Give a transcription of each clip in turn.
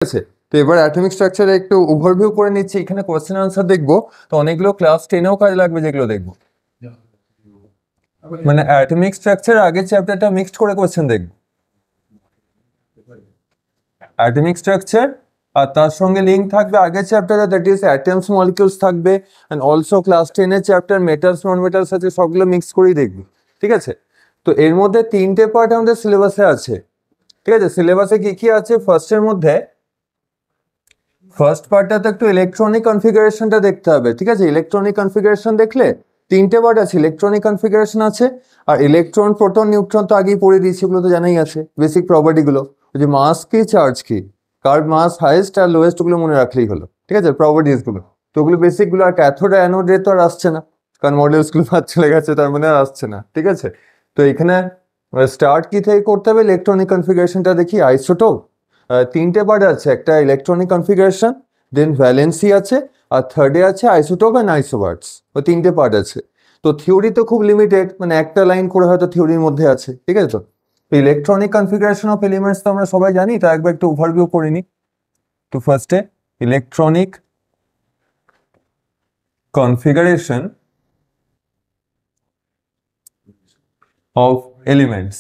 আছে। তো এবার অ্যাটমিক স্ট্রাকচারে একটু ওভারভিউ করে নিচ্ছি, এখানে কোশ্চেন আনসার দেখবো, তো অনেকগুলো ক্লাস 10এও কাজে লাগবে যেগুলো দেখবো। মানে অ্যাটমিক স্ট্রাকচার আগের চ্যাপ্টারটা মিক্সড করে কোশ্চেন দেখবো, অ্যাটমিক স্ট্রাকচার আর তার সঙ্গে লিঙ্ক থাকবে আগের চ্যাপ্টারে, দ্যাট ইজ অ্যাটমস মলিকিউলস থাকবে, এন্ড অলসো ক্লাস 10 এর চ্যাপ্টার মেটালস নন মেটালস আছে, সবগুলো মিক্স করেই দেখবি। ঠিক আছে, তো এর মধ্যে তিনটে পার্ট আমাদের সিলেবাসে আছে। ঠিক আছে, সিলেবাসে কি কি আছে? ফার্স্টের মধ্যে ফার্স্ট পার্টটাতে একটু ইলেকট্রনিক কনফিগারেশনটা দেখতে হবে। ঠিক আছে, ইলেকট্রনিক কনফিগারেশন দেখলে তিনটে পার্ট আছে, ইলেকট্রনিক কনফিগারেশন আছে, আর ইলেকট্রন প্রোটন নিউট্রন তো আগেই পড়ে দিয়েছি, ওগুলো তো জানাই আছে, বেসিক প্রপার্টিগুলো, যে মাস কি চার্জ কি, কার মাস হাইয়েস্ট আর লোয়েস্ট, ওগুলো মনে রাখলেই হলো। ঠিক আছে, প্রপার্টিস গুলো তো ওগুলো বেসিক গুলো, আর ক্যাথোড অ্যানোড রে তো আর আসছে না, কারণ মডেলস গুলো বাদ চলে গেছে, তার মানে আর আসছে না। ঠিক আছে, তো এখানে স্টার্ট কি থেকে করতে হবে? ইলেকট্রনিক কনফিগারেশনটা দেখি। আইসোটোপ তিনটে পার্ট আছে, একটা ইলেকট্রনিক কনফিগারেশন, দেন ভ্যালেন্সি আছে, আর থার্ডে আছে আইসোটোপ অ্যান্ড আইসোবার্টস। ওই তিনটে পার্ট আছে। তো থিওরি তো খুব লিমিটেড, মানে একটা লাইন করে হয়তো থিওরির মধ্যে আছে। ঠিক আছে, তো ইলেকট্রনিক কনফিগারেশন অফ এলিমেন্টস তো আমরা সবাই জানি, তা একবার একটু ওভারভিউ করে নিই। তো ফার্স্টে ইলেকট্রনিক কনফিগারেশন অফ এলিমেন্টস।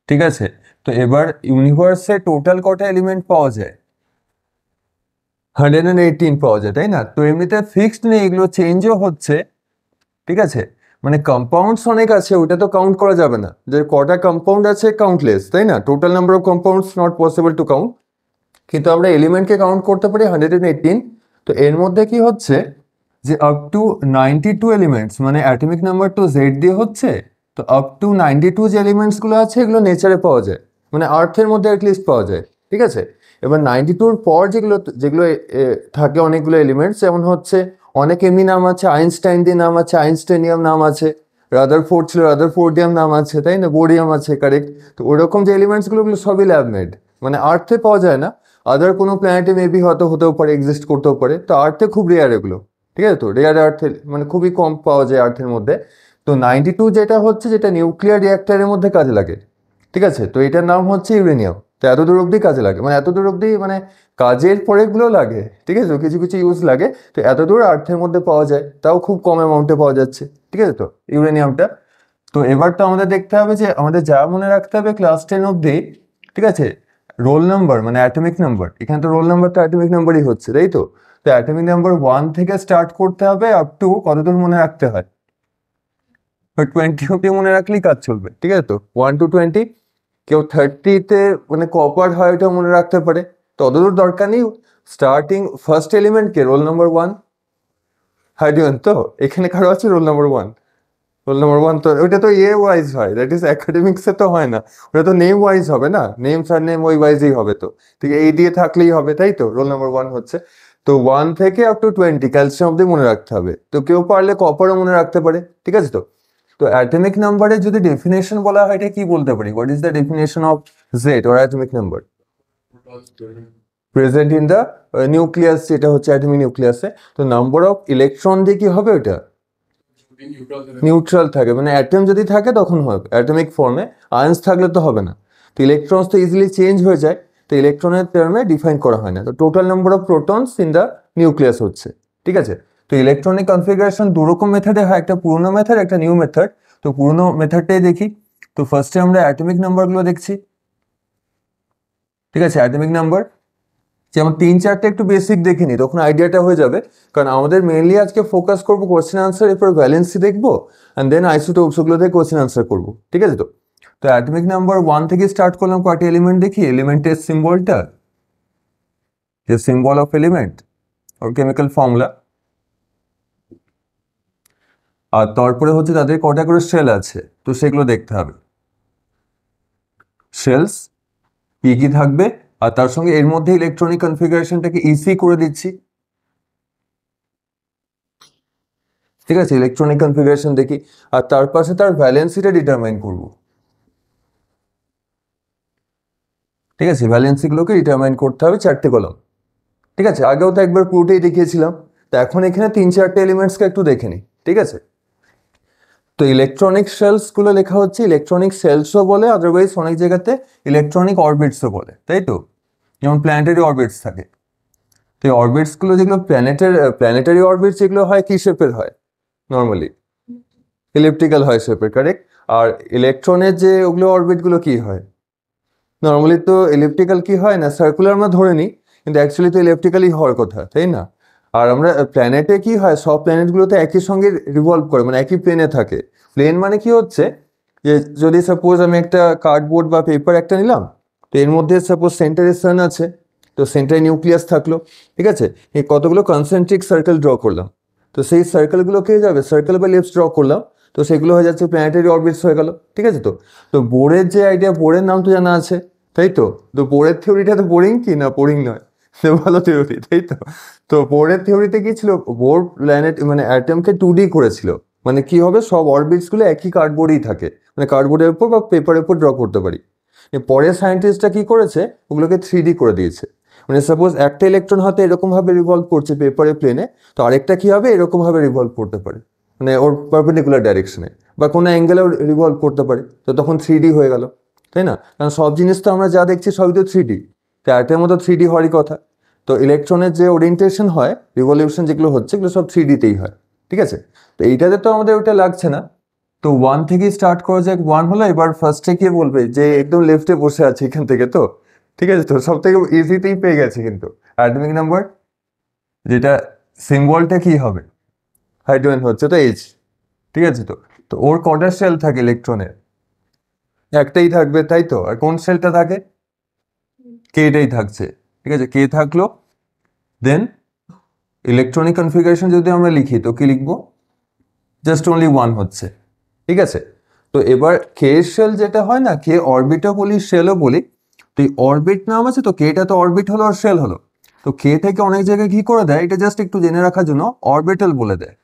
ঠিক আছে, তো এবার ইউনিভার্সে টোটাল কটা এলিমেন্ট পাওয়া যায়? 118 পাওয়া যায়, তাই না? তো এমনিতে ফিক্সড নেই, এগুলো চেঞ্জও হচ্ছে। ঠিক আছে, মানে কম্পাউন্ডস অনেক আছে, ওটা তো কাউন্ট করা যাবে না, যে কটা কম্পাউন্ড আছে কাউন্টলেস, তাই না? Total number of compounds not possible to count, কিন্তু আমরা এলিমেন্টকে কাউন্ট করতে পারি 118। তো এর মধ্যে কি হচ্ছে যে আপ টু 92 এলিমেন্টস, মানে অ্যাটমিক নাম্বার তো জেড দিয়ে হচ্ছে, তো আপ টু 92 যে এলিমেন্টস গুলো আছে এগুলো নেচারে পাওয়া যায়, মানে আর্থের মধ্যে অ্যাটলিস্ট পাওয়া যায়। ঠিক আছে, এবার 92 পর যেগুলো যেগুলো থাকে অনেকগুলো এলিমেন্টস, যেমন হচ্ছে অনেক এমনি নাম আছে, আইনস্টাইন দিয়ে নাম আছে, আইনস্টাইনিয়াম নাম আছে, রাদারফোর্ড ছিল, রাদারফোর্ডিয়াম নাম আছে, তাই না? বোরিয়াম আছে, কারেক্ট। তো ওরকম যে এলিমেন্টস গুলো সবই ল্যাব মেড, মানে আর্থে পাওয়া যায় না, আদার কোনো প্ল্যানেটে মেবি হয়তো হতেও পারে, এক্সিস্ট করতেও পারে, তো আর্থে খুব রেয়ার এগুলো। ঠিক আছে, তো রেয়ার আর্থে মানে খুবই কম পাওয়া যায় আর্থের মধ্যে। তো 92 যেটা হচ্ছে, যেটা নিউক্লিয়ার রিয়াক্টারের মধ্যে কাজে লাগে। ঠিক আছে, তো এটার নাম হচ্ছে ইউরেনিয়াম। তো এতদূর অবধি কাজে লাগে, মানে এতদূর অবধি মানে কাজের পরেগুলো লাগে। ঠিক আছে, কিছু কিছু ইউজ লাগে, তো এতদূর আর্থের মধ্যে পাওয়া যায়, তাও খুব কম অ্যামাউন্টে পাওয়া যাচ্ছে। ঠিক আছে, তো ইউরেনিয়ামটা। তো এবার তো আমাদের দেখতে হবে যে আমাদের যা মনে রাখতে হবে ক্লাস 10 অবধি। ঠিক আছে, রোল নাম্বার মানে অ্যাটমিক নাম্বার, এখানে তো রোল নাম্বার তো অ্যাটমিক নাম্বারই হচ্ছে, তাই তো? তো অ্যাটমিক নাম্বার 1 থেকে স্টার্ট করতে হবে আপ টু কতদূর মনে রাখতে হয়? 20 অব্দি মনে রাখলেই কাজ চলবে। ঠিক আছে, তো 1 to 20। কেউ 30-তে মানে কপার হয়, ওটা মনে রাখতে পারে, ততদূর দরকার নেই। স্টার্টিং ফার্স্ট এলিমেন্টকে রোল নাম্বার 1 হাইড্রোজেন, তো এখানে কারো আছে রোল নাম্বার 1? রোল নাম্বার 1 তো ওইটা তো এ ওয়াইজ হয়, দ্যাট ইজ একাডেমিক্সে তো হয় না, ওটা তো নেম ওয়াইজ হবে না, নেম সার নেম ওই ওয়াইজই হবে। তো ঠিক এই দিয়ে থাকলেই হবে, তাই তো? রোল নাম্বার 1 হচ্ছে, তো 1 থেকে আপ টু 20 ক্যালসিয়াম অব্দি মনে রাখতে হবে। তো কেউ পারলে কপারও মনে রাখতে পারে। ঠিক আছে, তো তো অ্যাটমিক নাম্বারের যদি ডেফিনেশন বলা হয়, এটা কি বলতে পারি? What is the definition of Z or atomic number? Present in the nucleus, যেটা হচ্ছে অ্যাটমিক নিউক্লিয়াসে। তো নাম্বার অফ ইলেকট্রন দিয়ে কি হবে? ওটা নিউট্রাল থাকে, মানে অ্যাটম যদি থাকে তখন হবে অ্যাটমিক ফর্মে, আয়ন্স থাকলে তো হবে না। তো ইলেকট্রনস তো ইজিলি চেঞ্জ হয়ে যায়, তো ইলেকট্রনের টার্মে ডিফাইন করা হয় না। তো total number of protons in the nucleus হচ্ছে। ঠিক আছে, তো ইলেকট্রনিক কনফিগারেশন দুরকম মেথডে হয়, একটা পুরোনো মেথড, একটা নিউ মেথড। তো পুরোনো মেথডটাই দেখি। তো ফার্স্টে আমরা অ্যাটমিক নাম্বারগুলো দেখছি। ঠিক আছে, অ্যাটমিক নাম্বার যেমন 3-4টে একটু বেসিক দেখে নিই, তখন আইডিয়াটা হয়ে যাবে। কারণ আমাদের মেনলি আজকে ফোকাস করবো কোয়েশ্চেন আনসার, এরপর ভ্যালেন্সি দেখবো, অ্যান্ড দেন আইসোটোপস, ওগুলো থেকে কোয়েশ্চেন আনসার করবো। ঠিক আছে, তো তো অ্যাটমিক নাম্বার 1 থেকে স্টার্ট করলাম, কয়টা এলিমেন্ট দেখি, এলিমেন্টের সিম্বলটা, যে সিম্বল অফ এলিমেন্ট ওর কেমিক্যাল ফর্মুলা, আর তারপরে হচ্ছে তাদের কটা করে শেল আছে, তো সেগুলো দেখতে হবে। শেলস কি কি থাকবে, আর তার সঙ্গে এর মধ্যে ইলেকট্রনিক কনফিগারেশনটাকে ইসি করে দিচ্ছি। ঠিক আছে, ইলেকট্রনিক কনফিগারেশন দেখি, আর তার পাশে তার ভ্যালেন্সিটা ডিটারমাইন করব। ঠিক আছে, ভ্যালেন্সিগুলোকে ডিটারমাইন করতে হবে 4টে কলাম। ঠিক আছে, আগেও তো একবার পুরোটাই দেখিয়েছিলাম, তো এখন এখানে 3-4টে এলিমেন্টসকে একটু দেখে নিই। ঠিক আছে, তো ইলেকট্রনিক সেলসগুলো লেখা হচ্ছে ইলেকট্রনিক সেলসও বলে, আদারওয়াইজ অনেক জায়গাতে ইলেকট্রনিক অরবিটসও বলে, তাই তো? যেমন প্ল্যানেটারি অরবিটস থাকে। তো এই অরবিটসগুলো যেগুলো প্ল্যানেটারি অরবিটস যেগুলো হয় কি শেপের হয় নর্মালি? ইলিপ্টিক্যাল হয় শেপের, কারেক্ট। আর ইলেকট্রনের যে ওগুলো অরবিটগুলো কি হয় নর্মালি? তো ইলিপ্টিক্যাল কি হয় না, সার্কুলার আমরা ধরে নিই, কিন্তু অ্যাকচুয়ালি তো ইলিপ্টিক্যালই হওয়ার কথা, তাই না? আর আমরা প্ল্যানেটে কি হয়, সব প্ল্যানেটগুলোতে একই সঙ্গে রিভলভ করে, মানে একই প্লেনে থাকে। প্লেন মানে কি হচ্ছে যে যদি সাপোজ আমি একটা কার্ডবোর্ড বা পেপার একটা নিলাম, তো এর মধ্যে সাপোজ সেন্টারে সান আছে, তো সেন্টারে নিউক্লিয়াস থাকলো, ঠিক আছে, এই কতগুলো কনসেন্ট্রিক সার্কেল ড্র করলাম, তো সেই সার্কেলগুলো কে যাবে, সার্কেল বা লিপস ড্র করলাম, তো সেগুলো হয়ে যাচ্ছে প্ল্যানেটারি অরবিটস হয়ে গেল, ঠিক আছে। তো বোরের যে আইডিয়া, বোরের নাম তো জানা আছে, তাই তো? তো বোরের থিওরিটা তো বোরিং কি না, বোরিং নয়, সে ভালো থিওরি, তাই তো? তো বোরের থিওরিতে কি ছিল, বোর প্ল্যানেট মানে অ্যাটমকে 2D করেছিল, মানে কি হবে, সব অরবিটস গুলো একই কার্ডবোর্ডেই থাকে, মানে কার্ডবোর্ডের উপর বা পেপারের উপর ড্র করতে পারি। পরে সায়েন্টিস্টরা কি করেছে, ওগুলোকে 3D করে দিয়েছে, মানে সাপোজ একটা ইলেকট্রন হাতে এরকম ভাবে রিভলভ করছে পেপারে প্লেনে, তো আরেকটা কি হবে এরকম ভাবে রিভলভ করতে পারে, মানে ওর পারপেন্ডিকুলার ডাইরেকশনে, বা কোনো অ্যাঙ্গেলেও রিভলভ করতে পারে, তো তখন 3D হয়ে গেল, তাই না? কারণ সব জিনিস তো আমরা যা দেখছি সবই তো 3D, তো অ্যাটের মতো 3D হওয়ারই কথা। তো ইলেকট্রনের যে ওরিয়েন্টেশন হয়, রিভলিউশন যেগুলো হচ্ছে, এগুলো সব 3D-তেই হয়, ঠিক আছে। তো এইটাতে তো আমাদের ওটা লাগছে না, তো 1 থেকে স্টার্ট করা যাক। 1 হলো, এবার ফার্স্টে কে বলবে যে একদম লেফটে বসে আছে এখান থেকে, তো ঠিক আছে, তো সব থেকে ইজিতেই পেয়ে গেছে কিন্তু। অ্যাটমিক নাম্বার যেটা সিম্বলটা কি হবে, হাইড্রোজেন হচ্ছে তো এইচ, ঠিক আছে। তো তো ওর কটা সেল থাকে ইলেকট্রনের, একটাই থাকবে, তাই তো। আর কোন সেলটা থাকে, কেটাই থাকছে, ঠিক আছে, কে থাকলো। দেন ইলেকট্রনিক কনফিগারেশন যদি আমরা লিখি তো কি লিখবো, জাস্ট অনলি 1 হচ্ছে, ঠিক আছে। তো এবার কে শেল যেটা হয় না, কে অরবিটও বলি শেলও বলি, তো এই অরবিট নাম আছে, তো কেটা তো অরবিট হলো আর শেল হলো। তো কে থেকে অনেক জায়গায় কি করে দেয়, এটা জাস্ট একটু জেনে রাখার জন্য অরবিটাল বলে দেয়,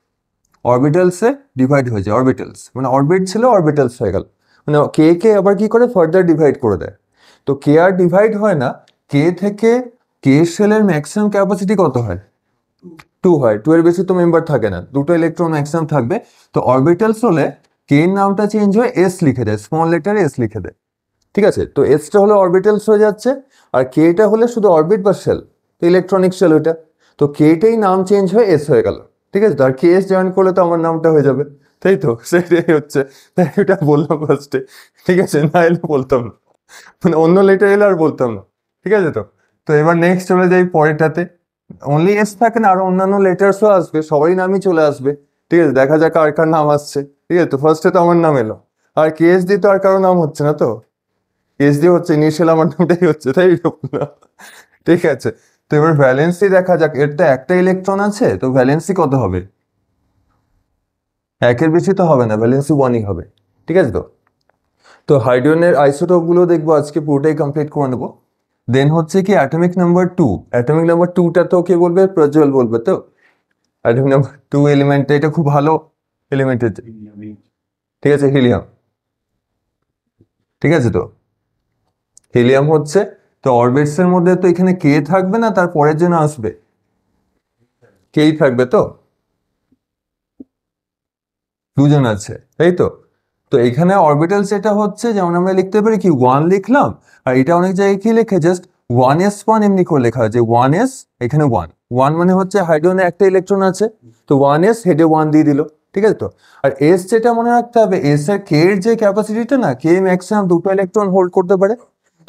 অরবিটালসে ডিভাইড হয়ে যায়, অরবিটালস মানে অরবিট ছিল অরবিটালস হয়ে গেল, মানে কে কে আবার কি করে ফার্দার ডিভাইড করে দেয়। তো কে আর ডিভাইড হয় না, কে থেকে কে শেলের ম্যাক্সিমাম ক্যাপাসিটি কত হয়, 2 হয়, 2 এর বেশি তো মেম্বার থাকে না, দুটো ইলেকট্রন ম্যাক্সিমাম থাকবে। তো অরবিটালস হলে কে এর নামটা চেঞ্জ হয়ে এস লিখে দেয়, স্মল লেটারে এস লিখে দেয়, ঠিক আছে। তো এসটা হলো অরবিটালস হয়ে যাচ্ছে, আর কেটা হলে শুধু অরবিট বা শেল, তো ইলেকট্রনিক শেল ওইটা, তো কেটাই নাম চেঞ্জ হয়ে এস হয়ে গেল, ঠিক আছে। তো আর কে এস জয়েন করলে তো আমার নামটা হয়ে যাবে, তাই তো, সেটাই হচ্ছে, তাই এটা বললাম ফার্স্টে, ঠিক আছে, না এলে বলতাম না, মানে অন্য লেটার এলে আর বলতাম না, ঠিক আছে। তো তো এবার নেক্সট চলে যাই পরেরটাতে। অনলি এস থাকে না, আরো অন্যান্য লেটার্সও আসবে, সবারই নামই চলে আসবে, ঠিক আছে, দেখা যাক আর কার নাম আসছে, ঠিক আছে। তো ফার্স্টে তো আমার নাম এলো, আর কে এস দিয়ে তো আর কারো নাম হচ্ছে না, তো এস দিয়ে হচ্ছে, ইনিশিয়াল আমার নামটাই হচ্ছে, তাই না? ঠিক আছে। তো এবার ভ্যালেন্সি দেখা যাক, এর তো একটা ইলেকট্রন আছে, তো ভ্যালেন্সি কত হবে, একের বেশি তো হবে না, ভ্যালেন্সি 1ই হবে, ঠিক আছে। তো তো হাইড্রোজেনের আইসোটোপ গুলো দেখবো আজকে, পুরোটাই কমপ্লিট করে নেবো। দেন হচ্ছে কি অ্যাটমিক নাম্বার 2, অ্যাটমিক নাম্বার 2টা তো কে বলবে, প্রজ্জ্বল বলবে। তো অ্যাটমিক নাম্বার 2 এলিমেন্টটা, এটা খুব ভালো এলিমেন্টের, ঠিক আছে, হিলিয়াম, ঠিক আছে। তো হিলিয়াম হচ্ছে, তো অরবিটস এর মধ্যে তো এখানে কে থাকবে না, তার পরের জন্য আসবে কেই থাকবে, তো দুজন আছে, তাই তো। তো এখানে অরবিটাল যেটা হচ্ছে, যেমন আমরা লিখতে পারি কি 1 লিখলাম, আর এটা অনেক জায়গায় কি লেখে, জাস্ট 1s1 এমনি করে লেখা হয় যে 1s, এখানে 1, 1 মানে হচ্ছে হাইড্রোজেনে একটা ইলেকট্রন আছে, তো 1s হেডে 1 দিয়ে দিল, ঠিক আছে। তো আর এস যেটা মনে রাখতে হবে, এস এর কে এর যে ক্যাপাসিটিটা না, কে ম্যাক্সিমাম দুটো ইলেকট্রন হোল্ড করতে পারে,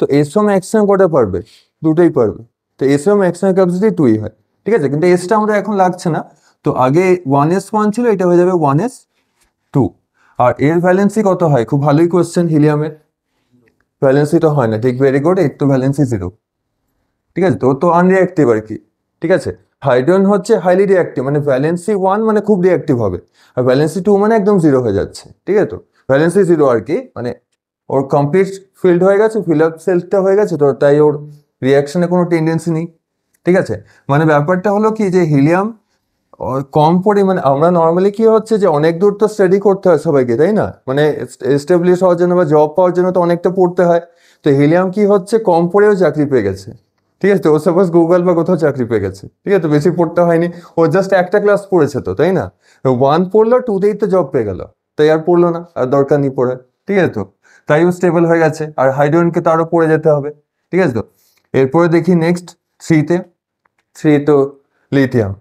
তো এসও ম্যাক্সিমাম কটা পারবে, দুটোই পারবে, তো এসও ম্যাক্সিমাম ক্যাপাসিটি 2ই হয়, ঠিক আছে। কিন্তু এসটা আমরা এখন লাগছে না, তো আগে 1s1 ছিল, এটা হয়ে যাবে 1s2। আর এর ভ্যালেন্সি কত হয়, খুব ভালোই কোয়েশ্চেন, হিলিয়ামের ভ্যালেন্সি তো হয় না, ঠিক, ভেরি গুড, এর তো ভ্যালেন্সি 0, ঠিক আছে। তো তো আনরিঅ্যাক্টিভ আর কি, ঠিক আছে। হাইড্রোজেন হচ্ছে হাইলি রিঅ্যাক্টিভ, মানে ভ্যালেন্সি 1 মানে খুব রিঅ্যাক্টিভ হবে, আর ভ্যালেন্সি 2 মানে একদম 0 হয়ে যাচ্ছে, ঠিক আছে। তো ভ্যালেন্সি 0 আর কি, মানে ওর কমপ্লিট ফিল্ড হয়ে গেছে, ফিল আপ সেলটা হয়ে গেছে, তো তাই ওর রিয়াকশনে কোনো টেন্ডেন্সি নেই, ঠিক আছে। মানে ব্যাপারটা হলো কি, যে হিলিয়াম কম পরিমাণে, আমরা নর্মালি কি হচ্ছে যে অনেক দূর তো স্টাডি করতে হয় সবাইকে, তাই না, মানে এস্টাবলিশ হওয়ার জন্য বা জব পাওয়ার জন্য তো অনেকটা পড়তে হয়। তো হিলিয়াম কি হচ্ছে, কম পড়েও চাকরি পেয়ে গেছে, ঠিক আছে। ও সাপোজ গুগল বা কোথাও চাকরি পেয়ে গেছে, ঠিক আছে, বেশি পড়তে হয়নি, ও জাস্ট একটা ক্লাস পড়েছে, তো তাই না, 1 পড়লো, 2তেই তো জব পেয়ে গেল, তাই আর পড়লো না, আর দরকার নেই পড়ে, ঠিক আছে। তো তাই ও স্টেবল হয়ে গেছে, আর হাইড্রোজেনকে তো আরো পড়ে যেতে হবে, ঠিক আছে। তো এরপরে দেখি নেক্সট থ্রিতে, থ্রি তো লিথিয়াম,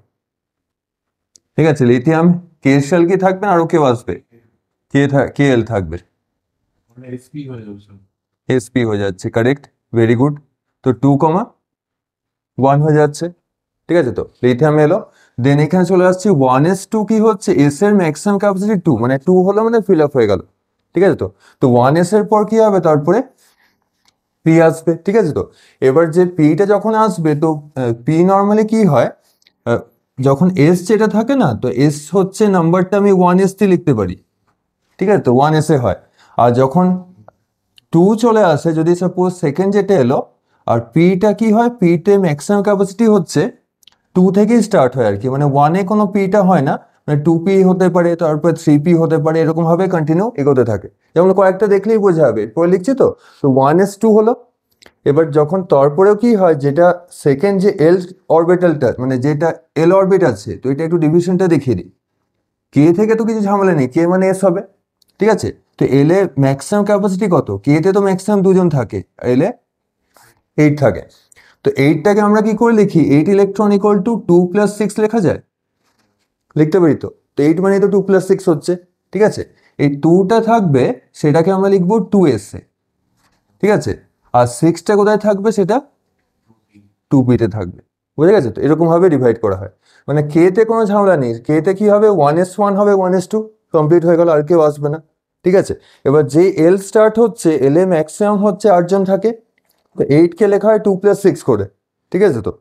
ঠিক আছে। লিথিয়াম কে শেল কি থাকবে না আরো কেউ আসবে? কে এল থাকবে, এসপি হয়ে যাচ্ছে, কারেক্ট, ভেরি গুড। তো 2,1 হয়ে যাচ্ছে, ঠিক আছে। তো লিথিয়াম এলো, দেন এখানে চলে আসছে 1s2 কি হচ্ছে, এস এর ম্যাক্সিমাম ক্যাপাসিটি 2, মানে 2 হলো মানে ফিল আপ হয়ে গেল, ঠিক আছে। তো 1s এর পর কি হবে, তারপরে পি আসবে, ঠিক আছে। তো এবার যে পিটা যখন আসবে, তো পি নর্মালি কি হয়, আহ, যখন এস যেটা থাকে না, তো এস হচ্ছে নাম্বারটা আমি 1s দিয়ে লিখতে পারি, ঠিক আছে। তো 1s এ হয়। আর যখন 2 চলে আসে, যদি সাপোজ সেকেন্ড যেটা এলো, আর পিটা কি হয়, পিতে ম্যাক্সিমাম ক্যাপাসিটি হচ্ছে 2 থেকেই স্টার্ট হয় আর কি, মানে 1-এ কোনো পিটা হয় না, মানে 2p হতে পারে, তারপরে 3p হতে পারে, এরকম ভাবে কন্টিনিউ এগোতে থাকে। যেমন কয়েকটা দেখলেই বোঝা যাবে, পরে লিখছি তো 1s2 হলো। এবার যখন তারপরেও কি হয়, যেটা সেকেন্ড যে এল অরবিটালটা, মানে যেটা এল অরবিট আছে, তো এটা একটু ডিভিশনটা দেখিয়ে দিই। কে থেকে তো কিছু ঝামেলা নেই, কে মানে এস হবে, ঠিক আছে। তো এল এ ম্যাক্সিমাম ক্যাপাসিটি কত, কে তে তো ম্যাক্সিমাম 2 জন থাকে, এল এ 8 থাকে। তো 8টাকে আমরা কি করে লিখি, 8 ইলেকট্রন ইকুয়াল টু 2 + 6 লেখা যায়, লিখতে পারি তো। তো 8 মানে তো 2 + 6 হচ্ছে, ঠিক আছে। এই 2টা থাকবে, সেটাকে আমরা লিখবো 2s এ, ঠিক আছে। আর 6টা কোথায় থাকবে, সেটা 2p তে থাকবে, বুঝে গেছে। তো এরকম ভাবে ডিভাইড করা হয়, মানে কে তে কোনো ঝামেলা নেই, কে তে কি হবে, 1s1 হবে, 1s2 কমপ্লিট হয়ে গেল, আর কেউ আসবে না, ঠিক আছে। এবার যে এল স্টার্ট হচ্ছে, এল এ ম্যাক্সিমাম হচ্ছে 8 জন থাকে, তো 8 কে লেখা হয় 2 + 6 করে, ঠিক আছে। তো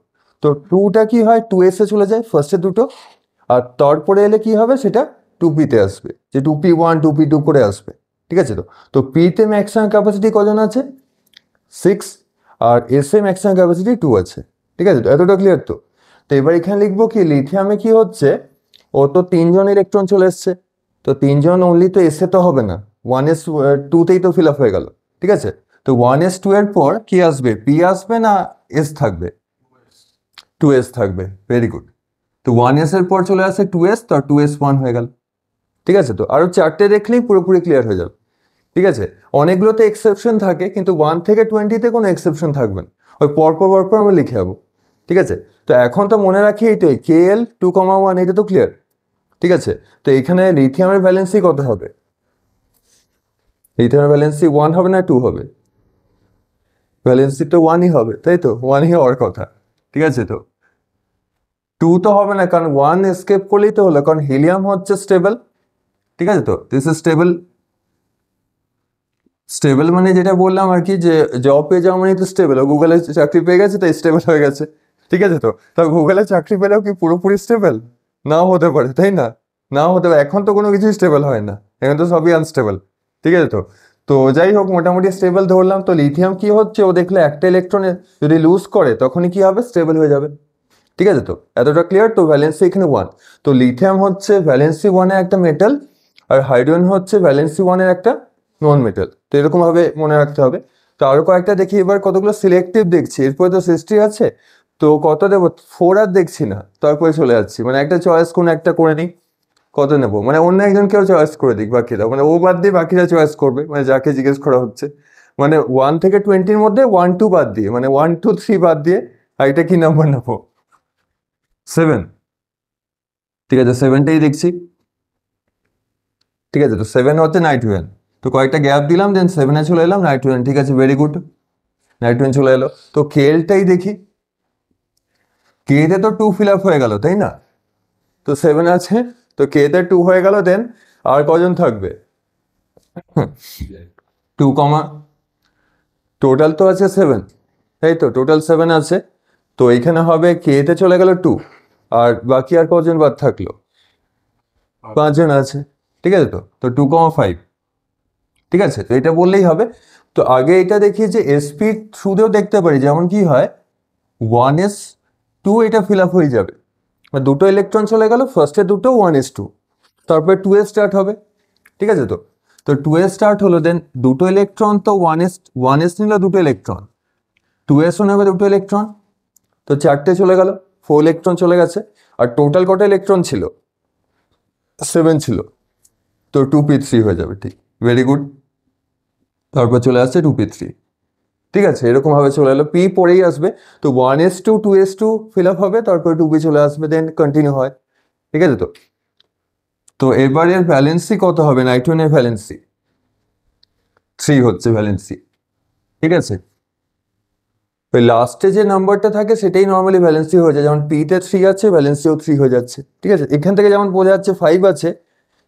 তো 2টা কি হয়, 2s এ চলে যায় ফার্স্টে দুটো, আর তারপরে এলে কি হবে, সেটা 2p তে আসবে, যে 2p1 2p2 করে আসবে, ঠিক আছে। তো তো p তে ম্যাক্সিমাম ক্যাপাসিটি কজন আছে, 6, আর এস এ ম্যাক্সিমাম ক্যাপাসিটি 2 আছে, ঠিক আছে। তো এতটা ক্লিয়ার তো। তো এবার এখানে লিখবো কি, লিথিয়ামে কি হচ্ছে, ও তো 3জন ইলেকট্রন চলে এসছে, তো 3জন অনলি তো এসে তো হবে না, 1s2তেই তো ফিল আপ হয়ে গেল, ঠিক আছে। তো 1s2 এর পর কি আসবে, পি আসবে না এস থাকবে, 2s থাকবে, ভেরি গুড। তো 1s এর পর চলে আসে 2s, তো 2s1 হয়ে গেল, ঠিক আছে। তো আরো 4টে দেখলেই পুরোপুরি ক্লিয়ার হয়ে যাবে, ঠিক আছে। অনেকগুলোতে এক্সেপশন থাকে, কিন্তু 1 থেকে 20-তে কোনো এক্সেপশন থাকবে না, ওই পরপর পরপর আমরা লিখে যাবো, ঠিক আছে। তো এখন তো মনে রাখি এইটাই, কে এল 2,1, এটা তো ক্লিয়ার, ঠিক আছে। তো এখানে লিথিয়ামের ভ্যালেন্সি কত হবে, লিথিয়ামের ভ্যালেন্সি 1 হবে না 2 হবে, ভ্যালেন্সি তো 1ই হবে, তাই তো, 1ই হওয়ার কথা, ঠিক আছে। তো 2 তো হবে না, কারণ 1 এসকেপ করলেই তো হলো, কারণ হিলিয়াম হচ্ছে স্টেবল, ঠিক আছে। তো দিস ইজ স্টেবল, স্টেবল মানে যেটা বললাম আর কি, যে জব পেয়ে যাওয়া মানে তো স্টেবল, ও গুগলে চাকরি পেয়ে গেছে তাই স্টেবল হয়ে গেছে, ঠিক আছে। তো তা গুগলে চাকরি পেলেও কি পুরোপুরি স্টেবল, নাও হতে পারে, তাই না, নাও হতে পারে, এখন তো কোনো কিছুই স্টেবল হয় না, এখন তো সবই আনস্টেবল, ঠিক আছে। তো তো যাই হোক, মোটামুটি স্টেবল ধরলাম। তো লিথিয়াম কি হচ্ছে, ও দেখলে একটা ইলেকট্রনে যদি লুজ করে, তখনই কি হবে, স্টেবল হয়ে যাবে, ঠিক আছে। তো এতটা ক্লিয়ার তো, ভ্যালেন্সি এখানে 1। তো লিথিয়াম হচ্ছে ভ্যালেন্সি 1-এর একটা মেটাল, আর হাইড্রোজেন হচ্ছে ভ্যালেন্সি 1-এর একটা নন মেটাল, তো এরকম ভাবে মনে রাখতে হবে। তো আরো কয়েকটা দেখি, এবার কতগুলো সিলেক্টিভ দেখছি, এরপরে তো সৃষ্টি আছে, তো কত দেবো, 4 আর দেখছি না, তারপরে চলে যাচ্ছি, মানে একটা চয়েস কোন একটা করে নিই, কত নেবো, মানে অন্য একজন কেউ চয়েস করে দিক, বাকিরা মানে ও বাদ দিয়ে বাকিরা চয়েস করবে, মানে যাকে জিজ্ঞেস করা হচ্ছে, মানে 1 থেকে 20-র মধ্যে 1 2 বাদ দিয়ে, মানে 1 2 3 বাদ দিয়ে, আর এটা কি নাম্বার নেবো, 7, ঠিক আছে, 7টাই দেখছি, ঠিক আছে। তো 7 হচ্ছে নাইট্রোজেন, তো কয়েকটা গ্যাপ দিলাম, দেন 7-এ চলে এলাম, নাইট্রোজেন, ঠিক আছে, ভেরি গুড, নাইট্রোজেন চলে এলো। তো কেলটাই দেখি, কেতে তো 2 ফিল আপ হয়ে গেল, তাই না, তো 7 আছে, তো কেতে 2 হয়ে গেল, দেন আর কজন থাকবে, 2 কমা, টোটাল তো আছে 7, তাই তো, টোটাল 7 আছে। তো এইখানে হবে কেতে চলে গেল 2, আর বাকি আর কজন বাদ থাকলো, 5 জন আছে, ঠিক আছে। তো তো 2,5, ঠিক আছে। তো এটা বললেই হবে। তো আগে এটা দেখি যে এসপি থ্রুতেও দেখতে পারি, যেমন কি হয়, 1s2 এটা ফিল আপ হয়ে যাবে, মানে দুটো ইলেকট্রন চলে গেল, ফার্স্টে দুটো 1s2, তারপরে 2s স্টার্ট হবে, ঠিক আছে। তো তো 2s স্টার্ট হলো, দেন দুটো ইলেকট্রন তো 1s নিল দুটো ইলেকট্রন, 2sও নেবে দুটো ইলেকট্রন, তো 4টে চলে গেল, 4 ইলেকট্রন চলে গেছে, আর টোটাল কটা ইলেকট্রন ছিল, 7 ছিল, তো 2p3 হয়ে যাবে, ঠিক, ভেরি গুড। তারপর চলে আসছে 2p3, ঠিক আছে, এরকম ভাবে চলে এলো, পি পরেই আসবে। তো 1s2 2s2 ফিল আপ হবে, তারপরে 2p চলে আসবে, দেন কন্টিনিউ হয়। ঠিক আছে, তো তো এবারের ভ্যালেন্সি কত হবে? নাইট্রোজেনের ভ্যালেন্সি 3 হচ্ছে ভ্যালেন্সি। ঠিক আছে, ওই লাস্টে যে নাম্বারটা থাকে সেটাই নর্মালি ভ্যালেন্সি হয়ে যায়, যেমন পিতে 3 আছে, ভ্যালেন্সিও 3 হয়ে যাচ্ছে। ঠিক আছে, এখান থেকে যেমন বোঝা যাচ্ছে 5 আছে,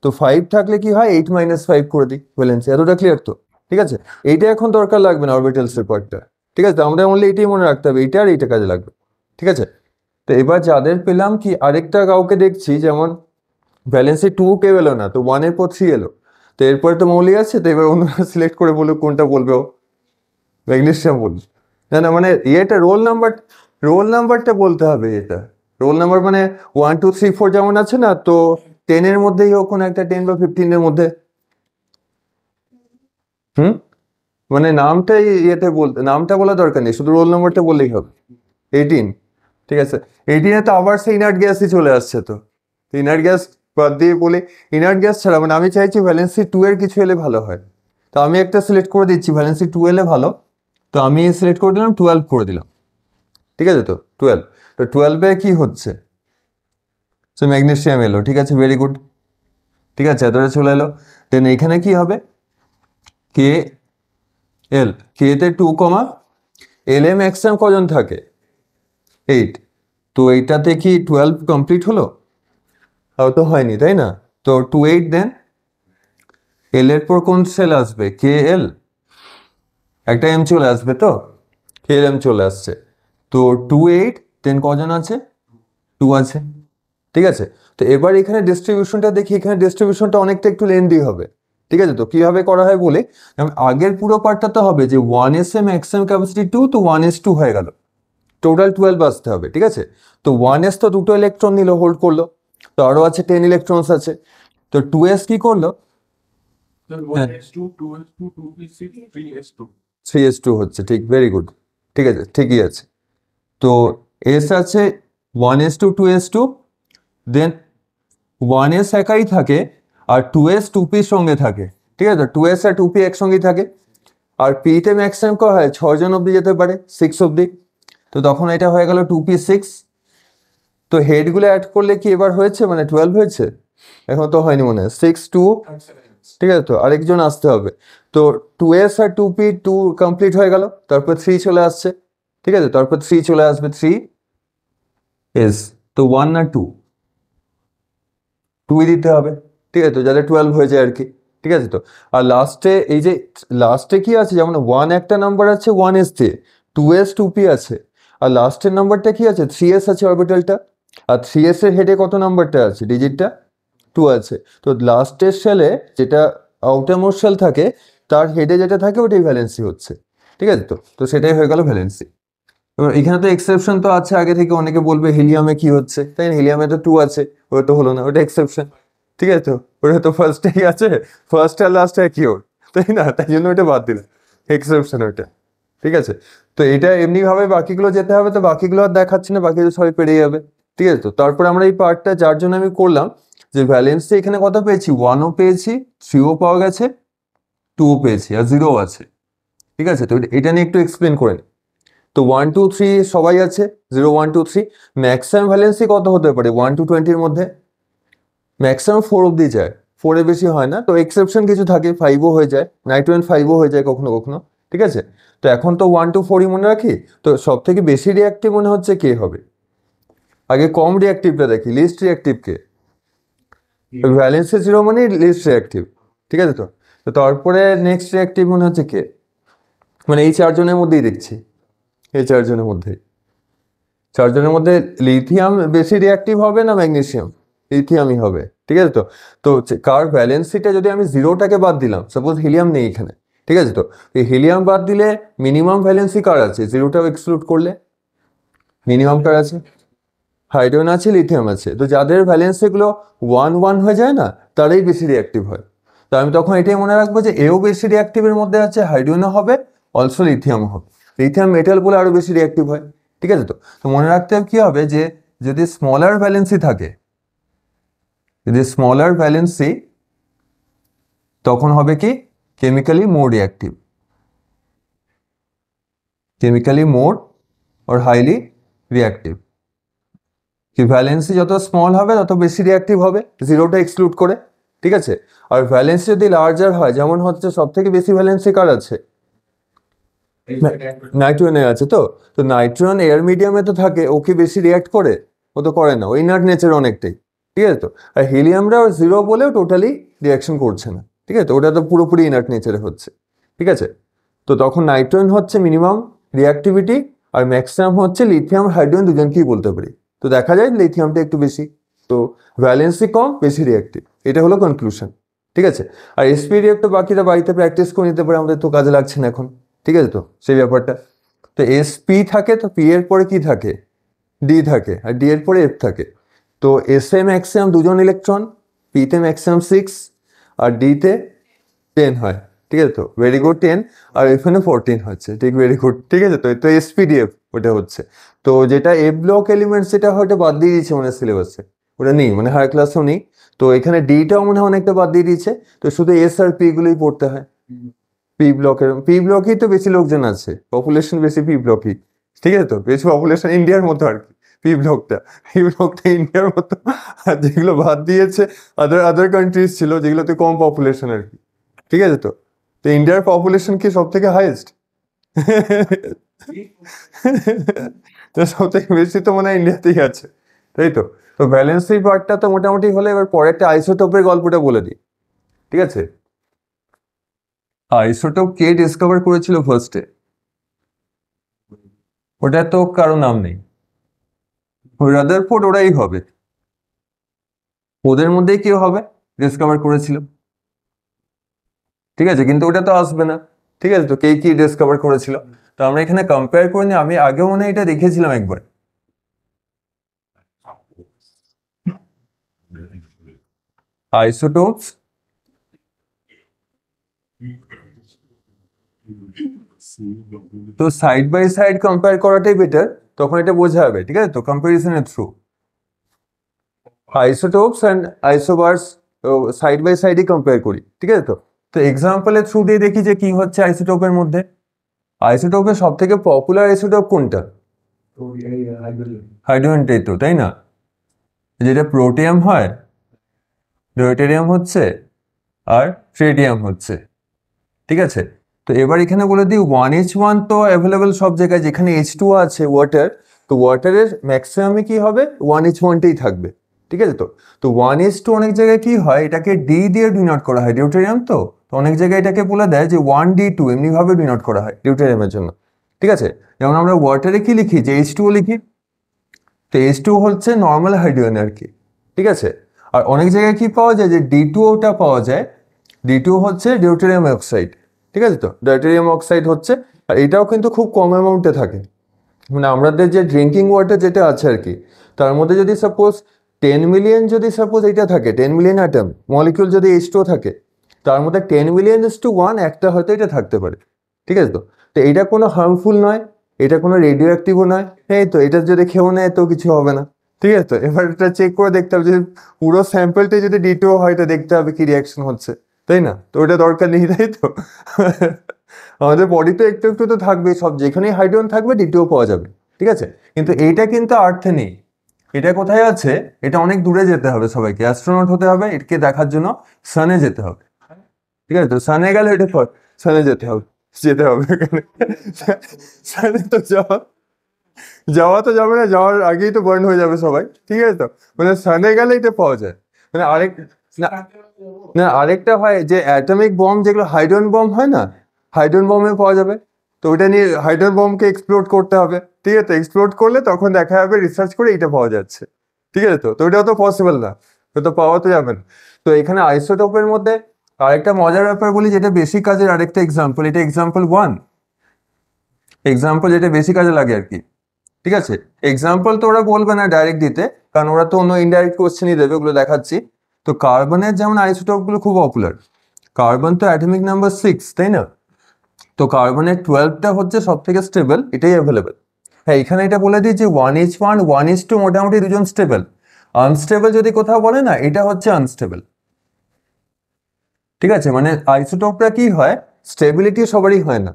তো 5 থাকলে কি হয়, 8 - 5 করে দিই ভ্যালেন্সি। এতটা ক্লিয়ার তো? ঠিক আছে, এইটা এখন দরকার লাগবে না অরবিটালস এর পার্টটা। ঠিক আছে, তো আমরা অনলি এটাই মনে রাখতে হবে, এইটা আর এইটা কাজে লাগবে। ঠিক আছে, তো এবার যাদের পেলাম কি, আরেকটা কাউকে দেখছি যেমন ভ্যালেন্সি 2 কেউ এলো না, তো 1 এর পর 3 এলো, তো এরপরে তো মৌলি আছে, তো এবার অন্য সিলেক্ট করে বলুক কোনটা বলবে ও। ম্যাগনেসিয়াম বলবে। না না, মানে এটা রোল নাম্বারটা বলতে হবে। এটা রোল নাম্বার মানে 1 2 3 4 যেমন আছে না, তো 10 এর মধ্যেই হোক কোনো একটা, 10 বা 15 এর মধ্যে। হুম, মানে নামটাই ইয়েতে বলতে, নামটা বলা দরকার নেই, শুধু রোল নাম্বারটা বললেই হবে। 18। ঠিক আছে, 18 এ তো আবার সেই ইনার্ট গ্যাসই চলে আসছে, তো ইনার্ট গ্যাস বাদ দিয়ে বলে, ইনার্ট গ্যাস ছাড়া মানে আমি চাইছি ভ্যালেন্সি 2 এর কিছু এলে ভালো হয়। তো আমি একটা সিলেক্ট করে দিচ্ছি, ভ্যালেন্সি 2 এলে ভালো। তো আমি সিলেক্ট করে দিলাম, 12 করে দিলাম। ঠিক আছে, তো 12, তো 12-এ কি হচ্ছে, সে ম্যাগনেসিয়াম এলো। ঠিক আছে, ভেরি গুড। ঠিক আছে, এতটা চলে এলো। দেন এখানে কি হবে, কে এল, কে তে 2 কমা এল এ ম্যাক্সিমাম কজন থাকে, 8। তো এইটাতে কি 12 কমপ্লিট হলো? তাও তো হয়নি, তাই না? তো 2 8, দেন এল এর পর কোন সেল আসবে, কে এল, একটা এম চলে আসবে, তো কে এল এম চলে আসছে। তো 2 8, দেন কজন আছে, 2 আছে। ঠিক আছে, তো এবার এখানে ডিস্ট্রিবিউশনটা দেখি, এখানে ডিস্ট্রিবিউশনটা অনেকটা একটু লেন্দি হবে। ঠিক আছে, তো কিভাবে করা হয় বলে, আগের পুরো পার্টটা তো হবে যে 1s এ ম্যাক্সিমাম ক্যাপাসিটি 2, তো 1s2 হয়ে গেল, টোটাল 12 আসতে হবে। ঠিক আছে, তো 1s তো দুটো ইলেকট্রন নিল, হোল্ড করলো, তো আরো আছে 10 ইলেকট্রনস আছে, তো 2s কি করলো, হ্যাঁ 3s2 হচ্ছে, ঠিক, ভেরি গুড। ঠিক আছে, ঠিকই আছে। তো এস আছে 1s2 2s2, দেন 1s একাই থাকে, আর 2s 2p সঙ্গে থাকে। ঠিক আছে, 2s আর 2p একসঙ্গেই থাকে। আর p তে ম্যাক্সিমাম করা হয় 6 জন অব্দি যেতে পারে, 6 অব্দি। তো তখন এটা হয়ে গেল 2p6। তো হেডগুলো অ্যাড করলে কি এবার হয়েছে, মানে 12 হয়েছে? এখন তো হয়নি মনে হয়, 6 2। ঠিক আছে, তো আরেকজন আসতে হবে। তো 2s আর 2p 2 কমপ্লিট হয়ে গেল, তারপর 3 চলে আসছে। ঠিক আছে, তারপর 3 চলে আসবে, 3s। তো 1 না 2, 2 দিতে হবে। ঠিক আছে, তো যাতে 12 হয়ে যায় আর কি। ঠিক আছে, তো আর লাস্টে এই যে লাস্টে কি আছে, যেমন 1 একটা নাম্বার আছে 1s তে, 2s 2p আছে, আর লাস্টের নাম্বারটা কি আছে, 3s আছে অরবিটালটা। আর 3s এর হেডে কত নাম্বারটা আছে, ডিজিটটা 2 আছে। তো লাস্টের সেলে যেটা আউটার মোস্ট সেল থাকে, তার হেডে যেটা থাকে ওটাই ভ্যালেন্সি হচ্ছে। ঠিক আছে, তো তো সেটাই হয়ে গেল ভ্যালেন্সি। এবার এখানে তো এক্সেপশন তো আছে আগে থেকে, অনেকে বলবে হিলিয়ামে কি হচ্ছে, তাই না? হিলিয়ামে তো 2 আছে, ওটা তো হলো না, ওটা এক্সেপশন। ঠিক আছে, তো ওটা তো ফার্স্টেই আছে, ফার্স্ট আর লাস্ট একই ওর, তাই না? তাই জন্য ওটা বাদ দিলাম, এক্সেপশন ওটা। ঠিক আছে, তো এটা এমনি ভাবে বাকিগুলো যেতে হবে, তো বাকিগুলো আর দেখাচ্ছি না, বাকি তো সবাই পেরিয়ে যাবে। ঠিক আছে, তো তারপর আমরা এই পার্টটা যার জন্য আমি করলাম, যে ভ্যালেন্সি এখানে কত পেয়েছি, 1ও পেয়েছি, 3ও পাওয়া গেছে, 2ও পেয়েছি, আর 0ও আছে। ঠিক আছে, তো এটা নিয়ে একটু এক্সপ্লেন করে নিই। তো 1 2 3 সবাই আছে, 0 1 2 3। ম্যাক্সিমাম ভ্যালেন্সি কত হতে পারে 1 to 20 এর মধ্যে? ম্যাক্সিমাম 4 অব্দি যায়, 4 এর বেশি হয় না। তো এক্সেপশন কিছু থাকে, 5ও হয়ে যায়, নাইট্রোজেন 5ও হয়ে যায় কখনো কখনো। ঠিক আছে, তো এখন তো 1 to 4ই মনে রাখি। তো সব থেকে বেশি রিয়াক্টিভ মনে হচ্ছে কে হবে? আগে কম রিয়াক্টিভটা দেখি, লিস্ট রিয়াক্টিভ কে? ভ্যালেন্সি 0 মানে লিস্ট রিয়াক্টিভ। ঠিক আছে, তো তো তারপরে নেক্সট রিয়াক্টিভ মনে হচ্ছে কে, মানে এই চারজনের মধ্যেই দেখছি, এই চারজনের মধ্যেই। চারজনের মধ্যে লিথিয়াম বেশি রিয়াক্টিভ হবে না ম্যাগনেসিয়াম? লিথিয়ামই হবে। ঠিক আছে, তো তো কার ভ্যালেন্সিটা যদি আমি 0টাকে বাদ দিলাম, সাপোজ হিলিয়াম নেই এখানে। ঠিক আছে, তো এই হিলিয়াম বাদ দিলে মিনিমাম ভ্যালেন্সি কার আছে, 0টাও এক্সক্লুড করলে মিনিমাম কার আছে? হাইড্রোজেন আছে, লিথিয়াম আছে। তো যাদের ভ্যালেন্সিগুলো 1 1 হয়ে যায় না, তারাই বেশি রিয়াক্টিভ হয়। তো আমি তখন এটাই মনে রাখবো যে এও বেশি রিয়াক্টিভের মধ্যে আছে, হাইড্রোজেনও হবে, অলসো লিথিয়াম হবে। লিথিয়াম মেটাল বলে আরো বেশি রিয়াক্টিভ হয়। ঠিক আছে, তো তো মনে রাখতে হবে কি হবে, যে যদি স্মলার ভ্যালেন্সি থাকে, যদি স্মলার ভ্যালেন্সি, তখন হবে কি chemically more reactive. Chemically more or highly reactive. কি ভ্যালেন্সি যত স্মল হবে তত বেশি রিঅ্যাক্টিভ হবে, জিরোটা এক্সক্লুড করে, ঠিক আছে। আর ভ্যালেন্সি যদি লার্জার হয়, যেমন হচ্ছে সব থেকে বেশি ভ্যালেন্সি কার আছে, নাইট্রোজেনের আছে। তো তো নাইট্রোজেন এয়ার মিডিয়ামে তো থাকে, ও কি বেশি রিঅ্যাক্ট করে? ও তো করে না, ও ইনার্ট নেচার অনেকটাই, ঠিক আছে। তো আর হিলিয়ামরা জিরো বলেও টোটালি রিয়াকশন করছে না, ঠিক আছে, ওটা তো পুরোপুরি ইনার্ট নেচারে হচ্ছে, ঠিক আছে। তো তখন নাইট্রোজেন হচ্ছে মিনিমাম রিঅ্যাক্টিভিটি, আর ম্যাক্সিমাম হচ্ছে লিথিয়াম হাইড্রোজেন দুজনকেই বলতে পারি। তো দেখা যায় লিথিয়ামটা একটু বেশি, তো ভ্যালেন্সি কম, বেশি রিঅ্যাক্টিভ, এটা হলো কনক্লুশন, ঠিক আছে। আর এসপিডিএফ তো বাকিরা বাড়িতে প্র্যাকটিস করে নিতে পারে, আমাদের তো কাজে লাগছে না এখন, ঠিক আছে। তো সেই ব্যাপারটা, তো এসপি থাকে, তো পি এর পরে কি থাকে, ডি থাকে, আর ডি এর পরে এফ থাকে। তো এস এ ম্যাক্সিমাম দুজন ইলেকট্রন, পিতে ম্যাক্সিমাম 6, আর ডিতে 10 হয়, ঠিক আছে। তো ভেরি গুড 10, আর এখানে 14 হচ্ছে, ঠিক, ভেরি গুড, ঠিক আছে। তো তো এসপিডিএফ ওটা হচ্ছে। তো যেটা এফ ব্লক এলিমেন্টস, সেটা হয়তো বাদ দিয়ে দিয়েছে মানে সিলেবাসে, ওটা নেই, মানে হায়ার ক্লাসেও নেই। তো এখানে ডিটাও মনে হয় অনেকটা বাদ দিয়ে দিয়েছে, তো শুধু এস আর পি গুলোই পড়তে হয়। পি ব্লকেই তো বেশি লোকজন আছে, পপুলেশন বেশি পি ব্লকই, ঠিক আছে। তো বেশি পপুলেশন ইন্ডিয়ার মতো আর কি, পি ব্লকটা ইন্ডিয়ার মতো। আর যেগুলো বাদ দিয়েছে আদার কান্ট্রিজ ছিল যেগুলোতে কম পপুলেশন আর কি, ঠিক আছে। তো তো ইন্ডিয়ার পপুলেশন কি সব থেকে হাইয়েস্ট? তো সব থেকে বেশি তো মনে হয় ইন্ডিয়াতেই আছে, তাই তো। তো ব্যালেন্সি পার্টটা তো মোটামুটি হলে, এবার পরেরটা আইসোটোপের গল্পটা বলে দিই, ঠিক আছে। আইসোটোপ কে ডিসকভার করেছিল ফার্স্টে? ওটা তো কারো নাম নেই, রাদারফোর্ড ওরাই হবে, ওদের মধ্যেই কেউ হবে ডিসকভার করেছিল, ঠিক আছে। কিন্তু ওটা তো আসবে না, ঠিক আছে। তো কে কি ডিসকভার করেছিল, তো আমরা এখানে কম্পেয়ার করে নিই। আমি আগেও মনে হয় এটা দেখেছিলাম একবার। আইসোটোপস তো সাইড বাই সাইড কম্পেয়ার করাটাই বেটার, তখন এটা বোঝা যাবে, ঠিক আছে। তো কম্পারিজনের through isotopes and isobars side by সাইডই কম্পেয়ার করি, ঠিক আছে। তো তো এক্সাম্পলের থ্রু দিয়ে দেখি যে কি হচ্ছে আইসোটোপের মধ্যে। আইসোটোপের সব থেকে পপুলার আইসোটোপ কোনটা? হাইড্রোজেনটাই তো, তাই না, যেটা প্রোটিয়াম হয়, ডয়টেরিয়াম হচ্ছে, আর ট্রেটিয়াম হচ্ছে, ঠিক আছে। তো এবার এখানে বলে দিই 1H1 তো অ্যাভেলেবেল সব জায়গায়, যেখানে H2 আছে ওয়াটার, তো ওয়াটারের ম্যাক্সিমামে কি হবে, 1H1টাই থাকবে, ঠিক আছে। তো তো 1H2 অনেক জায়গায় কি হয়, এটাকে ডি দিয়ে ডিনোট করা হয়, ডিউটেরিয়াম তো, তো অনেক জায়গায় এটাকে বলে দেয় যে 1D2, এমনিভাবে ডিনোট করা হয় ডিউটেরিয়ামের জন্য, ঠিক আছে। যেমন আমরা ওয়াটারে কি লিখি, যে H2O লিখি, তো H2 হচ্ছে নর্মাল হাইড্রোজেন আর কি, ঠিক আছে। আর অনেক জায়গায় কি পাওয়া যায়, যে D2ওটা পাওয়া যায়, D2 হচ্ছে ডিউটেরিয়াম অক্সাইড, ঠিক আছে। তো ডিউটেরিয়াম অক্সাইড হচ্ছে, আর এটাও কিন্তু খুব কম অ্যামাউন্টে থাকে, মানে আমাদের যে ড্রিঙ্কিং ওয়াটার যেটা আছে আর কি, তার মধ্যে যদি সাপোজ 10 মিলিয়ন যদি সাপোজ এটা থাকে, 10 মিলিয়ন অ্যাটম মলিকিউল যদি H2 থাকে, তার মধ্যে 10 মিলিয়ন টু 1 একটা হয়তো এটা থাকতে পারে, ঠিক আছে। তো তো এটা কোনো হার্মফুল নয়, এটা কোনো রেডিও অ্যাক্টিভও নয়, এই তো এটা যদি খেয়েও নেয় তো কিছু হবে না, ঠিক আছে। তো এবার এটা চেক করে দেখতে হবে যে পুরো স্যাম্পলটাই যদি D2 হয়, তো দেখতে হবে কি রিয়াকশন হচ্ছে, তাই না। তো ওটা দরকার নেই, তাই তো। আমাদের বডিতে একটু একটু তো থাকবে, সব যেখানেই হাইড্রোজেন থাকবে D2 পাওয়া যাবে, ঠিক আছে। কিন্তু এইটা কিন্তু আর্থে নেই, এটা কোথায় আছে, এটা অনেক দূরে যেতে হবে, সবাইকে অ্যাস্ট্রোনট হতে হবে এটাকে দেখার জন্য, সানে যেতে হবে, ঠিক আছে। তো সানে গেলে এটা সানে যেতে হবে এখানে। সানে তো যাওয়া যাওয়া তো যাবে না, যাওয়ার আগেই তো বার্ন হয়ে যাবে সবাই, ঠিক আছে। তো মানে সানে গেলে এটা পাওয়া যায়, মানে আরেক না, না আরেকটা হয় যে অ্যাটমিক বম, যেগুলো হাইড্রোজেন বম হয় না, হাইড্রোজেন বমে পাওয়া যাবে। তো ওটা নিয়ে হাইড্রোজেন বমকে এক্সপ্লোর করতে হবে, ঠিক আছে। এক্সপ্লোর করলে তখন দেখা যাবে রিসার্চ করে এটা পাওয়া যাচ্ছে, ঠিক আছে। তো তো ওটাও তো পসিবল না, তো তো পাওয়া তো যাবে না। তো এখানে আইসোটোপের মধ্যে আরেকটা মজার ব্যাপার বলি, যেটা বেশি কাজের আরেকটা এক্সাম্পল, এটা এক্সাম্পল 1, এক্সাম্পল যেটা বেশি কাজে লাগে আর কি, ঠিক আছে। এক্সাম্পল তো ওরা বলবে না ডাইরেক্ট দিতে, কারণ ওরা তো অন্য ইনডাইরেক্ট কোশ্চেনই দেবে, ওগুলো দেখাচ্ছি। তো কার্বনের যেমন আইসোটোপগুলো খুব পপুলার, কার্বন তো অ্যাটমিক নাম্বার 6, তাই না। তো কার্বনের 12টা হচ্ছে সব থেকে স্টেবল, এটাই অ্যাভেলেবেল। হ্যাঁ, এখানে এটা বলে দিই যে 1H1 1H2 মোটামুটি দুজন স্টেবল, আনস্টেবল যদি কোথাও বলে না, এটা হচ্ছে আনস্টেবল, ঠিক আছে। মানে আইসোটোপটা কি হয়, স্টেবিলিটি সবারই হয় না,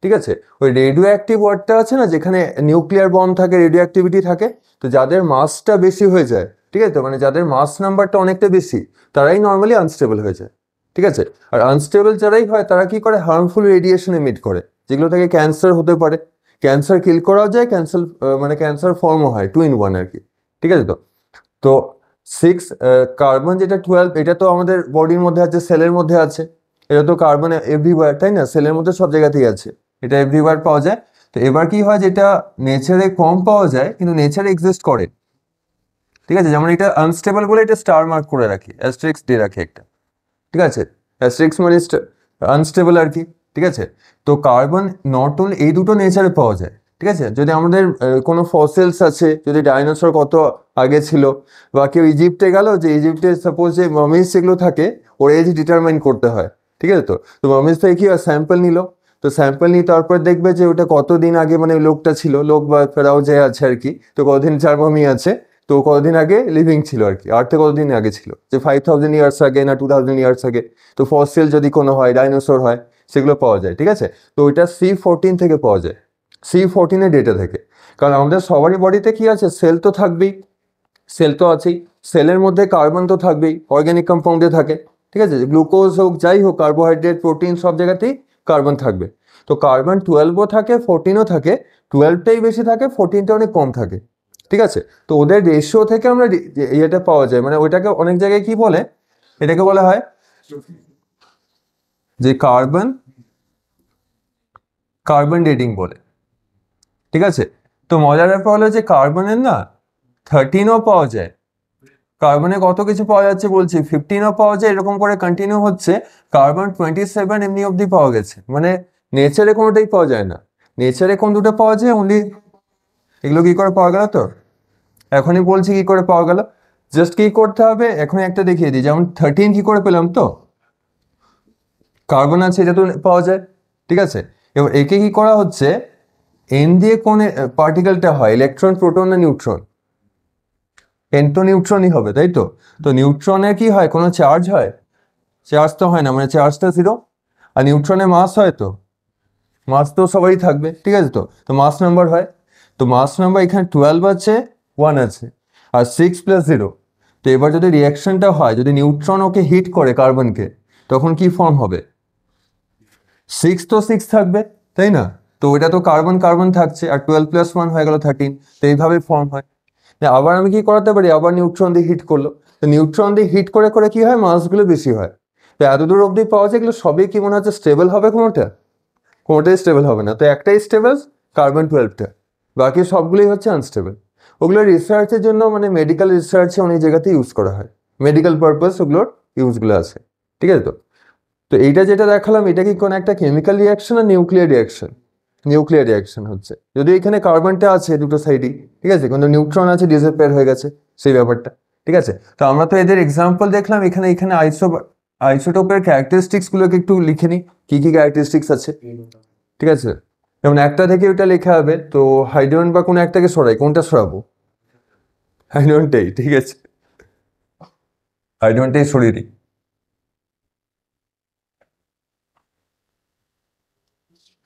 ঠিক আছে? ওই রেডিও অ্যাক্টিভ ওয়ার্ডটা আছে না, যেখানে নিউক্লিয়ার বম্ব থাকে, রেডিও অ্যাক্টিভিটি থাকে, তো যাদের মাসটা বেশি হয়ে যায়, ঠিক আছে, তো মানে যাদের মাস নাম্বারটা অনেকটা বেশি, তারাই নর্মালি আনস্টেবল হয়ে যায়, ঠিক আছে? আর আনস্টেবল যারাই হয় তারা কি করে, হার্মফুল রেডিয়েশন এমিট করে, যেগুলো থেকে ক্যান্সার হতে পারে, ক্যান্সার কিল করাও যায়, ক্যান্সার মানে ক্যান্সার ফর্মও হয়, 2 in 1 আর কি, ঠিক আছে? তো তো 6 কার্বন যেটা 12, এটা তো আমাদের বডির মধ্যে আছে, সেলের মধ্যে আছে, এটা তো কার্বন এভরিওয়্যার, তাই না? সেলের মধ্যে সব জায়গাতেই আছে, এটা এভরিওয়্যার পাওয়া যায়। তো এবার কি হয়, যেটা নেচারে কম পাওয়া যায় কিন্তু নেচারে এক্সিস্ট করে, ঠিক আছে, যেমন এটা আনস্টেবল বলে এটা স্টার মার্ক করে রাখি, অ্যাস্টেরিক্স দিয়ে রাখি একটা, ঠিক আছে? অ্যাস্টেরিক্স মানে আনস্টেবল আর কি, ঠিক আছে? তো কার্বন নট অনলি এই দুটো নেচারে পাওয়া যায়, ঠিক আছে? যদি আমাদের কোনো ফসিলস আছে, যদি ডাইনোসর কত আগে ছিল, বা কেউ ইজিপ্টে গেল, যে ইজিপ্টে সাপোজ যে মামিজ যেগুলো থাকে, ওর এজ ডিটারমাইন করতে হয়, ঠিক আছে? তো মামিজ থেকে কি হয়, স্যাম্পল নিল, তো স্যাম্পল নিয়ে তারপর দেখবে যে ওটা কতদিন আগে মানে লোকটা ছিল, লোক বা ফেরাও যে আছে আর কি, তো কতদিন যার মামি আছে, তো কতদিন আগে লিভিং ছিল আর কি, আর থেকে কতদিন আগে ছিল, যে 5000 ইয়ার্স আগে না 2000 ইয়ার্স আগে। তো ফসিল যদি কোনো হয়, ডাইনোসর হয়, সেগুলো পাওয়া যায়, ঠিক আছে? তো ওইটা C14 থেকে পাওয়া যায়, C14 ডেটা থেকে। কারণ আমাদের সবারই বডিতে কি আছে, সেল তো থাকবেই, সেল তো আছেই, সেলের মধ্যে কার্বন তো থাকবেই, অর্গ্যানিক কম্পাউন্ডে থাকে, ঠিক আছে? গ্লুকোজ হোক, যাই হোক, কার্বোহাইড্রেট, প্রোটিন, সব জায়গাতেই কার্বন থাকবে। তো কার্বন 12ও থাকে, 14ও থাকে, 12টাই বেশি থাকে, 14টা অনেক কম থাকে, ঠিক আছে? তো ওদের রেশিও থেকে আমরা এটা পাওয়া যায়, মানে ওইটাকে অনেক জায়গায় কি বলে, এটাকে বলা হয় যে কার্বন কার্বন ডেটিং বলে, ঠিক আছে? তো মজার ব্যাপার হলো যে কার্বনের না 13ও পাওয়া যায়, কার্বনে কত কিছু পাওয়া যাচ্ছে বলছি, 15ও পাওয়া যায়, এরকম করে কন্টিনিউ হচ্ছে। কার্বন 27 এমনি অবধি পাওয়া গেছে, মানে নেচারে কোনোটাই পাওয়া যায় না। নেচারে কোন দুটো পাওয়া যায় অনলি, এগুলো কি করে পাওয়া গেল, তো এখনই বলছি কি করে পাওয়া গেল। জাস্ট কি করতে হবে, এখন একটা দেখিয়ে দিই, যেমন 13 কি করে পেলাম, তো কার্বন আছে, এটা তো পাওয়া যায়, ঠিক আছে? এবার একে কি করা হচ্ছে, এন দিয়ে কোন পার্টিকেলটা হয়, ইলেকট্রন, প্রোটন না নিউট্রন? এন তো নিউট্রনই হবে, তাই তো? তো নিউট্রনের কি হয়, কোনো চার্জ হয়? চার্জ তো হয় না, মানে চার্জটা 0। আর নিউট্রনের মাস হয়, তো মাস তো সবারই থাকবে, ঠিক আছে? তো মাস নাম্বার হয়, তো মাস নাম্বার এখানে 12 আছে, 1 আছে, আর 6 + 0। তো এবার যদি রিয়াকশনটা হয়, যদি নিউট্রন ওকে হিট করে কার্বনকে, তখন কি ফর্ম হবে? 6 তো 6 থাকবে, তাই না? তো ওইটা তো কার্বন কার্বন থাকছে, আর 12 + 1 হয়ে গেল 13। তো এইভাবে ফর্ম হয়। আবার আমি কি করাতে পারি, আবার নিউট্রন দিয়ে হিট করলো, তো নিউট্রন দিয়ে হিট করে করে কি হয়, মাসগুলো বেশি হয়। তো এতদূর অবধি পাওয়া যায়, এগুলো সবই কি মনে হচ্ছে স্টেবল হবে, কোনোটাই স্টেবল হবে না। তো একটাই স্টেবল, কার্বন 12টা, বাকি সবগুলোই হচ্ছে আনস্টেবল। ওগুলো রিসার্চের জন্য, মানে মেডিকেল রিসার্চে অনেক জায়গাতে ইউজ করা হয়, মেডিকেল পারপাস ওগুলোর ইউজগুলো আছে, ঠিক আছে? তো তো এইটা যেটা দেখালাম, এটা কি কোনো একটা কেমিক্যাল রিয়াকশন আর নিউক্লিয়ার রিয়াকশন? নিউক্লিয়ার রিয়াকশন হচ্ছে, যদি এখানে কার্বনটা আছে দুটো সাইডই, ঠিক আছে, কিন্তু নিউট্রন আছে, ডিসঅ্যাপিয়ার হয়ে গেছে, সেই ব্যাপারটা, ঠিক আছে? তো আমরা তো এদের এক্সাম্পল দেখলাম, এখানে এখানে আইসোটোপের ক্যারেক্টারিস্টিক্স গুলোকে একটু লিখে নিই, কি কি ক্যারেক্টারিস্টিক্স আছে, ঠিক আছে? যেমন একটা থেকে ওটা লেখা হবে, তো হাইড্রোজেন বা কোনো একটাকে সরাই, কোনটা সরাবো? হাইড্রোজেনটাই, ঠিক আছে, হাইড্রোজেনটাই সরিয়ে দিই,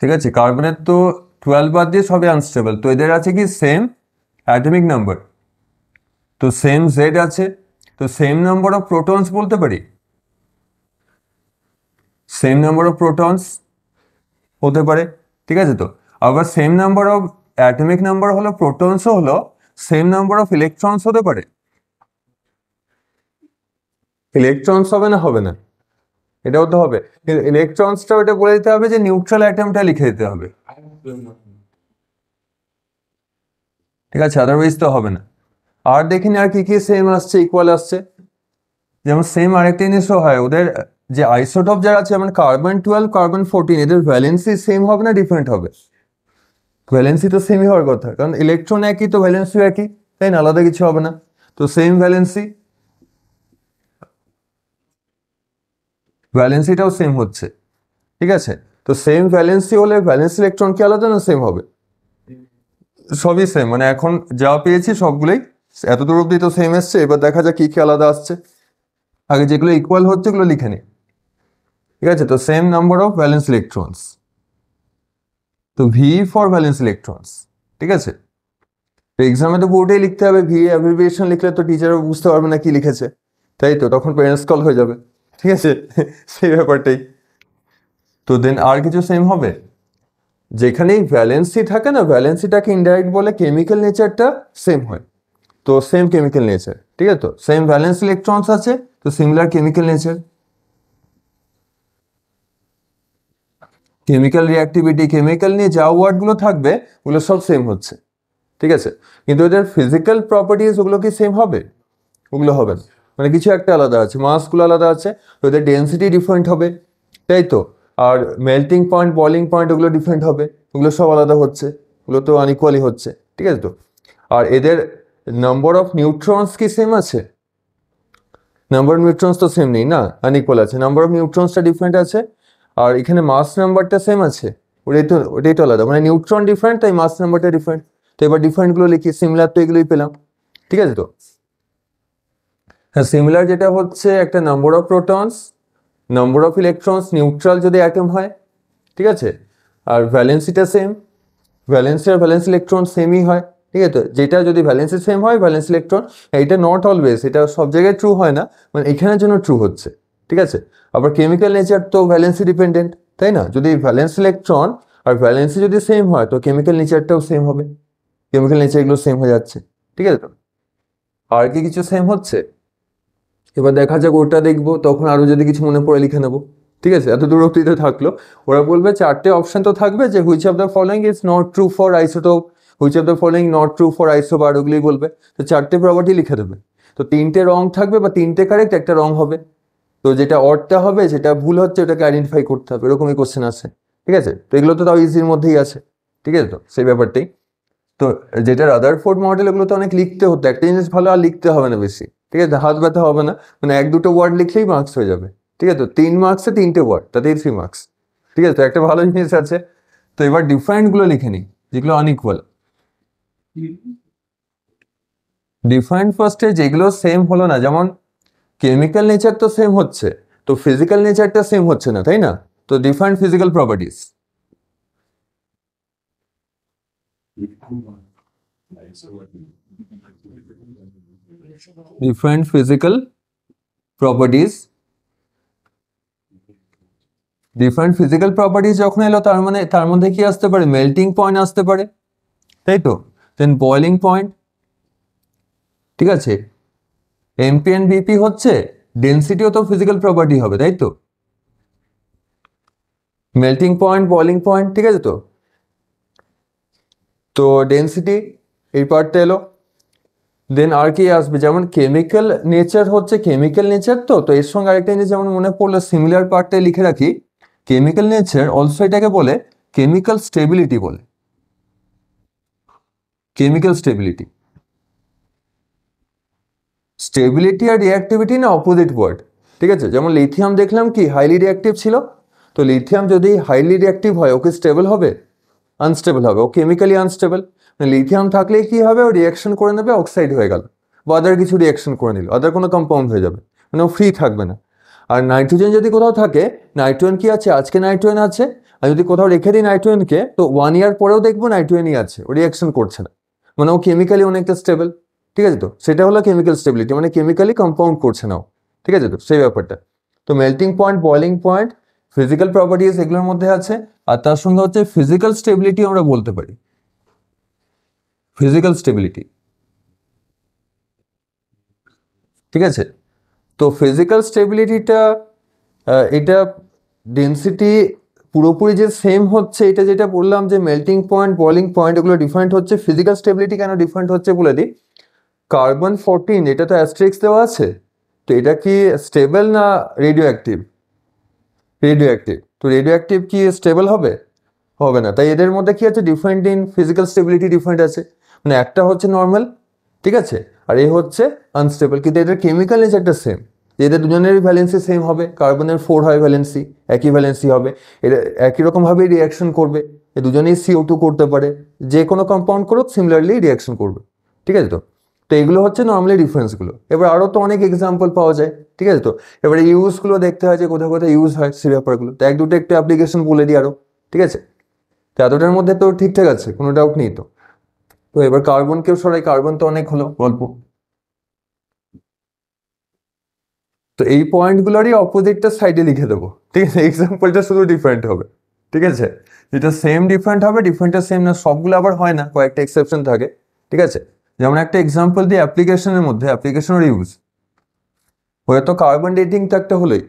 ঠিক আছে? কার্বনের তো 12 বাদ দিয়ে সবই আনস্টেবল, তো এদের আছে কি সেম অ্যাটমিক নাম্বার, তো সেম জেড আছে, তো সেম নাম্বার অফ প্রোটনস বলতে পারি, সেম নাম্বার অফ প্রোটনস হতে পারে, ঠিক আছে? তো আবার same number of atomic number হলো, প্রোটনসও হলো, সেম নাম্বার অফ ইলেকট্রনস হতে পারে, ইলেকট্রনস হবে না, হবে না, এটাও তো হবে, কিন্তু ইলেকট্রনসটা ওটা বলে দিতে হবে যে নিউট্রাল অ্যাটমটা লিখে দিতে হবে, ঠিক আছে? আদারওয়াইজ তো হবে না। আর দেখিনি আর কি কি সেম আসছে, ইকুয়াল আসছে, যেমন সেম আরেকটা জিনিসও হয়, ওদের যে আইসোটোপ যারা আছে, যেমন কার্বন 12, কার্বন 14, এদের ভ্যালেন্সি সেম হবে না ডিফারেন্ট হবে? ভ্যালেন্সি তো সেমই হওয়ার কথা, কারণ ইলেকট্রন একই, তো ভ্যালেন্সিও একই, তাই না? আলাদা কিছু হবে না, তো সেম ভ্যালেন্সি, ভ্যালেন্সিটাও সেম হচ্ছে, ঠিক আছে? তো সেম ভ্যালেন্সি হলে ভ্যালেন্স ইলেকট্রন কি আলাদা না সেম হবে? সবই সেম, মানে এখন যা পেয়েছি সবগুলোই এতদূর অব্দি তো সেম এসছে, এবার দেখা যাক কি কি আলাদা আসছে। আগে যেগুলো ইকুয়াল হচ্ছে ওগুলো লিখে নি, ঠিক আছে? তো same number of valence electrons, তো ভি ফর ভ্যালেন্স ইলেকট্রনস, ঠিক আছে। তো এক্সামে তো পুরোটাই লিখতে হবে, ভি অ্যাব্রিভিয়েশন লিখলে তো টিচারও বুঝতে পারবে না কি লিখেছে, তাই তো, তখন প্যারেন্টস কল হয়ে যাবে, ঠিক আছে। সেই ব্যাপারটাই। তো দেন আর কিছু সেম হবে, যেখানেই ভ্যালেন্সি থাকে না, ভ্যালেন্সিটাকে ইনডাইরেক্ট বলে, কেমিক্যাল নেচারটা সেম হয়, তো সেম কেমিক্যাল নেচার, ঠিক আছে। তো সেম ভ্যালেন্স ইলেকট্রনস আছে, তো similar chemical nature. Chemical reactivity, chemical নিয়ে যা ওয়ার্ডগুলো থাকবে ওগুলো সব সেম হচ্ছে, ঠিক আছে। কিন্তু এদের ফিজিক্যাল প্রপার্টিজ ওগুলো কি সেম হবে? ওগুলো হবে না, মানে কিছু একটা আলাদা আছে, মাসগুলো আলাদা আছে, তো এদের ডেন্সিটি ডিফারেন্ট হবে, তাই তো। Are melting point, boiling point ওগুলো ডিফারেন্ট হবে, ওগুলো সব আলাদা হচ্ছে, ওগুলো তো আনইকুয়ালি হচ্ছে, ঠিক আছে তো। আর এদের নাম্বার অফ নিউট্রনস কি সেম আছে? নাম্বার অফ নিউট্রনস তো সেম নেই না, আনইকুয়াল আছে, নাম্বার অফ নিউট্রনসটা ডিফারেন্ট আছে। আর এখানে মাস নাম্বারটা সেম আছে, ওটাই তো আলাদা, মানে নিউট্রন ডিফারেন্ট, তাই মাস নাম্বারটা ডিফারেন্ট। তো এবার ডিফারেন্টগুলো লিখি, সিমিলার তো এগুলোই পেলাম, ঠিক আছে তো। হ্যাঁ, সিমিলার যেটা হচ্ছে একটা number of protons, number of electrons, neutral যদি অ্যাটম হয়, ঠিক আছে। আর ভ্যালেন্সিটা সেম, ভ্যালেন্সি আর ভ্যালেন্স ইলেকট্রন সেমই হয়, ঠিক আছে তো। যেটা যদি ভ্যালেন্সি সেম হয়, ভ্যালেন্স ইলেকট্রন, এটা নট অলওয়েজ, এটা সব জায়গায় ট্রু হয় না, মানে এখানের জন্য ট্রু হচ্ছে, ঠিক আছে। আবার কেমিক্যাল নেচার তো ভ্যালেন্সি ডিপেন্ডেন্ট, তাই না। যদি ভ্যালেন্স ইলেকট্রন আর ভ্যালেন্সি যদি সেম হয়, তো কেমিক্যাল নেচারটাও সেম হবে, কেমিক্যাল নেচার এগুলো সেম হয়ে যাচ্ছে, ঠিক আছে তো। আর কি কিছু সেম হচ্ছে? এবার দেখা যাক, ওটা দেখবো, তখন আরো যদি কিছু মনে পড়ে লিখে নেবো, ঠিক আছে। এত দূর অব্দি তো থাকলো। ওরা বলবে চারটে অপশন তো থাকবে, যে which of the following is not true for isotope, which of the following not true for isobar, ওগুলোই বলবে। তো চারটে প্রপার্টি লিখে দেবে, তো তিনটে রং থাকবে, বা তিনটে কারেক্ট, একটা রং হবে। তো যেটা অডটা হবে, যেটা ভুল হচ্ছে, ওটাকে আইডেন্টিফাই করতে হবে, এরকমই কোশ্চেন আছে, ঠিক আছে। তো এগুলো তো তাও ইজির মধ্যেই আছে, ঠিক আছে তো, সেই ব্যাপারটাই। তো যেটা রাদারফোর্ড মডেল, এগুলোতে অনেক লিখতে হতো, একটা জিনিস ভালো, আর লিখতে হবে না বেশি, ঠিক আছে, হাত ব্যথা হবে না, মানে এক দুটো ওয়ার্ড লিখলেই মার্কস হয়ে যাবে, ঠিক আছে তো। 3 মার্কসে 3টে ওয়ার্ড, তাতেই 3 মার্কস, ঠিক আছে তো, একটা ভালো জিনিস আছে। তো এবার ডিফারেন্ট গুলো লিখে নিই, যেগুলো আনইকুয়াল। ডিফারেন্ট ফার্স্টে যেগুলো সেম হলো না, যেমন কেমিক্যাল নেচার তো সেম হচ্ছে, তো ফিজিক্যাল নেচারটা সেম হচ্ছে না, তাই না। তো different physical properties, different physical properties, different physical properties যখন এলো, তার মানে তার মধ্যে কি আসতে পারে? মেল্টিং পয়েন্ট আসতে পারে, তাই তো। দেন বয়লিং পয়েন্ট, ঠিক আছে। এমপি এন্ড বিপি হচ্ছে ডেন্সিটিও তো ফিজিক্যাল প্রপার্টি হবে, তাই তো। মেল্টিং পয়েন্ট, বয়লিং পয়েন্ট, ঠিক আছে তো। তো ডেন্সিটি এই পার্টটা এলো। দেন আর কি আসবে? যেমন কেমিক্যাল নেচার হচ্ছে কেমিক্যাল নেচার, তো তো এর সঙ্গে আরেকটা জিনিস যেমন মনে পড়লো, সিমিলার পার্টটাই লিখে রাখি। কেমিক্যাল নেচার অলসো এটাকে বলে কেমিক্যাল স্টেবিলিটি বলে, কেমিক্যাল স্টেবিলিটি। স্টেবিলিটি আর রিঅ্যাক্টিভিটি না অপোজিট ওয়ার্ড, ঠিক আছে। যেমন লিথিয়াম দেখলাম কি হাইলি রিঅ্যাক্টিভ ছিল, তো লিথিয়াম যদি হাইলি রিঅ্যাক্টিভ হয়, ওকে স্টেবল হবে? আনস্টেবল হবে, ও কেমিক্যালি আনস্টেবল। লিথিয়াম থাকলে কি হবে? ও রিঅ্যাকশন করে নেবে, অক্সাইড হয়ে গেল, বা আদার কিছু রিঅ্যাকশন করে নিল, আদার কোনো কম্পাউন্ড হয়ে যাবে, মানে ও ফ্রি থাকবে না। আর নাইট্রোজেন যদি কোথাও থাকে, নাইট্রোজেন কি আছে? আজকে নাইট্রোজেন আছে, আর যদি কোথাও রেখে দিই নাইট্রোজেনকে, তো 1 ইয়ার পরেও দেখবো নাইট্রোজেনই আছে, ও রিঅ্যাকশন করছে না, মানে ও কেমিক্যালি অনেকটা স্টেবল, ঠিক আছে তো। সেটা হলো কেমিক্যাল স্টেবিলিটি, মানে কেমিক্যালি কম্পাউন্ড করছে না ও, ঠিক আছে তো, সেই ব্যাপারটা। তো melting point, boiling point, physical properties এগুলোর মধ্যে আছে। আর তার সঙ্গে হচ্ছে ফিজিক্যাল স্টেবিলিটি আমরা বলতে পারি, ফিজিক্যাল স্টেবিলিটি, ঠিক আছে। তো ফিজিক্যাল স্টেবিলিটিটা, এটা ডেন্সিটি পুরোপুরি যে সেম হচ্ছে, এটা যেটা বললাম যে মেল্টিং পয়েন্ট, বয়লিং পয়েন্ট এগুলো ডিফারেন্ট হচ্ছে। ফিজিক্যাল স্টেবিলিটি কেন ডিফারেন্ট হচ্ছে বলে দিই। কার্বন 14, এটা তো অ্যাস্টেরিক্স দেওয়া আছে, তো এটা কি স্টেবল না রেডিও অ্যাক্টিভ? রেডিও অ্যাক্টিভ, তো রেডিও অ্যাক্টিভ কি স্টেবল হবে? হবে না। তাই এদের মধ্যে কি আছে? Different in physical stability different আছে, মানে একটা হচ্ছে নর্মাল, ঠিক আছে, আর এ হচ্ছে আনস্টেবল, কিন্তু এদের কেমিক্যাল নেচারটা সেম। এদের দুজনেরই ভ্যালেন্সি সেম হবে, কার্বনের 4 হয় ভ্যালেন্সি, একই ভ্যালেন্সি হবে, এরা একই রকমভাবে রিয়াকশন করবে, এ দুজনেই CO2 করতে পারে, যে কোনো কম্পাউন্ড করুক সিমিলারলি রিয়াকশন করবে, ঠিক আছে তো। তো এগুলো হচ্ছে নর্মালি ডিফারেন্সগুলো। এবার আরও তো অনেক এক্সাম্পল পাওয়া যায়, ঠিক আছে তো। এবারে ইউজগুলো দেখতে হয় যে কোথায় কোথায় ইউজ হয় সে ব্যাপারগুলো, তো এক দুটো একটু অ্যাপ্লিকেশন বলে দিই আরও, ঠিক আছে। তো এতটার মধ্যে তো ঠিকঠাক আছে, কোনো ডাউট নেই তো। তো এবার কার্বনকেও সরাই, কার্বন তো অনেক হলো গল্প। তো এই পয়েন্টগুলোরই অপোজিটটা সাইডে লিখে দেবো, ঠিক আছে? এক্সাম্পলটা শুধু ডিফারেন্ট হবে, ঠিক আছে? যেটা সেম ডিফারেন্ট হবে, ডিফারেন্টটা সেম না, সবগুলো আবার হয় না, কয়েকটা এক্সেপশন থাকে, ঠিক আছে? যেমন একটা এক্সাম্পল দিই অ্যাপ্লিকেশনের মধ্যে, অ্যাপ্লিকেশনের ইউজ হয়তো কার্বন ডেটিং তো একটা হলোই,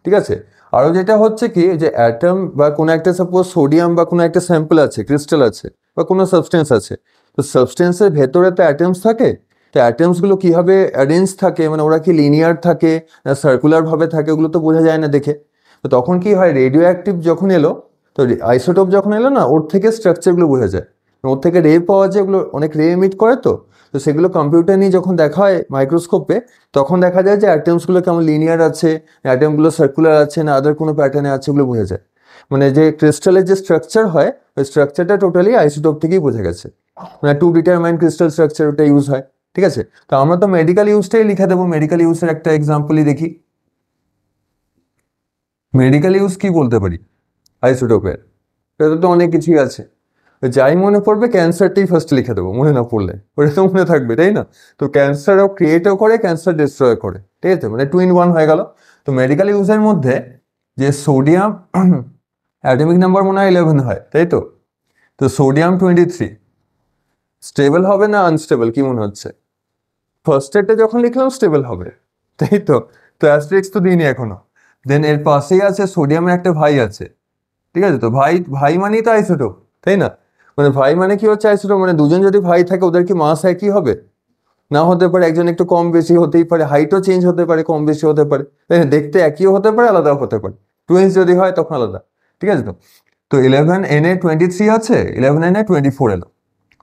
ঠিক আছে? আরও যেটা হচ্ছে কি, যে অ্যাটম বা কোনো একটা সাপোজ সোডিয়াম বা কোনো একটা স্যাম্পল আছে, ক্রিস্টাল আছে বা কোনো সাবস্টেন্স আছে, তো সাবস্টেন্সের ভেতরে তো অ্যাটমস থাকে, তো অ্যাটমসগুলো কীভাবে অ্যারেঞ্জ থাকে, মানে ওরা কি লিনিয়ার থাকে না সার্কুলারভাবে থাকে, ওগুলো তো বোঝা যায় না দেখে। তো তখন কি হয়, রেডিও অ্যাক্টিভ যখন এলো, তো আইসোটোপ যখন এলো না, ওর থেকে স্ট্রাকচারগুলো বোঝা যায়, ওর থেকে রে পাওয়া যায়, ওগুলো অনেক রে এমিট করে, তো সেগুলো কম্পিউটার নিয়ে যখন দেখা হয় মাইক্রোস্কোপে, তখন দেখা যায় যে অ্যাটমসগুলো কেমন লিনিয়ার আছে, অ্যাটমগুলো সার্কুলার আছে না আদার কোনো প্যাটার্নে আছে, ওগুলো বোঝা যায়। মানে যে ক্রিস্টালের যে স্ট্রাকচার হয়, ওই স্ট্রাকচারটা টোটালি আইসোটোপ থেকেই বোঝা গেছে, মানে টু ডিটারমাইন ক্রিস্টাল স্ট্রাকচার ওটা ইউজ হয়, ঠিক আছে? তো আমরা তো মেডিকেল ইউজটাই লিখে দেবো, মেডিকেল ইউজের একটা এক্সাম্পলই দেখি। মেডিকেল ইউজ কি বলতে পারি আইসোটোপের? এটা তো অনেক কিছুই আছে, যাই মনে পড়বে ক্যান্সারটাই ফার্স্ট লিখে দেবো, মনে না পড়লে ওটা তো মনে থাকবে, তাই না? তো ক্যান্সারও ক্রিয়েটও করে, ক্যান্সার ডিস্ট্রয় করে, ঠিক আছে? মানে 2 in 1 হয়ে গেল। তো মেডিকেল ইউজের মধ্যে যে সোডিয়াম অ্যাটমিক নাম্বার মনে হয় 11 হয়, তাই তো? তো সোডিয়াম 23 স্টেবল হবে না আনস্টেবল, কি মনে হচ্ছে? ফার্স্ট এডটা যখন লিখলাম স্টেবল হবে, তাই তো? তো অ্যাস্টেরিক্স তো দিইনি এখনো। দেন এর পাশেই আছে সোডিয়ামের একটা ভাই আছে, ঠিক আছে? তো ভাই ভাই মানেই তো আইসোটোপ, তাই না? মানে ভাই মানে কি হচ্ছে আইসোটোপ, মানে দুজন যদি ভাই থাকে ওদের কি মাস একই হবে? না হতে পারে, একজন একটু কম বেশি হতেই পারে, হাইটও চেঞ্জ হতে পারে, কম বেশি হতে পারে, তাই না? দেখতে একইও হতে পারে, আলাদাও হতে পারে, টুইন্স যদি হয় তখন আলাদা, ঠিক আছে? তো তো 11Na23 আছে, 11Na24 এলো,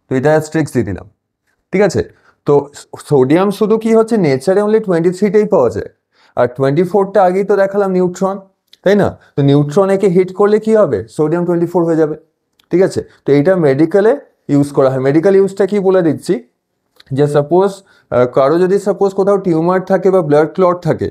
তো এটা স্ট্রিক্স দিয়ে দিলাম, ঠিক আছে? তো সোডিয়াম শুধু কি হচ্ছে, নেচারে অনলি 23টাই পাওয়া যায়, আর 24টা আগেই তো দেখালাম নিউট্রন, তাই না? তো নিউট্রন একে হিট করলে কি হবে, সোডিয়াম 24 হয়ে যাবে, ঠিক আছে? তো এইটা মেডিকেলে ইউজ করা হয়। মেডিকেল ইউজটা কি বলে দিচ্ছি, যে সাপোজ কারো যদি সাপোজ কোথাও টিউমার থাকে বা ব্লাড ক্লট থাকে,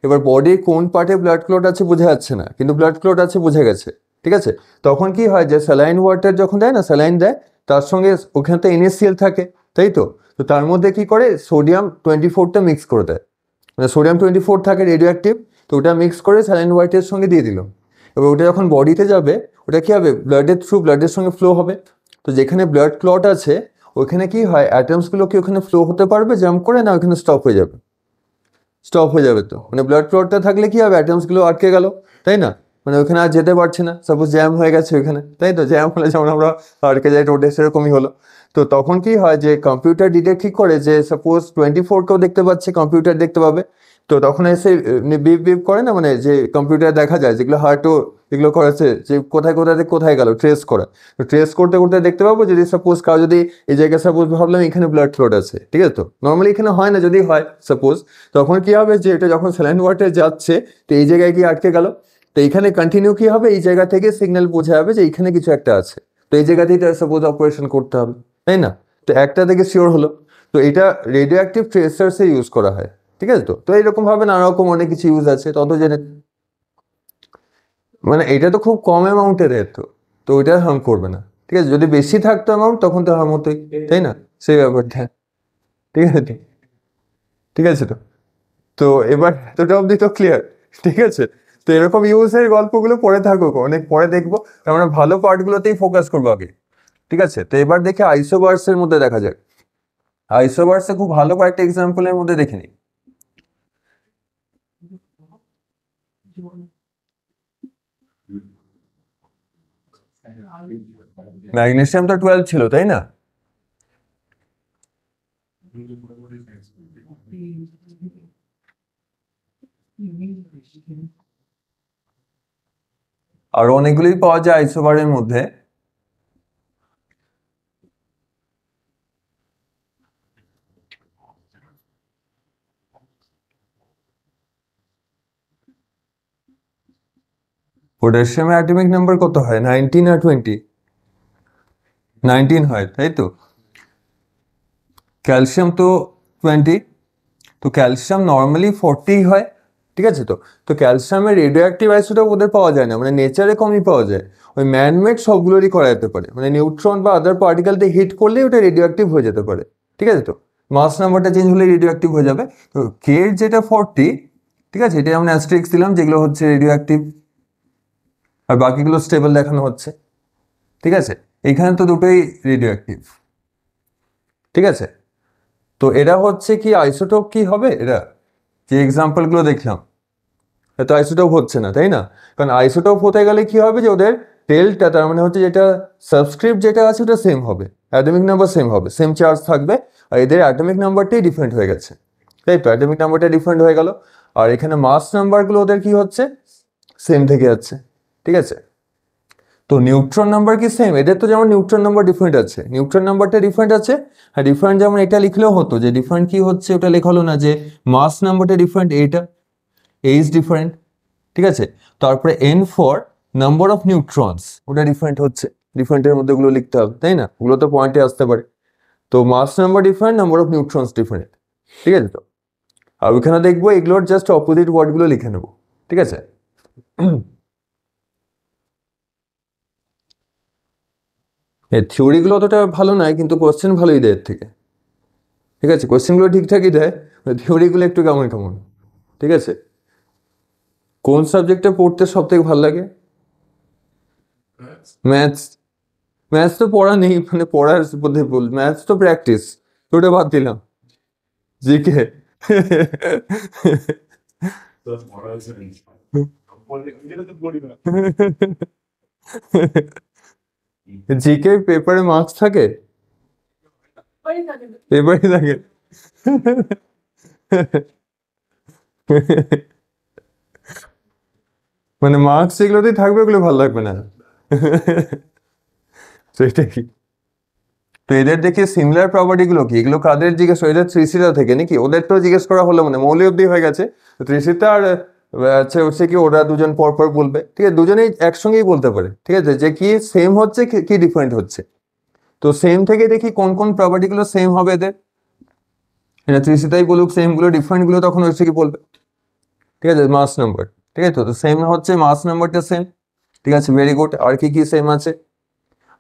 এবার বডির কোন পার্টে ব্লাড ক্লট আছে বোঝা যাচ্ছে না, কিন্তু ব্লাড ক্লট আছে বোঝা গেছে, ঠিক আছে? তখন কি হয়, যে স্যালাইন ওয়াটার যখন দেয় না, স্যালাইন দেয়, তার সঙ্গে ওখানে তো NaCl থাকে, তাই তো? তো তার মধ্যে কি করে, সোডিয়াম 24টা মিক্স করে দেয়, মানে সোডিয়াম 24 থাকে রেডিও অ্যাক্টিভ, তো ওটা মিক্স করে স্যালাইন হোয়াইটের সঙ্গে দিয়ে দিল। এবার ওটা যখন বডিতে যাবে, ওটা কি হবে, ব্লাডের থ্রু ব্লাডের সঙ্গে ফ্লো হবে। তো যেখানে ব্লাড ক্লট আছে ওখানে কি হয়, অ্যাটমসগুলো কি ওখানে ফ্লো হতে পারবে জাম্প করে, না ওখানে স্টপ হয়ে যাবে? স্টপ হয়ে যাবে। তো মানে ব্লাড ক্লটটা থাকলে কি হবে, অ্যাটমসগুলো আটকে গেল, তাই না? মানে ওখানে আর যেতে পারছে না, সাপোজ জ্যাম হয়ে গেছে ওখানে, তাই তো? জ্যাম হলে যেমন আমরা আটকে যাই রোডে, সেরকমই হলো। তো তখন কি হয়, যে কম্পিউটার ডিটেক্ট কি করে, যে সাপোজ 24কেও দেখতে পাচ্ছে, কম্পিউটার দেখতে পাবে, তো তখন এসে বিপ বিপ করে না, মানে যে কম্পিউটার দেখা যায় যেগুলো হার্টও যেগুলো করেছে, যে কোথায় কোথায় থেকে কোথায় গেল ট্রেস করা, তো ট্রেস করতে করতে দেখতে পাবো, যদি সাপোজ কারো যদি এই জায়গায় সাপোজ ভাবলাম এখানে ব্লাড ক্লট আছে, ঠিক আছে? তো নর্মালি এখানে হয় না, যদি হয় সাপোজ, তখন কি হবে, যে এটা যখন স্যালাইন ওয়াটারে যাচ্ছে, তো এই জায়গায় গিয়ে আটকে গেল, তো এইখানে কন্টিনিউ কি হবে, এই জায়গা থেকে সিগন্যাল বোঝা যাবে যে এইখানে কিছু একটা আছে, তো এই জায়গাতেই সাপোজ অপারেশন করতে হবে, তাই না? তো একটা থেকে শিওর হলো। তো এটা রেডিও অ্যাক্টিভ ট্রেসার্সে ইউজ করা হয়, ঠিক আছে? তো তো এইরকম ভাবে নানা রকম অনেক কিছু ইউজ আছে, তত জেনে, মানে এটা তো খুব কম অ্যামাউন্টের এর, তো তো ওইটা হার্ম করবে না, ঠিক আছে? যদি বেশি থাকতো অ্যামাউন্ট তখন তো হার্ম হতোই, তাই না? সেই ব্যাপারটা, ঠিক আছে তো? ঠিক আছে তো? তো এবার এতটা অবধি তো ক্লিয়ার, ঠিক আছে? তো এরকম ইউজের গল্পগুলো পরে থাকুক, অনেক পরে দেখবো, আমরা ভালো পার্টগুলোতেই ফোকাস করবো আগে, ঠিক আছে? তো এবার দেখে আইসোবার্সের মধ্যে দেখা যাক। আইসোবার্সে খুব ভালো কয়েকটা এক্সাম্পলের মধ্যে দেখে নিই। ম্যাগনেসিয়াম তো 12 ছিল, তাই না? আর অনেকগুলোই পাওয়া যায় আইসোবারের মধ্যে। পটাশিয়ামের অ্যাটমিক নাম্বার কত হয়, 19 আর 20? 19 হয়, তাই তো? ক্যালসিয়াম তো 20, তো ক্যালসিয়াম নর্মালি 40 হয়, ঠিক আছে? তো তো ক্যালসিয়ামের রেডিও অ্যাক্টিভ আইসোটোপ ওদের পাওয়া যায় না, মানে নেচারে কমই পাওয়া যায়। ওই ম্যানমেড সবগুলোরই করা যেতে পারে, মানে নিউট্রন বা আদার পার্টিকেল দিয়ে হিট করলে ওটা রেডিও অ্যাক্টিভ হয়ে যেতে পারে, ঠিক আছে? তো মাস নাম্বারটা চেঞ্জ হলে রেডিও অ্যাক্টিভ হয়ে যাবে। তো কে এর যেটা 40, ঠিক আছে, এটা আমরা অ্যাস্টেরিক্স দিলাম, যেগুলো হচ্ছে রেডিও অ্যাক্টিভ, আর বাকিগুলো স্টেবল দেখানো হচ্ছে, ঠিক আছে? এখানে তো দুটোই রেডিও অ্যাক্টিভ, ঠিক আছে? তো এরা হচ্ছে কি আইসোটোপ কি হবে, এরা যে এক্সাম্পলগুলো দেখলাম তো আইসোটোপ হচ্ছে না, তাই না? কারণ আইসোটোপ হতে গেলে কি হবে, যে ওদের টেলটা, তার মানে হচ্ছে যেটা সাবস্ক্রিপ্ট যেটা আছে ওটা সেম হবে, অ্যাটমিক নাম্বার সেম হবে, সেম চার্জ থাকবে, আর এদের অ্যাটমিক নাম্বারটাই ডিফারেন্ট হয়ে গেছে, তাই তো? অ্যাটমিক নাম্বারটা ডিফারেন্ট হয়ে গেল, আর এখানে মাস নাম্বারগুলো ওদের কি হচ্ছে, সেম থেকে যাচ্ছে, ঠিক আছে? তো নিউট্রন নাম্বার কি সেম? এদের তো যেমন নিউট্রন নাম্বার ডিফারেন্ট আছে, নিউট্রন নাম্বারটা ডিফারেন্ট আছে, হ্যাঁ ডিফারেন্ট, যেমন এটা লিখলেও হতো যে ডিফারেন্ট কি হচ্ছে, ওটা লেখা হলো না যে মাস নাম্বারটা ডিফারেন্ট, এইটা এইজ ডিফারেন্ট, ঠিক আছে? তারপরে এন ফর নাম্বার অফ নিউট্রনস, ওটা ডিফারেন্ট হচ্ছে, ডিফারেন্টের মধ্যে ওগুলো লিখতে হবে, তাই না? ওগুলো তো পয়েন্টে আসতে পারে। তো mass number different, number of neutrons different, ঠিক আছে? তো আর ওইখানে দেখবো এগুলোর জাস্ট অপোজিট ওয়ার্ডগুলো লিখে নেবো, ঠিক আছে? এর থিওরিগুলো অতটা ভালো নয়, কিন্তু কোশ্চেন ভালোই দেয় এর থেকে, ঠিক আছে? কোশ্চেনগুলো ঠিকঠাকই দেয়, থিওরিগুলো একটু কেমন কেমন, ঠিক আছে? কোন সাবজেক্টটা পড়তে সব থেকে ভালো লাগে? ম্যাথস। ম্যাথস তো পড়া নেই, মানে পড়ার মধ্যে বল, ম্যাথস তো প্র্যাকটিস, ওটা বাদ দিলাম। জিকে। জিকে পেপারে মার্কস থাকে, পেপারে থাকে। মানে মার্কস যেগুলোতেই থাকবে ওগুলো ভালো লাগবে না। সেটা কি? তো এদের দেখি সিমিলার প্রপার্টি গুলো কি, এগুলো কাদের জিজ্ঞেস, এদের ত্রিশিতা থেকে নাকি? ওদের তো জিজ্ঞেস করা হলো, মানে মৌলি অব্দি হয়ে গেছে, ত্রিশিতা আর আচ্ছা হচ্ছে কি, ওরা দুজন পর পর বলবে, ঠিক আছে? দুজনেই একসঙ্গেই বলতে পারে, ঠিক আছে, যে কি সেম হচ্ছে কি ডিফারেন্ট হচ্ছে। তো সেম থেকে দেখি কোন কোন প্রপার্টি গুলো সেম হবে এদের, এটা ত্রিশিতাই বলুক, সেম গুলো ডিফারেন্ট গুলো তখন হচ্ছে কি বলবে, ঠিক আছে? মাস নাম্বার, ঠিক আছে? তো সেম হচ্ছে মাস নাম্বারটা সেম, ঠিক আছে, ভেরি গুড। আর কি কি সেম আছে?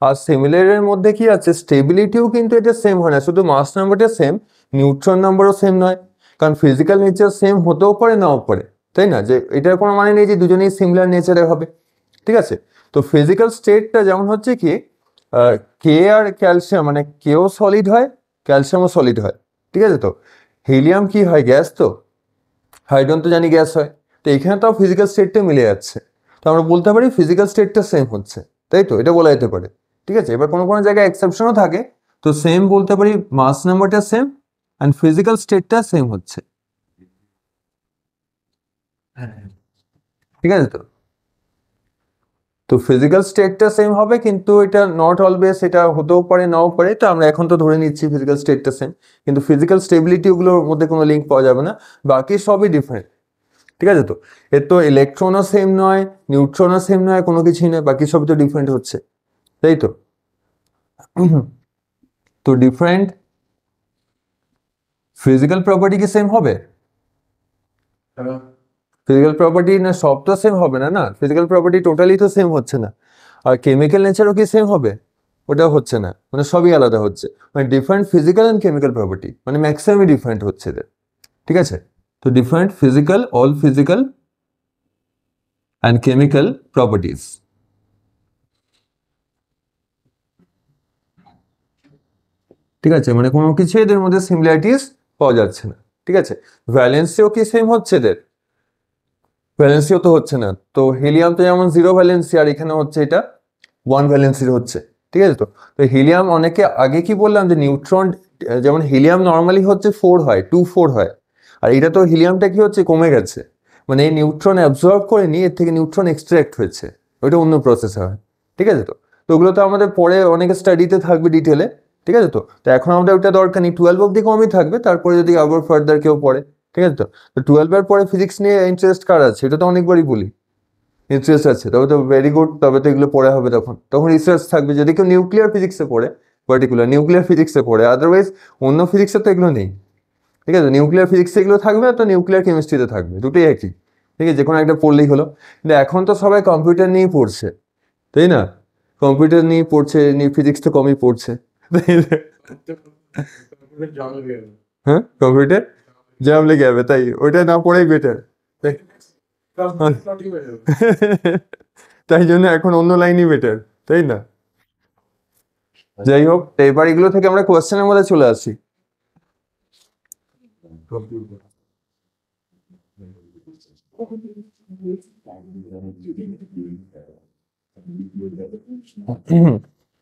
আর সিমিলারের মধ্যে কি আছে, স্টেবিলিটিও কিন্তু এটা সেম হয় না, শুধু মাস নাম্বারটা সেম, নিউট্রন নাম্বারও সেম নয়, কারণ ফিজিক্যাল নেচার সেম হতেও পারে নাও পারে, তাই না? যে এটার কোনো মানে নেই যে দুজনেই সিমিলার নেচারে হবে, ঠিক আছে? তো ফিজিক্যাল স্টেটটা যেমন হচ্ছে কি, কে আর ক্যালসিয়াম, মানে কেও সলিড হয়, ক্যালসিয়ামও সলিড হয়, ঠিক আছে? তো হিলিয়াম কি হয়, গ্যাস তো, হাইড্রোজেন তো জানি গ্যাস হয়, তো এখানে তো ফিজিক্যাল স্টেটটা মিলে যাচ্ছে, তো আমরা বলতে পারি ফিজিক্যাল স্টেটটা সেম হচ্ছে, তাই তো? এটা বলা যেতে পারে, ঠিক আছে? এবার কোনো কোনো জায়গায় এক্সেপশনও থাকে, তো সেম বলতে পারি মাস নাম্বারটা সেম অ্যান্ড ফিজিক্যাল স্টেটটা সেম হচ্ছে, ঠিক আছে? তো তো ফিজিক্যাল স্টেটটা সেম হবে, কিন্তু এটা নট অলওয়েজ, এটা হতেও পারে নাও পারে, তো আমরা এখন তো ধরে নিচ্ছি ফিজিক্যাল স্টেটটা সেম, কিন্তু ফিজিক্যাল স্টেবিলিটি ওগুলোর মধ্যে কোনো লিঙ্ক পাওয়া যাবে না, বাকি সবই ডিফারেন্ট, ঠিক আছে? তো এর তো ইলেকট্রনও সেম নয়, নিউট্রনও সেম নয়, কোনো কিছুই নয়, বাকি সবই তো ডিফারেন্ট হচ্ছে, তাই তো? তো ডিফারেন্ট ফিজিক্যাল প্রপার্টি কি সেম হবে? ফিজিক্যাল প্রপার্টি না সব তো সেম হবে না, না ফিজিক্যাল প্রপার্টি টোটালি তো সেম হচ্ছে না, আর কেমিক্যাল নেচারও কি সেম হবে? ওটা হচ্ছে না, মানে সবই আলাদা হচ্ছে, মানে different physical and chemical property, মানে ম্যাক্সিমামই ডিফারেন্ট হচ্ছে এদের, ঠিক আছে? তো different physical, all physical and chemical properties, ঠিক আছে? মানে কোনো কিছু এদের মধ্যে সিমিলারিটিস পাওয়া যাচ্ছে না, ঠিক আছে? ভ্যালেন্সিও কি সেম হচ্ছে এদের? ভ্যালেন্সিও তো হচ্ছে না, তো হিলিয়াম তো যেমন 0 ভ্যালেন্সি, আর এখানে হচ্ছে এটা 1 ভ্যালেন্সির হচ্ছে, ঠিক আছে? তো তো হিলিয়াম, অনেকে আগে কি বললাম যে নিউট্রন, যেমন হিলিয়াম নর্মালি হচ্ছে 4 হয়, 2 4 হয়, আর এটা তো হিলিয়ামটা কি হচ্ছে, কমে গেছে, মানে এই নিউট্রন অ্যাবজর্ব করে নিয়ে এর থেকে নিউট্রন এক্সট্রাক্ট হয়েছে, ওইটা অন্য প্রসেস হয়, ঠিক আছে? তো তো ওগুলো তো আমাদের পরে অনেক স্টাডিতে থাকবে ডিটেলে, ঠিক আছে? তো তো এখন আমাদের ওইটা দরকার নেই, 12 অব্দি কমই থাকবে, তারপরে যদি আবার ফার্দার কেউ পড়ে, ঠিক আছে? তো তো 12 এর পরে ফিজিক্স নিয়ে ইন্টারেস্ট কার আছে, এটা তো অনেকবারই বলি, ইন্টারেস্ট আছে, তবে তো ভেরি গুড, তবে তো এগুলো পড়া হবে, তখন তখন রিসার্চ থাকবে, যদি কেউ নিউক্লিয়ার ফিজিক্সে পড়ে, পার্টিকুলার নিউক্লিয়ার ফিজিক্সে পড়ে, আদারওয়াইজ অন্য ফিজিক্সে তো এগুলো নেই, ঠিক আছে? নিউক্লিয়ার ফিজিক্সে এগুলো থাকবে, তো নিউক্লিয়ার কেমিস্ট্রিতে থাকবে, দুটোই একই, ঠিক আছে? যে কোনো একটা পড়লেই হলো, কিন্তু এখন তো সবাই কম্পিউটার নিয়েই পড়ছে, তাই না? কম্পিউটার নিয়ে পড়ছে, নিয়ে ফিজিক্স তো কমই পড়ছে, হ্যাঁ কম্পিউটার জ্যাম লেগে যাবে, তাই ওইটা না পড়াই বেটার। তাই জন্য এখন অন্য লাইনই বেটার, তাই না? যাই হোক, এবার এগুলো থেকে আমরা কোয়েশ্চেনের মধ্যে চলে আসি।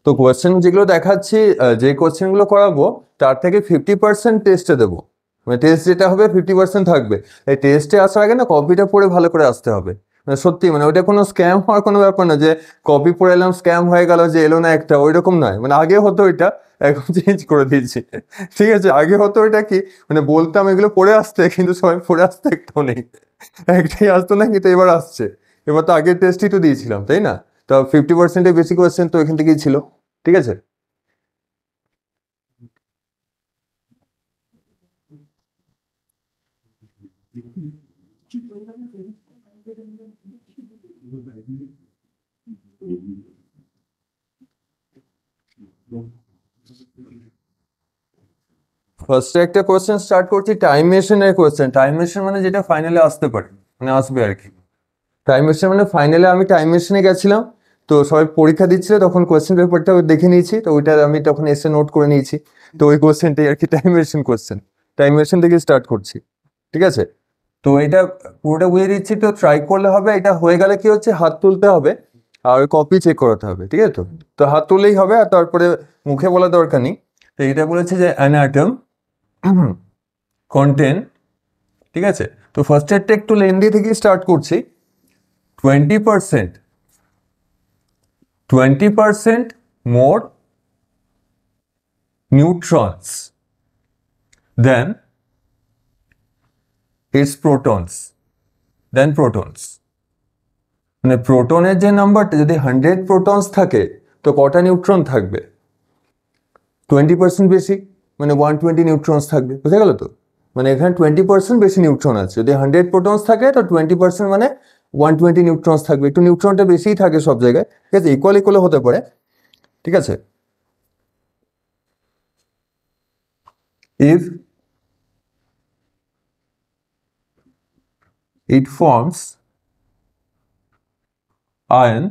তো কোয়েশ্চেন যেগুলো দেখাচ্ছি, যে কোয়েশ্চেন গুলো করাবো তার থেকে 50% টেস্টে দেবো, মানে টেস্ট যেটা হবে 50% থাকবে। এই টেস্টে আসার আগে না কপিটা পড়ে ভালো করে আসতে হবে, মানে সত্যি, মানে ওইটা কোনো স্ক্যাম হওয়ার কোনো ব্যাপার না যে কপি পড়ে এলাম স্ক্যাম হয়ে গেল যে এলো না একটা, ওই রকম নয়। মানে আগে হতো এটা, এখন চেঞ্জ করে দিয়েছি, ঠিক আছে? আগে হতো এটা কি, মানে বলতাম এগুলো পড়ে আসতে, কিন্তু সবাই পড়ে আসতে একটাও নেই, একটাই আসতো না, কিন্তু এবার আসছে। এবার তো আগের টেস্টই তো দিয়েছিলাম, তাই না? তো 50%-এর বেশি কোয়েশ্চেন তো এখান থেকেই ছিল, ঠিক আছে? ফার্স্টে একটা কোয়েশ্চেন স্টার্ট করছি, টাইম মেশিনের কোয়েশ্চেন। টাইম মেশিন মানে যেটা ফাইনালে আসতে পারে, মানে আসবে আর কি। টাইম মেশিন মানে ফাইনালে আমি টাইম মেশিনে গেছিলাম, তো সবাই পরীক্ষা দিচ্ছিল, তখন কোয়েশ্চেন পেপারটা দেখে নিয়েছি, তো ওইটা আমি তখন এসে নোট করে নিয়েছি। তো ওই কোয়েশ্চেনটাই আর কি time machine question. Time machine থেকে স্টার্ট করছি, ঠিক আছে? তো এটা পুরোটা বুঝিয়ে দিচ্ছি, তো ট্রাই করলে হবে। এটা হয়ে গেলে কি হচ্ছে, হাত তুলতে হবে আর কপি চেক করাতে হবে, ঠিক আছে? তো তো হাত তুললেই হবে, আর তারপরে মুখে বলা দরকার নেই। তো এটা বলেছে যে অ্যান অ্যাটম কন্টেন, ঠিক আছে? তো ফার্স্ট এডটা একটু লেন্দি থেকে স্টার্ট করছি। 20% 20% more neutrons than its protons, মানে প্রোটনের যে নাম্বারটা, যদি 100 প্রোটনস থাকে তো কটা নিউট্রন থাকবে? 20% বেশি, মানে 120 নিউট্রনস থাকবে। বুঝা গেল তো? মানে এখানে 20% বেশি নিউট্রন আছে। যদি 100 প্রোটনস থাকে তো 20% মানে 120 নিউট্রনস থাকবে। একটু নিউট্রনটা বেশিই থাকে সব জায়গায়, ঠিক আছে? ইকুয়াল ইকুয়াল হতে পারে, ঠিক আছে? if it forms ion,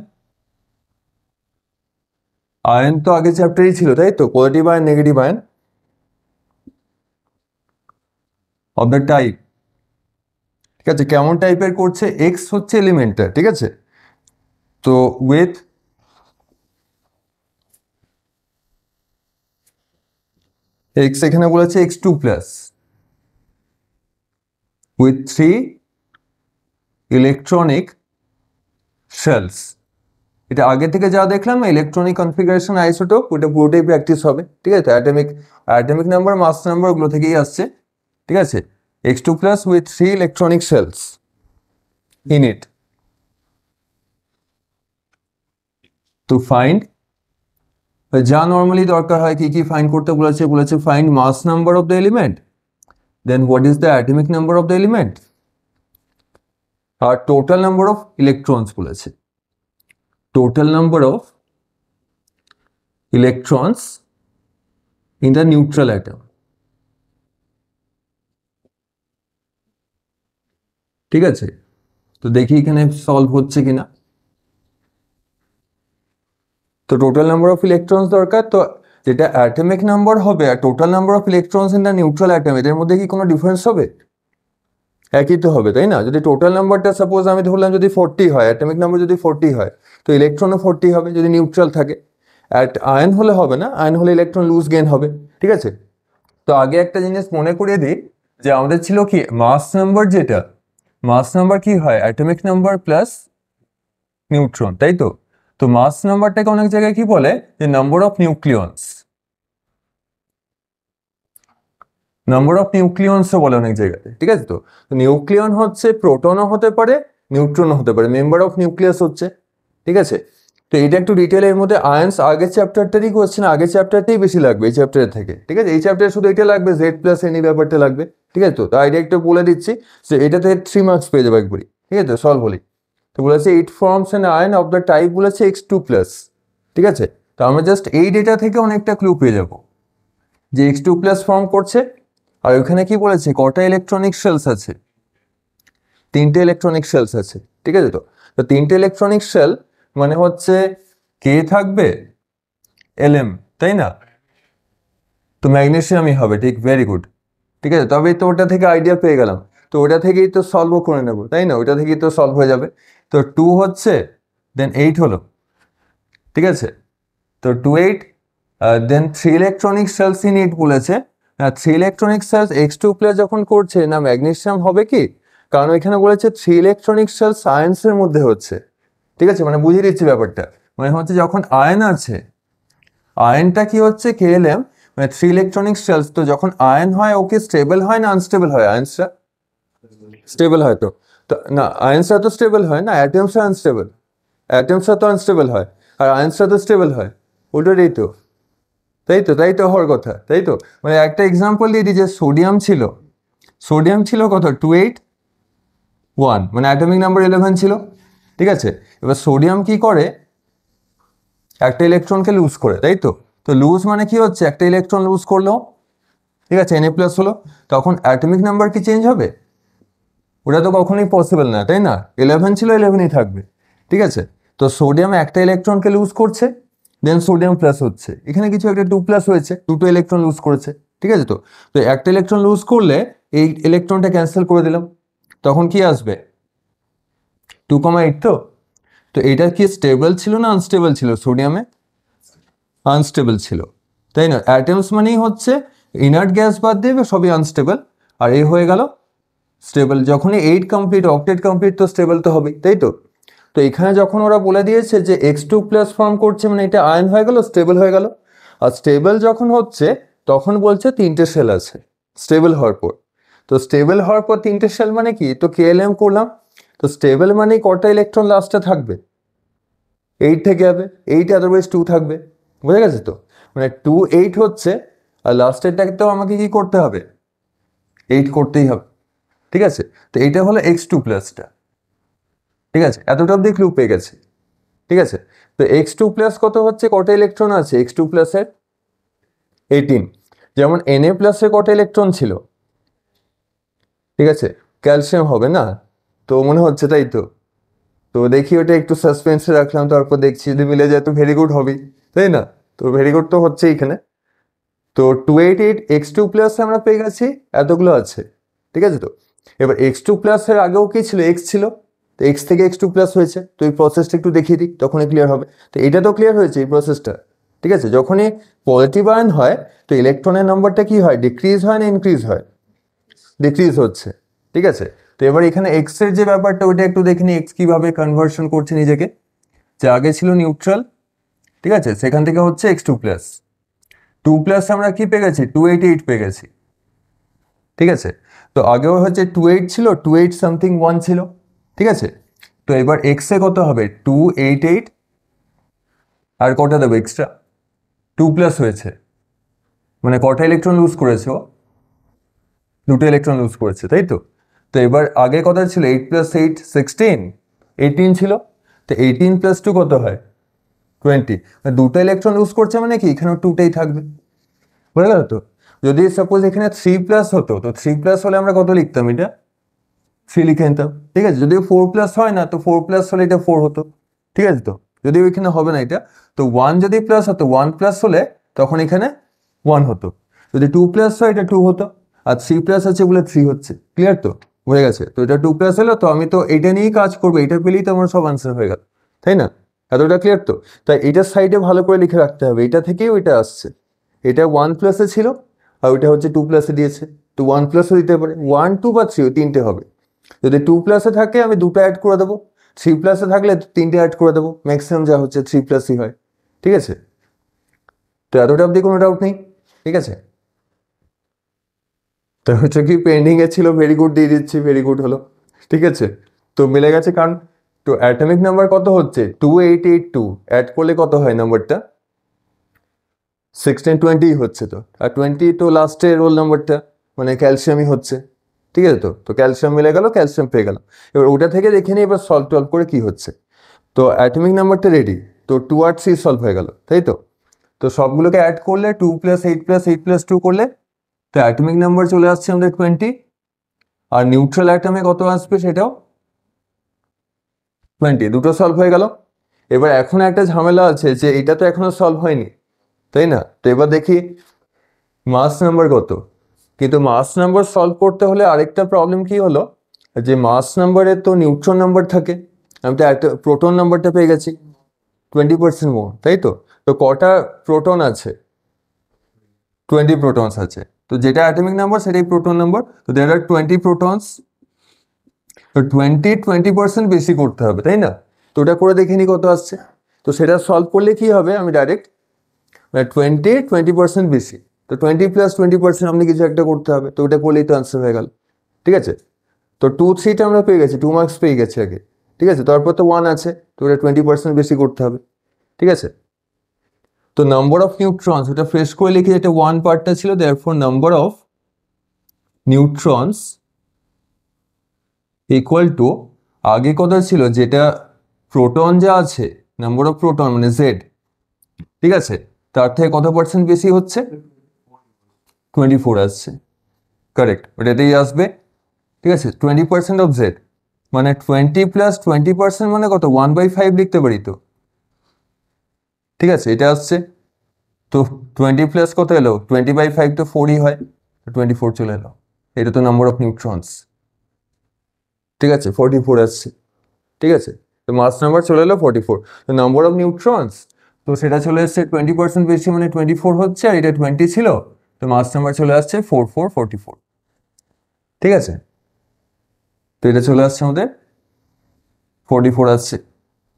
ion তো আগের চ্যাপ্টারই ছিল, তাই তো? Positive ion, negative ion of the type, ঠিক আছে? কেমন টাইপের করছে? এক্স হচ্ছে এলিমেন্টটা, ঠিক আছে? তো উইথ এক্স এখানে বলেছে x2 plus with 3 electronic shells. এটা আগে থেকে যা দেখলাম ইলেকট্রনিক কনফিগারেশন আইসোটোপ, ওটা পুরোটাই প্র্যাকটিস হবে, ঠিক আছে? অ্যাটমিক নাম্বার, মাস নাম্বার, ওগুলো থেকেই আসছে, ঠিক আছে? x2 plus with 3 electronic shells in it. তো ফাইন্ড, যা নর্মালি দরকার হয়, কি কি ফাইন্ড করতে বলেছে find mass number of the element, then what is the atomic number of the element, আর টোটাল নাম্বার অফ ইলেকট্রনস বলেছে। Total number of electrons in the neutral atom, ঠিক আছে? তো দেখি এখানে সলভ হচ্ছে কিনা। তো টোটাল নাম্বার অফ ইলেকট্রনস দরকার, তো যেটা অ্যাটমিক নাম্বার হবে আর total number of electrons in the neutral atom, এদের মধ্যে কি কোনো ডিফারেন্স হবে? একই তো হবে, তাই না? যদি টোটাল নাম্বারটা সাপোজ আমি ধরলাম যদি 40 হয়, অ্যাটমিক নাম্বার যদি 40 হয়, তো ইলেকট্রনও 40 হবে যদি নিউট্রাল থাকে। আয়ন হলে হবে না, আয়ন হলে ইলেকট্রন লুজ গেইন হবে, ঠিক আছে? তো আগে একটা জিনিস মনে করিয়ে দিই, যে আমাদের ছিল কি মাস নাম্বার, যেটা মাস নাম্বার কি হয়, অ্যাটমিক নাম্বার প্লাস নিউট্রন, তাই তো? তো মাস নাম্বারটাকে অনেক জায়গায় কি বলে, যে number of nucleons, number of নিউক্লিয়ন্সও বলে অনেক জায়গাতে, ঠিক আছে? তো নিউক্লিয়ন হচ্ছে প্রোটনও হতে পারে, নিউট্রনও হতে পারে, মেম্বার অফ নিউক্লিয়াস হচ্ছে, ঠিক আছে? তো এটা একটু ডিটেলের মধ্যে আয়ন্স আগের চ্যাপ্টারটারই কোয়েশ্চেন, আগের চ্যাপ্টারটাই বেশি লাগবে এই চ্যাপ্টারের থেকে, ঠিক আছে? এই চ্যাপ্টারে শুধু এটা লাগবে, জেড প্লাস এন ব্যাপারটা লাগবে, ঠিক আছে? তো আইডিয়া একটু বলে দিচ্ছি যে এটাতে 3 মার্কস পেয়ে যাবে একবারই, ঠিক আছে? সলভ হলেই। তো বলেছে it forms an ion of the type বলেছে X2+, ঠিক আছে। তো আমরা জাস্ট এই ডেটা থেকে অনেকটা ক্লু পেয়ে যাব যে X2+ ফর্ম করছে। আর ওখানে কি বলেছে কটা ইলেকট্রনিক শেলস আছে, 3টে ইলেকট্রনিক শেলস আছে, ঠিক আছে। তো 3টে ইলেকট্রনিক শেল মানে হচ্ছে কে থাকবে Lm, তাই না? তো ম্যাগনেসিয়ামই হবে, ঠিক, ভেরি গুড, ঠিক আছে। তবেই তো ওটা থেকে আইডিয়া পেয়ে গেলাম, তো ওটা থেকেই তো সলভও করে নেবো, তাই না? ওটা থেকেই তো সলভ হয়ে যাবে। তো 2 হচ্ছে, দেন 8 হলো, ঠিক আছে। তো 2 8, দেন 3 ইলেকট্রনিক সেলস ইন ইট বলেছে। 3 ইলেকট্রনিক সেলস X2+ যখন করছে না ম্যাগনেসিয়াম হবে কি, কারণ এখানে বলেছে 3 ইলেকট্রনিক সেলস আয়ন্সের মধ্যে হচ্ছে, ঠিক আছে। মানে বুঝিয়ে দিচ্ছি ব্যাপারটা, মানে হচ্ছে যখন আয়ন আছে, আয়নটা কি হচ্ছে KLm, মানে 3 ইলেকট্রনিক সেলস, তো যখন আয়ন হয় ওকে স্টেবল হয় না আনস্টেবল হয়? আয়নসটা স্টেবল হয়। তো তো না, আয়নসটা তো স্টেবল হয় না, অ্যাটমসটা আনস্টেবল, অ্যাটমসটা তো আনস্টেবল হয় আর আয়নসটা তো স্টেবল হয়, উল্টোটাই তো, তাই তো হওয়ার কথা, তাই তো। মানে একটা এক্সাম্পল দিয়ে দিই, যে সোডিয়াম ছিল কত 281, মানে অ্যাটমিক নাম্বার 11 ছিল, ঠিক আছে। এবার সোডিয়াম কি করে, একটা ইলেকট্রনকে লুজ করে, তাই তো। তো লুজ মানে কি হচ্ছে, একটা ইলেকট্রন লুজ করলো, ঠিক আছে, Na+ হলো, তখন অ্যাটমিক নাম্বার কি চেঞ্জ হবে? ওটা তো কখনোই পসিবল না, তাই না? 11 ছিল 11ই থাকবে, ঠিক আছে। তো সোডিয়াম একটা ইলেকট্রনকে লুজ করছে, দেন সোডিয়াম প্লাস হচ্ছে, এখানে কিছু একটা 2+ হয়েছে, দুটো ইলেকট্রন লুজ করেছে, ঠিক আছে। তো তো একটা ইলেকট্রন লুজ করলে এই ইলেকট্রনটা ক্যান্সেল করে দিলাম, তখন কি আসবে 2,8। তো তো এটা কি স্টেবল ছিল না আনস্টেবল ছিল? সোডিয়ামে আনস্টেবল ছিল, তাই না? অ্যাটমস মানেই হচ্ছে ইনার্ট গ্যাস বাদ দিয়ে সবই আনস্টেবল, আর এ হয়ে গেল স্টেবল। যখনই 8 কমপ্লিট, অক্টেট কমপ্লিট, তো স্টেবল তো হবেই, তাই তো। তো এখানে যখন ওরা বলে দিয়েছে যে X2+ ফর্ম করছে, মানে এটা আয়ন হয়ে গেল, স্টেবল হয়ে গেল। আর স্টেবল যখন হচ্ছে তখন বলছে 3টে সেল আছে স্টেবল হওয়ার পর। তো স্টেবল হওয়ার পর 3টে সেল মানে কি, তো KLm করলাম। তো স্টেবল মানে কটা ইলেকট্রন লাস্টে থাকবে, 8 থেকে যাবে, 8 আদারওয়াইজ 2 থাকবে, বুঝা গেছে তো। মানে 2 8 হচ্ছে, আর লাস্টেরটাকে তো আমাকে কি করতে হবে, 8 করতেই হবে, ঠিক আছে। তো এইটা হলো X2+টা, ঠিক আছে। এতটা অব্দি ক্লু পেয়ে গেছে, ঠিক আছে। তো X2+ কত হচ্ছে, কটা ইলেকট্রন আছে X2+ এর? 18। যেমন Na+ এর কটা ইলেকট্রন ছিল, ঠিক আছে। ক্যালসিয়াম হবে না, তো মনে হচ্ছে, তাই তো। তো দেখি ওটা একটু সাসপেন্সে রাখলাম, তারপর দেখছি যদি মিলে যায় তো ভেরি গুড হবেই, তাই না? তো ভেরি গুড তো হচ্ছে এখানে। তো 288 X2+ আমরা পেয়ে গেছি, এতগুলো আছে, ঠিক আছে। তো এবার X2+ এর আগেও কি ছিল, X ছিল, তো X থেকে X2+ হয়েছে। তো এই প্রসেসটা একটু দেখিয়ে দিই, তখনই ক্লিয়ার হবে। তো এটা তো ক্লিয়ার হয়েছে এই প্রসেসটা, ঠিক আছে। যখনই পজিটিভ আয়ন হয় তো ইলেকট্রনের নাম্বারটা কি হয়, ডিক্রিজ হয় না ইনক্রিজ হয়? ডিক্রিজ হচ্ছে, ঠিক আছে। তো এবার এখানে X এর যে ব্যাপারটা ওইটা একটু দেখে নিই, X কিভাবে কনভার্সন করছে নিজেকে। যে আগে ছিল নিউট্রাল, ঠিক আছে, সেখান থেকে হচ্ছে X2+, 2+ আমরা কি পেয়ে গেছি, 288 পেয়ে গেছি, ঠিক আছে। তো আগেও হচ্ছে 28 ছিল, 28 সামথিং 1 ছিল, ঠিক আছে। তো এবার এক্স এ কত হবে, 288, আর কটা দেবো এক্সট্রা, 2+ হয়েছে, মানে কটা ইলেকট্রন লুজ করেছে ও, দুটো ইলেকট্রন লুজ করেছে, তাই তো। তো এবার আগে কত ছিল, 8 + 8 16, 18 ছিল। তো 18 + 2 কত হয়, 20, দুটো ইলেকট্রন লুজ করছে মানে কি এখানেও 2টাই থাকবে, বুঝে গেল তো। যদি সাপোজ এখানে 3+ হতো, তো 3+ হলে আমরা কত লিখতাম, এটা 3 লিখে নিতাম, ঠিক আছে। যদি 4+ হয় না, তো 4+ হলে এটা 4 হতো, ঠিক আছে। তো যদি ওইখানে হবে না এটা, তো 1 যদি প্লাস হতো, 1+ হলে তখন এখানে 1 হতো। যদি 2+ হয় এটা 2 হতো, আর 3+ আছে বলে 3 হচ্ছে, ক্লিয়ার তো, হয়ে গেছে। তো এটা 2+ হলো, তো আমি তো এটা নিয়েই কাজ করবো, এটা পেলেই তো আমার সব আনসার হয়ে গেল, তাই না? এতটা ক্লিয়ার তো। তাই এটার সাইডে ভালো করে লিখে রাখতে হবে, এটা থেকেই ওইটা আসছে। এটা 1+ ছিল, আর ওইটা হচ্ছে 2+ দিয়েছে। তো 1+ দিতে পারে, 1 2 বা 3 তিনটে হবে। যদি 2+ থাকে আমি দুটো অ্যাড করে দেবো, 3+ থাকলে তিনটে অ্যাড করে দেবো, ম্যাক্সিমাম যা হচ্ছে 3+ই হয়, ঠিক আছে। তো এতটা অব্দি কোনো ডাউট নেই, ঠিক আছে। তো হচ্ছে কি পেন্ডিং এ ছিল, ভেরি গুড দিয়ে দিচ্ছি, ভেরি গুড হলো, ঠিক আছে। তো মিলে গেছে, কারণ তো অ্যাটমিক নাম্বার কত হচ্ছে 2882, অ্যাড করলে কত হয় নাম্বারটা, 1620 হচ্ছে। তো আর 20 তো লাস্টে রোল নাম্বারটা, মানে ক্যালসিয়ামই হচ্ছে, ঠিক আছে? তো ক্যালসিয়াম মিলে গেল, ক্যালসিয়াম পেয়ে গেল। এবার ওটা থেকে দেখে নিই এবার সলভ টলভ করে কি হচ্ছে। তো অ্যাটমিক নাম্বারটা রেডি, তো 2 আর 3 সলভ হয়ে গেল, তাই তো? তো সবগুলোকে অ্যাড করলে 2 + 8 + 8 + 2 করলে তো অ্যাটমিক নাম্বার চলে আসছে আমাদের 20। আর নিউট্রাল অ্যাটমে কত আসবে সেটাও 20, দুটো সলভ হয়ে গেল। এবার এখন একটা ঝামেলা আছে যে এটা তো এখনো সলভ হয়নি, তাই না? তো এবার দেখি মাস নাম্বার কত। কিন্তু মাস নাম্বার সলভ করতে হলে আরেকটা প্রবলেম কি হলো, যে মাস নাম্বারে তো নিউট্রন নাম্বার থাকে, আমি তো একটা প্রোটন নাম্বারটা পেয়ে গেছি 20% মোর, তাই তো? তো কটা প্রোটন আছে? 20 প্রোটনস আছে। তো যেটা অ্যাটমিক নাম্বার সেটাই প্রোটন নাম্বার। তো দেয়ার আর 20 প্রোটনস। তো 20% বেশি করতে হবে, তাই না? তো ওটা করে দেখে নি কত আসছে। তো সেটা সলভ করলে কি হবে, আমি ডাইরেক্ট 20% বেশি, তো 20 + 20% আপনি কিছু একটা করতে হবে, তো ওটা করলেই তো আনসার হয়ে গেল। ঠিক আছে? তো 2 3টা আমরা পেয়ে গেছি, 2 মার্কস পেয়ে গেছি আগে। ঠিক আছে? তারপর তো 1 আছে, তো ওটা 20% বেশি করতে হবে। ঠিক আছে? তো নাম্বার অফ নিউট্রনস, ওটা ফ্রেশ করে লিখে, যেটা 1 পার্টটা ছিল, therefore number of neutrons equal to, আগে কথা ছিল যেটা প্রোটন যা আছে, নাম্বার অফ প্রোটন মানে জেড, ঠিক আছে, তার থেকে কত পার্সেন্ট বেশি হচ্ছে? 24 আসছে, কারেক্ট, ওটাতেই আসবে। ঠিক আছে? 20% অফ জেড মানে 20 + 20% মানে কত? 1/5 লিখতে পারি তো। ঠিক আছে, এটা আসছে। তো 20 প্লাস কত এলো? 20/5 তো 4ই হয়, 24 চলে এলো। এটা তো নাম্বার অফ নিউট্রনস। ঠিক আছে, 44 আসছে। ঠিক আছে, তো মাস নাম্বার চলে এলো 44। তো নাম্বার অফ নিউট্রনস, তো সেটা চলে এসছে 20% বেশি মানে 24 হচ্ছে, আর এটা 20 ছিল, তো মাস নাম্বার চলে আসছে 4444। ঠিক আছে, তো এটা চলে আসছে আমাদের 44 আসছে।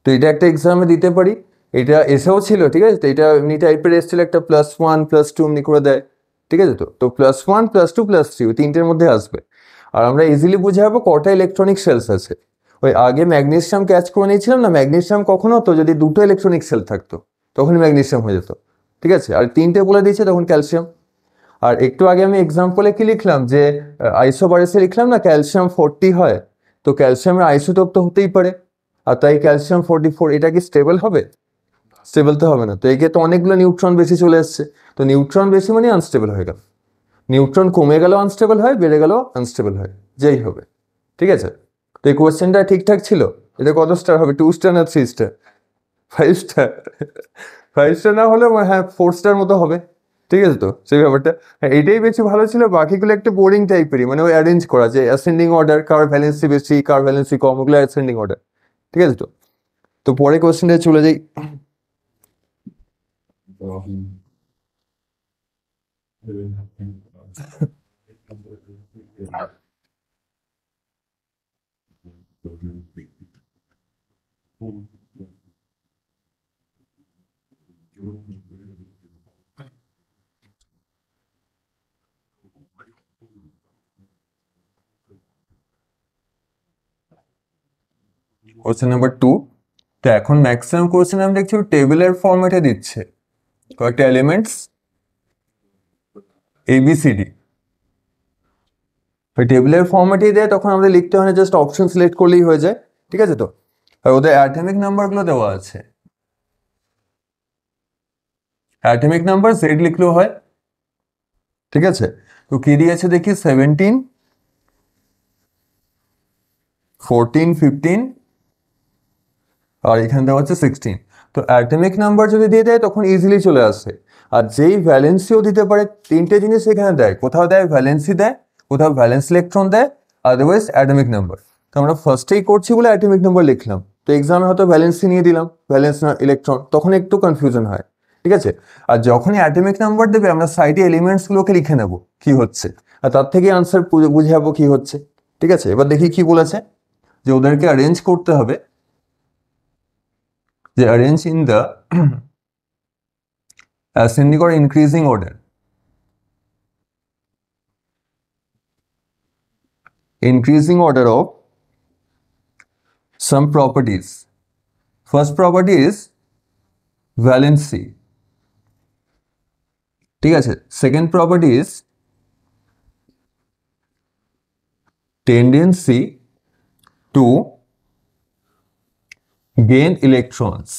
তো এটা একটা এক্সামে দিতে পারি, এটা এসেও ছিল। ঠিক আছে, তো এটা এমনি টাইপের এসেছিল, একটা +1 +2 এমনি করে দেয়। ঠিক আছে, তো +1 +2 +3 ওই তিনটের মধ্যে আসবে। আর আমরা ইজিলি বুঝে যাবো কটা ইলেকট্রনিক সেলস আছে। ওই আগে ম্যাগনেসিয়াম ক্যাচ করে নিয়েছিলাম না, ম্যাগনেসিয়াম কখনো তো যদি দুটো ইলেকট্রনিক সেল থাকতো তখনই ম্যাগনেসিয়াম হয়ে যেত। ঠিক আছে, আর তিনটে বলে দিয়েছে তখন ক্যালসিয়াম। আর একটু আগে আমি এক্সাম্পলে কি লিখলাম, যে আইসোবারেসে লিখলাম না ক্যালসিয়াম 40 হয়, তো ক্যালসিয়ামের আইসোটোপ তো হতেই পারে, আর তাই ক্যালসিয়াম 44। এটা কি স্টেবল হবে? স্টেবল তো হবে না। তো একে তো অনেকগুলো নিউট্রন বেশি চলে এসছে, তো নিউট্রন বেশি মানে আনস্টেবল হয়ে গেল। নিউট্রন কমে গেল আনস্টেবল হয়, বেড়ে গেল আনস্টেবল হয়, যেই হবে। ঠিক আছে, তো এই কোয়েশ্চেনটা ঠিকঠাক ছিল। এটা কত স্টার হবে? 2 স্টার না 3 স্টার? 5 স্টার? 5 স্টার না হলেও হ্যাঁ 4 স্টার মতো হবে। ঠিক আছে, তো সেই ব্যাপারটা, হ্যাঁ এইটাই বেশি ভালো ছিল। বাকিগুলো একটা বোরিং টাইপেরই, মানে ওই অ্যারেঞ্জ করা, যে অ্যাসেন্ডিং অর্ডার, কার ভ্যালেন্সি বেশি কার ভ্যালেন্সি কম, ওগুলো অ্যাসেন্ডিং অর্ডার। ঠিক আছে, তো তো পরে কোয়েশ্চেনটা চলে যাই। Question number 2। তো এখন ম্যাক্সিমাম কোয়েশ্চেন আমি দেখছি টেবিলের ফরম্যাটে দিচ্ছে, কয়েকটা এলিমেন্টস ABCD ওই টেবিলের ফরম্যাটেই দেয়, তখন আমাদের লিখতে হয় না, জাস্ট অপশন সিলেক্ট করলেই হয়ে যায়। ঠিক আছে, তো আর ওদের অ্যাটমিক নাম্বারগুলো দেওয়া আছে, অ্যাটমিক নাম্বার Z লিখলেও হয়। ঠিক আছে, তো কি দিয়েছে দেখি, 17 14 15 আর এখানে দেওয়া হচ্ছে 16। তো অ্যাটমিক নাম্বার যদি দিয়ে দেয় তখন ইজিলি চলে আসে। আর যেই ভ্যালেন্সিও দিতে পারে, তিনটে জিনিস এখানে দেয়, কোথাও দেয় ভ্যালেন্সি দেয়, কোথাও ভ্যালেন্স ইলেকট্রন দেয়, আদারওয়াইজ অ্যাটমিক নাম্বার। তো আমরা ফার্স্টেই করছি বলে অ্যাটমিক নাম্বার লিখলাম, তো এক্সামে হয়তো ভ্যালেন্সি নিয়ে দিলাম, ভ্যালেন্স না ইলেকট্রন, তখন একটু কনফিউশন হয়। ঠিক আছে, আর যখনই অ্যাটমিক নাম্বার দেবে আমরা সাইডে এলিমেন্টস গুলোকে লিখে নেবো কি হচ্ছে, আর তার থেকে আনসার বুঝে যাবো কি হচ্ছে। ঠিক আছে, এবার দেখি কি বলেছে, যে ওদেরকে অ্যারেঞ্জ করতে হবে, যে arrange in the ascending or increasing order. Increasing order of some properties. First property is valency. ঠিক আছে, second property is tendency to gain electrons.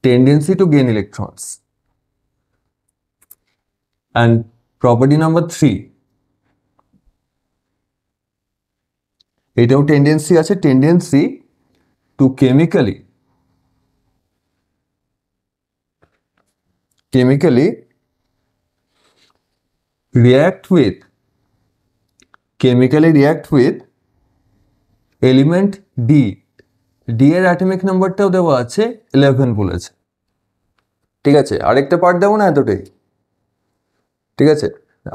Tendency to gain electrons. And property number 3, এটাও tendency আছে, tendency two chemically react with element D. D এর atomic নাম্বারটাও দেওয়া আছে 11 বলেছে। ঠিক আছে, আরেকটা পার্ট দেবো না এতটাই। ঠিক আছে,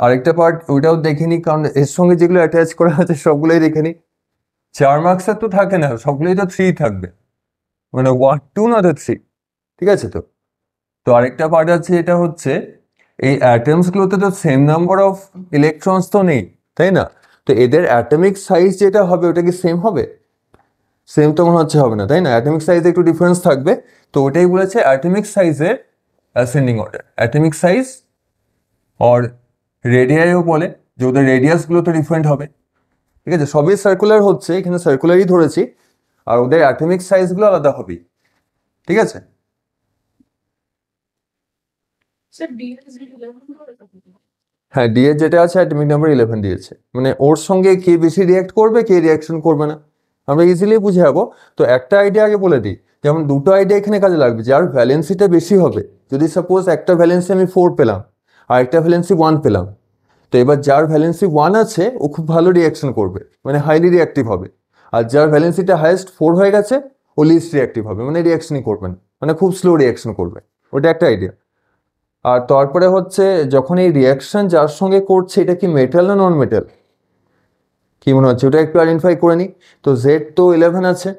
আরেকটা পার্ট ওইটাও দেখে নি, কারণ এর সঙ্গে যেগুলো অ্যাটাচ করা আছে সবগুলোই দেখে নি। 4 মার্কসের তো থাকে না, সবগুলোই তো 3 থাকবে, মানে 1 2 না তো 3। ঠিক আছে, তো আরেকটা পার্ট আছে, এটা হচ্ছে এই অ্যাটমস গুলোতে তো সেম নাম্বার অফ ইলেকট্রনস তো নেই, তাই না? তো এদের অ্যাটমিক সাইজ যেটা হবে ওটা কি সেম হবে? সেম তো মনে হচ্ছে হবে না, তাই না? অ্যাটমিক সাইজে একটু ডিফারেন্স থাকবে। তো ওটাই বলেছে অ্যাটমিক সাইজের অ্যাসেন্ডিং অর্ডার, অ্যাটমিক সাইজ আর রেডিয়াইও বলে যে ওদের রেডিয়াস গুলো তো ডিফারেন্ট হবে। ঠিক আছে, সবই সার্কুলার হচ্ছে, এখানে সার্কুলারই ধরেছি, আর ওদের অ্যাটমিক সাইজ গুলো আলাদা হবে। ঠিক আছে, হ্যাঁ ডি এর যেটা আছে অ্যাটমিক নাম্বার 11 দিয়েছে, মানে ওর সঙ্গে কে বেশি রিয়াক্ট করবে কে রিয়াকশন করবে না আমরা ইজিলি বুঝে যাবো। তো একটা আইডিয়া আগে বলে দিই, যেমন দুটো আইডিয়া এখানে কাজে লাগবে। যার ভ্যালেন্সিটা বেশি হবে, যদি সাপোজ একটা ভ্যালেন্সি আমি 4 পেলাম আর একটা ভ্যালেন্সি 1 পেলাম, তো এবার যার ভ্যালেন্সি 1 আছে ও খুব ভালো রিয়াকশন করবে, মানে হাইলি রিয়াক্টিভ হবে। আর যার ভ্যালেন্সিটা হাইয়েস্ট 4 হয়ে গেছে ও লিস্ট রিয়াক্টিভ হবে, মানে রিয়াকশনই করবে না, মানে খুব স্লো রিয়াকশন করবে। ওটা একটা আইডিয়া। আর তারপরে হচ্ছে যখন এই রিয়াকশন যার সঙ্গে করছে এটা কি মেটাল না নন মেটাল, কি মনে হচ্ছে ওটা একটু আইডেন্টিফাই করে নিই। তো জেড তো 11 আছে,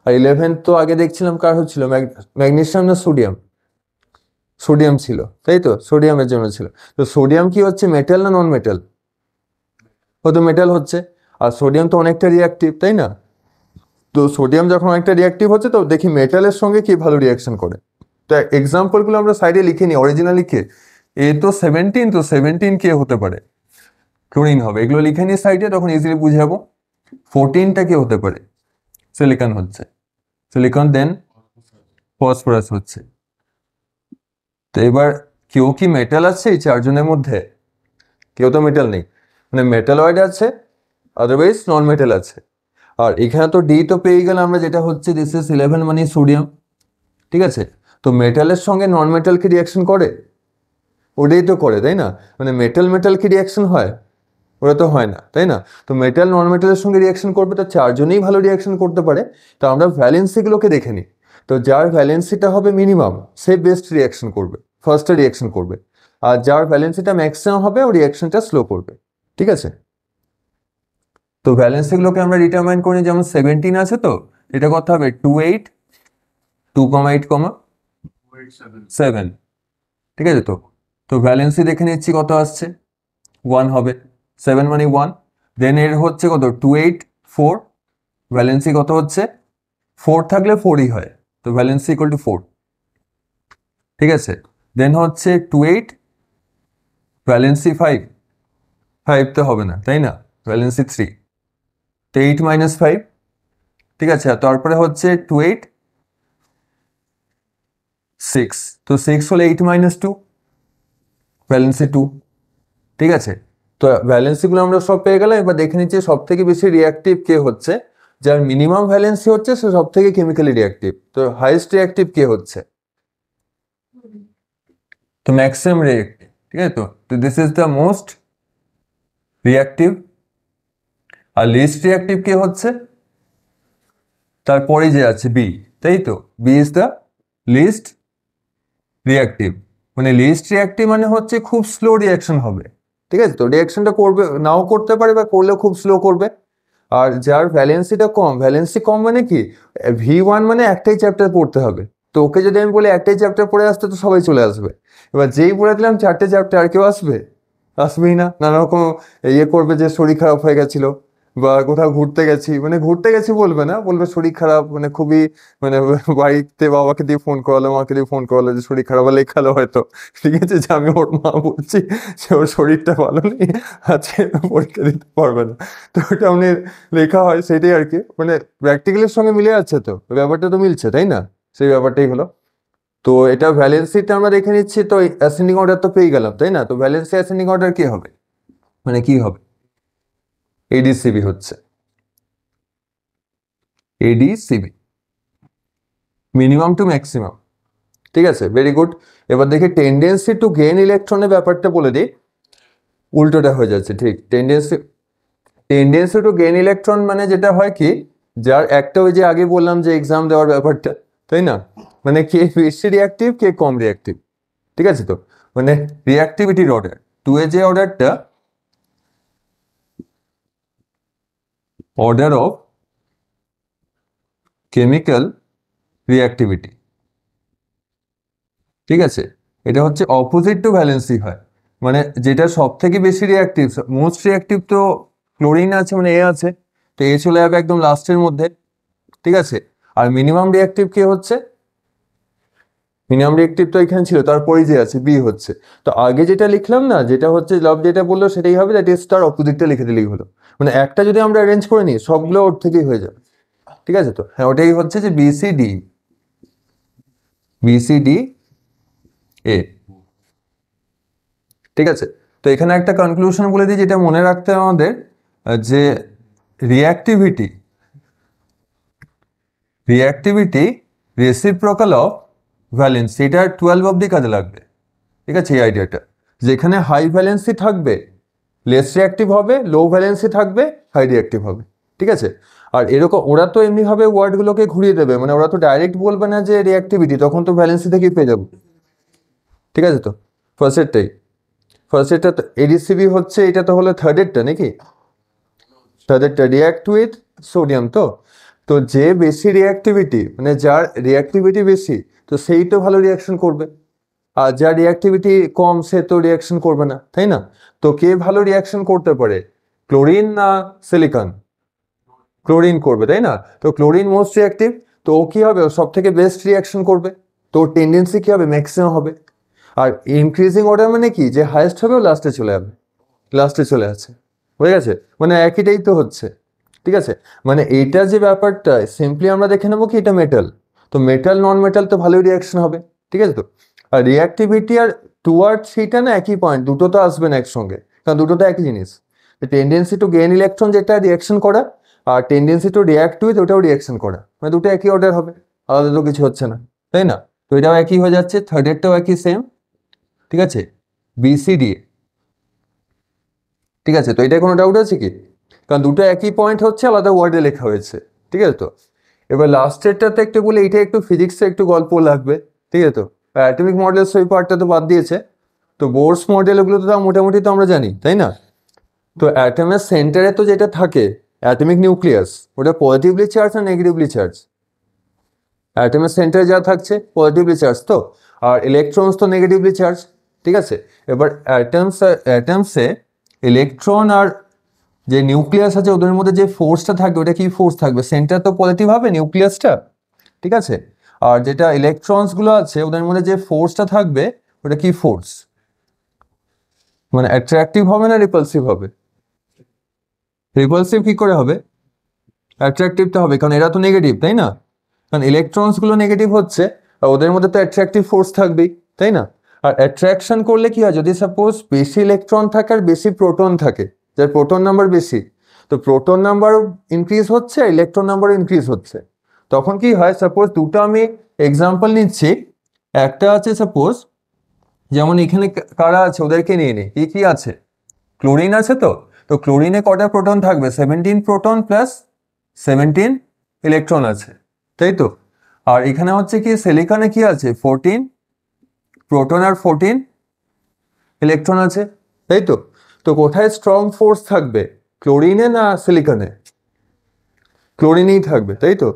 আর 11 তো আগে দেখছিলাম কার হচ্ছিল, ম্যাগনেসিয়াম না সোডিয়াম? সোডিয়াম ছিল, তাই তো, সোডিয়ামের জন্য ছিল। তো সোডিয়াম কি হচ্ছে, মেটাল না নন মেটাল? ও তো মেটাল হচ্ছে, আর সোডিয়াম তো অনেকটা রিয়াক্টিভ, তাই না? তো সোডিয়াম যখন অনেকটা রিয়াক্টিভ হচ্ছে তো দেখি মেটালের সঙ্গে কি ভালো রিয়াকশন করে। তো এক্সাম্পলগুলো আমরা সাইডে লিখে নিই, অরিজিনাল লিখে। এ তো 17, তো 17 কে হতে পারে? ক্লোরিন হবে। এগুলো লিখে নিই সাইডে, তখন ইজিলি বুঝে যাবো। 14টা কে হতে পারে? সিলিকন হচ্ছে, সিলিকন দেন ফসফরাস হচ্ছে। তো এবার কেউ কি মেটাল আছে এই 4 জনের মধ্যে? কেউ তো মেটাল নেই, মানে মেটালয়েড আছে, আদারওয়াইজ নন মেটাল আছে। আর এখানে তো ডি তো পেয়ে গেলাম আমরা, যেটা হচ্ছে দিস ইজ 11 মানে সোডিয়াম। ঠিক আছে, তো মেটালের সঙ্গে নন মেটাল কি রিয়াকশন করে? ওটাই তো করে, তাই না? মানে মেটাল মেটাল কি রিয়াকশন হয়? ওটা তো হয় না, তাই না? তো মেটাল নন মেটালের সঙ্গে রিয়াকশন করবে, তো 4 জনেই ভালো রিয়াকশন করতে পারে। তো আমরা ভ্যালেন্সিগুলোকে দেখে নিই। তো যার ভ্যালেন্সিটা হবে মিনিমাম সে বেস্ট রিয়াকশন করবে, ফার্স্টে রিয়াকশন করবে। আর যার ভ্যালেন্সিটা ম্যাক্সিমাম হবে ও রিয়াকশনটা স্লো করবে। ঠিক আছে, তো ভ্যালেন্সিগুলোকে আমরা ডিটারমাইন করি, যেমন 17 আছে, তো এটা করতে হবে 28 2,8, 7। ঠিক আছে, তো ভ্যালেন্সি দেখে নিচ্ছি কত আসছে, 1 হবে, 7 মানে 1। দেন এর হচ্ছে কত, 28 4, ভ্যালেন্সি কত হচ্ছে 4, থাকলে 4ই হয়, তো ভ্যালেন্সি ইকুয়াল টু 4। ঠিক আছে, দেন হচ্ছে 28 ভ্যালেন্সি 5, 5 তো হবে না, তাই না? ভ্যালেন্সি 3, তো 8 - 5। ঠিক আছে, আর তারপরে হচ্ছে 28 6, তো 6 হলে 8 - 2, ভ্যালেন্সি 2। ঠিক আছে, তো ভ্যালেন্সিগুলো আমরা সব পেয়ে গেলাম। এবার দেখে নিচ্ছি সব থেকে বেশি রিয়াক্টিভ কে হচ্ছে। যার মিনিমাম ভ্যালেন্সি হচ্ছে সে সব থেকে কেমিক্যালি রিয়াক্টিভ। তো হাইয়েস্ট রিয়াক্টিভ কে হচ্ছে? তো ম্যাক্সিমাম রিয়াক্টিভ। ঠিক আছে, তো this is the most reactive. আর লিস্ট রিয়াক্টিভ কে হচ্ছে? তারপরে যে আছে বি, তাই তো, B is the least reactive. মানে লিস্ট রিয়াক্টিভ মানে হচ্ছে খুব স্লো রিয়াকশন হবে। ঠিক আছে, তো রিয়াকশনটা করবে নাও করতে পারে, বা করলেও খুব স্লো করবে। আর যার ভ্যালেন্সিটা কম, ভ্যালেন্সি কম মানে কি, V1 মানে একটাই চ্যাপ্টার পড়তে হবে। তো ওকে যদি আমি বলি একটাই চ্যাপ্টার পড়ে আসতে, তো সবাই চলে আসবে। এবার যেই বলে দিলাম 4টে চ্যাপ্টার, আর কেউ আসবে? আসবেই না, নানা রকম ইয়ে করবে যে শরীর খারাপ হয়ে গেছিলো, বা কোথাও ঘুরতে গেছি, মানে ঘুরতে গেছি বলবে না, বলবে শরীর খারাপ, মানে খুবই, মানে বাড়িতে বাবাকে দিয়ে ফোন করালো, মাকে দিয়ে ফোন করালো যে শরীর খারাপ, লেখালো হয়তো, ঠিক আছে, যে আমি ওর মা বলছি যে ওর শরীরটা ভালো নেই, আজকে পরীক্ষা দিতে পারবে না। তো ওটা মানে লেখা হয়, সেটাই আর কি, মানে প্র্যাকটিক্যালের সঙ্গে মিলে যাচ্ছে, তো ব্যাপারটা তো মিলছে, তাই না? সেই ব্যাপারটাই হলো। তো এটা ভ্যালেন্সিটা আমরা দেখে নিচ্ছি, তো অ্যাসেন্ডিং অর্ডার তো পেয়ে গেলাম, তাই না? তো ভ্যালেন্সি অ্যাসেন্ডিং অর্ডার কি হবে, মানে কি হবে? এডিসিবি হচ্ছে, এডিসিবি, মিনিমাম টু ম্যাক্সিমাম। ঠিক আছে, ভেরি গুড। এবার দেখি টেন্ডেন্সি টু গেইন ইলেকট্রনের ব্যাপারটা বলে দিই, উল্টোটা হয়ে যাচ্ছে, ঠিক। টেন্ডেন্সি টু গেইন ইলেকট্রন মানে যেটা হয় কি, যার একটা ওই যে আগে বললাম যে এক্সাম দেওয়ার ব্যাপারটা, তাই না? মানে কে বেশি রিয়াক্টিভ, কে কম রিয়াক্টিভ, ঠিক আছে? তো মানে রিয়াক্টিভিটির অর্ডার, টু এ যে অর্ডারটা, অর্ডার অফ কেমিক্যাল রিয়াক্টিভিটি, ঠিক আছে? এটা হচ্ছে অপোজিট টু ভ্যালেন্সি হয়, মানে যেটা সব থেকে বেশি রিয়াক্টিভ, মোস্ট রিয়াক্টিভ তো ক্লোরিন আছে, মানে এ আছে, তো এ চলে যাবে একদম লাস্টের মধ্যে, ঠিক আছে? আর মিনিমাম রিয়াক্টিভ কে হচ্ছে, মিনিমাম রিয়াক্টিভ তো এখানে ছিল, তারপরেই যে আছে বি হচ্ছে। তো আগে যেটা লিখলাম না, যেটা হচ্ছে লাভ যেটা বললো সেটাই হবে, দ্যাট ইজ তার অপোজিটটা লিখে দিলেই হলো। মানে একটা যদি আমরা অ্যারেঞ্জ করে নিই, সবগুলো ওর থেকেই হয়ে যাবে, ঠিক আছে? তো হ্যাঁ, ওটাই হচ্ছে যে বিসিডি, বিসিডি এ, ঠিক আছে? তো এখানে একটা কনক্লুশন বলে দিই, যেটা মনে রাখতে হবে আমাদের, যে রিয়াক্টিভিটি, রিয়াক্টিভিটি রেসিপ্রোকাল অফ ভ্যালেন্সি, এটা 12 অব্দি কাজে লাগবে, ঠিক আছে? এই আইডিয়াটা, যেখানে হাই ভ্যালেন্সি থাকবে লেস রিয়াক্টিভ হবে, লো ভ্যালেন্সি থাকবে হাই রিয়াক্টিভ হবে, ঠিক আছে? আর এরকম ওরা তো এমনিভাবে ওয়ার্ডগুলোকে ঘুরিয়ে দেবে, মানে ওরা তো ডাইরেক্ট বলবে না যে রিয়াক্টিভিটি, তখন তো ভ্যালেন্সি থেকেই পেয়ে যাবো, ঠিক আছে? তো ফার্স্টেরটাই, ফার্স্টেরটা তো এডিসিবি হচ্ছে, এটা তো হলো থার্ডেরটা নাকি, তাদেরটা রিয়াক্ট উইথ সোডিয়াম। তো তো যে বেশি রিয়াক্টিভিটি, মানে যার রিয়াক্টিভিটি বেশি, তো সেই তো ভালো রিয়াকশন করবে, আর যার রিয়াক্টিভিটি কম সে তো রিয়াকশন করবে না, তাই না? তো কে ভালো রিয়াকশন করতে পারে, ক্লোরিন না সিলিকন? ক্লোরিন করবে, তাই না? তো ক্লোরিন মোস্ট রিয়াক্টিভ, তো ও কি হবে, ও সব থেকে বেস্ট রিয়াকশন করবে, তো টেন্ডেন্সি কি হবে, ম্যাক্সিমাম হবে। আর ইনক্রিজিং অর্ডার মানে কি, যে হাইয়েস্ট হবে ও লাস্টে চলে যাবে, লাস্টে চলে আছে, হয়ে গেছে, মানে একইটাই তো হচ্ছে, ঠিক আছে? মানে এইটা যে ব্যাপারটা সিম্পলি আমরা দেখে নেবো কি, এটা মেটাল, তো মেটাল নন মেটাল তো ভালোই রিয়াকশন হবে, ঠিক আছে? তো আর রিয়াক্টিভিটি আর টুয়ার্ড সেইটা না একই পয়েন্ট, দুটো তো আসবে না একসঙ্গে, কারণ দুটো তো একই জিনিস। টেন্ডেন্সি টু গেইন ইলেকট্রন যেটা রিয়াকশন করা, আর টেন্ডেন্সি টু রিয়াক্ট উইথ ওটাও রিয়াকশন করা, মানে দুটো একই অর্ডার হবে, আলাদা তো কিছু হচ্ছে না, তাই না? তো এটাও একই হয়ে যাচ্ছে, থার্ডেরটাও একই সেম, ঠিক আছে, বিসিডি, ঠিক আছে? তো এটা কোনো ডাউট আছে কি? কারণ দুটো একই পয়েন্ট হচ্ছে, আলাদা ওয়ার্ডে লেখা হয়েছে, ঠিক আছে? তো এবার লাস্টেরটাতে একটু বলে, এটা একটু ফিজিক্সে একটু গল্প লাগবে, ঠিক আছে? তো অ্যাটমিক মডেল ওই পার্টটা তো বাদ দিয়েছে, তো বোর্স মডেল এগুলো তো মোটামুটি তো আমরা জানি, তাই না? তো অ্যাটমের সেন্টারে তো যেটা থাকে অ্যাটমিক নিউক্লিয়াস, ওটা পজিটিভলি চার্জ না নেগেটিভলি চার্জ? অ্যাটমের সেন্টারে যা থাকছে পজিটিভলি চার্জ, তো আর ইলেকট্রনস তো নেগেটিভলি চার্জ, ঠিক আছে? এবার অ্যাটমসে ইলেকট্রন আর যে নিউক্লিয়াস আছে ওদের মধ্যে যে ফোর্সটা থাকবে, ওটা কি ফোর্স থাকবে, সেন্টার তো পজিটিভ হবে নিউক্লিয়াসটা, ঠিক আছে? আর যেটা ইলেকট্রনস গুলো আছে ওদের মধ্যে যে ফোর্সটা থাকবে, ওটা কি ফোর্স, মানে অ্যাট্রাকটিভ হবে না রিপালসিভ হবে? রিপালসিভ কি করে হবে, অ্যাট্রাকটিভ তো হবে, কারণ এরা তো নেগেটিভ, তাই না? কারণ ইলেকট্রনস গুলো নেগেটিভ হচ্ছে, আর ওদের মধ্যে তো অ্যাট্রাকটিভ ফোর্স থাকবেই, তাই না? আর অ্যাট্রাকশন করলে কি হয়, যদি সাপোজ বেশি ইলেকট্রন থাকে আর বেশি প্রোটন থাকে, যার প্রোটন নাম্বার বেশি, তো প্রোটন নাম্বারও ইনক্রিজ হচ্ছে, ইলেকট্রন নাম্বারও ইনক্রিজ হচ্ছে, তখন কি হয়, সাপোজ দুটো আমি এক্সাম্পল নিচ্ছি, একটা আছে সাপোজ, যেমন এখানে কারা আছে ওদেরকে নিয়ে নিই, কি কি আছে, ক্লোরিন আছে, তো তো ক্লোরিনে কটা প্রোটন থাকবে, 17 প্রোটন প্লাস 17 ইলেকট্রন আছে, তাই তো? আর এখানে হচ্ছে কি সিলিকনে কি আছে, 14 প্রোটন আর 14 ইলেকট্রন আছে, তাই তো? তো কোথায় স্ট্রং ফোর্স থাকবে, ক্লোরিনে না সিলিকনে? ক্লোরিনেই থাকবে, তাই তো?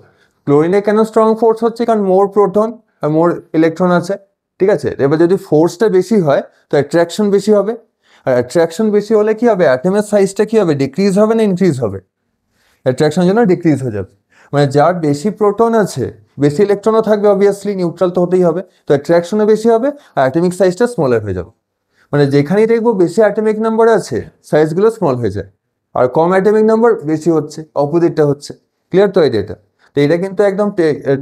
ক্লোরিনে কেন স্ট্রং ফোর্স হচ্ছে, কারণ মোর প্রোটন আর মোর ইলেকট্রন আছে, ঠিক আছে? এবার যদি ফোর্সটা বেশি হয় তো অ্যাট্রাকশন বেশি হবে, আর অ্যাট্রাকশন বেশি হলে কি হবে, অ্যাটমের সাইজটা কি হবে, ডিক্রিজ হবে না ইনক্রিজ হবে? অ্যাট্রাকশনের জন্য ডিক্রিজ হয়ে যাবে। মানে যার বেশি প্রোটন আছে, বেশি ইলেকট্রনও থাকবে, অবভিয়াসলি নিউট্রাল তো হতেই হবে, তো অ্যাট্রাকশনও বেশি হবে আর অ্যাটমিক সাইজটা স্মলার হয়ে যাবে। মানে যেখানেই দেখবো বেশি অ্যাটমিক নাম্বার আছে সাইজগুলো স্মল হয়ে যায়, আর কম অ্যাটমিক নাম্বার বেশি হচ্ছে, অপোজিটটা হচ্ছে। ক্লিয়ার তো আইডিয়াটা? তো এটা কিন্তু একদম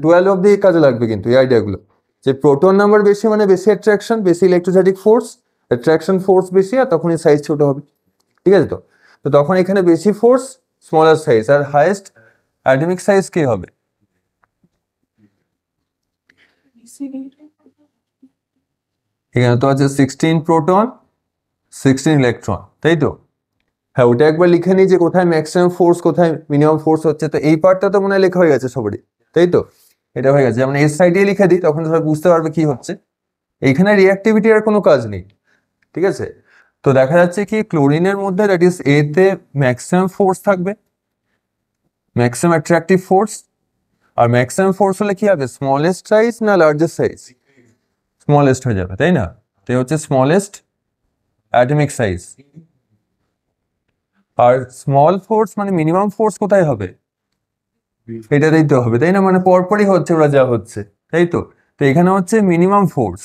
12 অব্দি কাজে লাগবে কিন্তু এই আইডিয়াগুলো, যে প্রোটন নাম্বার বেশি মানে বেশি অ্যাট্রাকশন, বেশি ইলেকট্রোস্ট্যাটিক ফোর্স, অ্যাট্রাকশন ফোর্স বেশি, আর তখনই সাইজ ছোট হবে। ঠিক আছে তো? তো তখন এখানে বেশি ফোর্স, স্মলার সাইজ, আর হাইয়েস্ট অ্যাটমিক সাইজ কি হবে? এখানে তো আছে 16 প্রোটন 16 ইলেকট্রন, তাই তো? হ্যাঁ, ওটা একবার লিখে নিই যে কোথায় ম্যাক্সিমাম ফোর্স কোথায় মিনিমাম ফোর্স হচ্ছে। তো এই পার্টটা তো মনে হয় লেখা হয়ে গেছে সবারই, তাই তো? এটা হয়ে গেছে, যেমন এর সাইডে লিখে দিই, তখন সবাই বুঝতে পারবে কি হচ্ছে। এইখানে রিঅ্যাক্টিভিটি আর কোনো কাজ নেই, ঠিক আছে? তো দেখা যাচ্ছে কি ক্লোরিনের মধ্যে দ্যাট ইজ এ তে ম্যাক্সিমাম ফোর্স থাকবে, ম্যাক্সিমাম অ্যাট্রাকটিভ ফোর্স। আর ম্যাক্সিমাম ফোর্স হলে কি হবে? স্মলেস্ট সাইজ না লার্জেস্ট সাইজ? স্মলেস্ট হয়ে যাবে, তাই না? তো হচ্ছে স্মলেস্ট অ্যাটমিক সাইজ। আর স্মল ফোর্স মানে মিনিমাম ফোর্স কোথায় হবে? এটা দিতে হবে, তাই না? মানে পরপরই হচ্ছে ওরা যা হচ্ছে, তাই তো? তো এখানে হচ্ছে মিনিমাম ফোর্স,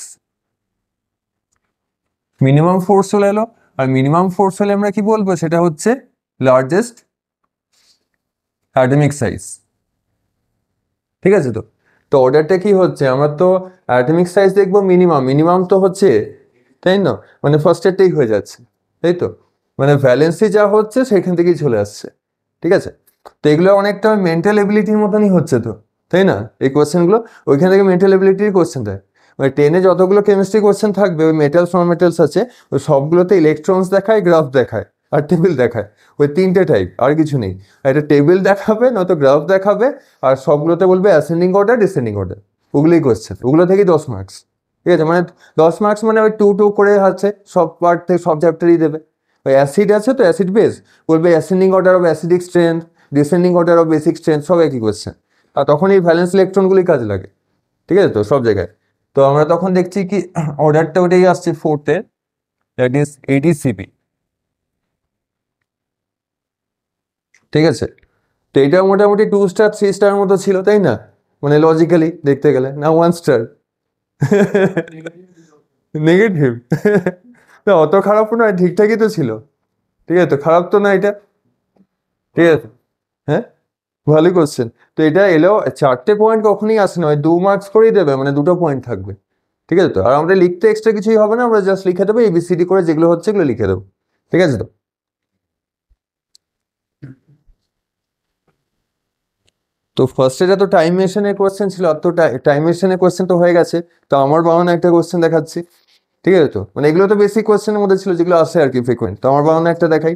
মিনিমাম ফোর্স চলে এলো। আর মিনিমাম ফোর্স হলে আমরা কি বলবো? সেটা হচ্ছে লার্জেস্ট অ্যাটমিক সাইজ। ঠিক আছে তো? তো অর্ডারটা কি হচ্ছে? আমরা তো অ্যাটমিক সাইজ দেখবো মিনিমাম, মিনিমাম তো হচ্ছে, তাই না? মানে ফার্স্ট এরটাই হয়ে যাচ্ছে, তাই তো? মানে ভ্যালেন্সি যা হচ্ছে সেখান থেকেই চলে আসছে, ঠিক আছে? তো এগুলো অনেকটা মেন্টাল এবিলিটির মতনই হচ্ছে তো, তাই না? এই কোয়েশ্চেনগুলো ওইখান থেকে মেন্টাল এবিলিটির কোয়েশ্চেন দেয়। মানে 10-এ যতগুলো কেমিস্ট্রি কোয়েশ্চেন থাকবে, ওই মেটালস নন মেটালস আছে, ওই সবগুলোতে ইলেকট্রনস দেখায়, গ্রাফ দেখায়, আর টেবিল দেখায়। ওই 3টে টাইপ, আর কিছু নেই। একটা টেবিল দেখাবে, নয়তো গ্রাফ দেখাবে, আর সবগুলোতে বলবে অ্যাসেন্ডিং অর্ডার ডিসেন্ডিং অর্ডার। ওগুলোই কোয়েশ্চেন, ওগুলো থেকেই 10 মার্কস। ঠিক আছে? মানে 10 মার্কস মানে ওই 2 2 করে আছে, সব পার্ট থেকে সব চ্যাপ্টারই দেবে। ওই অ্যাসিড আছে তো অ্যাসিড বেস, বলবে ascending order of acidic strength, descending order of basic strength, সব একই কোয়েশ্চেন। আর তখন এই ভ্যালেন্স ইলেকট্রনগুলি কাজে লাগে, ঠিক আছে তো, সব জায়গায়। তো আমরা তখন দেখছি কি অর্ডারটা ওটাই আসছে 4th-এ, দ্যাট ইজ এডিসিপি। ঠিক আছে? তো এটা মোটামুটি 2 স্টার 3 স্টার মতো ছিল, তাই না? মানে লজিক্যালি দেখতে গেলে, না 1 স্টার? নেগেটিভ? না, অত খারাপ নয়, ঠিকঠাকই তো ছিল। ঠিক আছে তো, খারাপ তো না এটা, ঠিক আছে? হ্যাঁ, ভালোই কোশ্চেন। তো এটা এলেও 4টে পয়েন্ট কখনই আসে না, 2 মার্কস করেই দেবে, মানে 2টো পয়েন্ট থাকবে। ঠিক আছে তো? আর আমরা লিখতে এক্সট্রা কিছুই হবে না, আমরা জাস্ট লিখে দেবো এবিসিডি করে, যেগুলো হচ্ছে এগুলো লিখে দেবো। ঠিক আছে তো? তো ফার্স্ট এটা তো টাইম মেশিনের কোশ্চেন ছিল, আর তো টাইম মেশিনের কোশ্চেন তো হয়ে গেছে। তো আমার বানানো একটা কোশ্চেন দেখাচ্ছি, ঠিক আছে তো? মানে এগুলো তো বেসিক কোশ্চেনের মধ্যে ছিল, যেগুলো আসে আর কি ফ্রিকোয়েন্ট। তো আমার বানানো একটা দেখাই।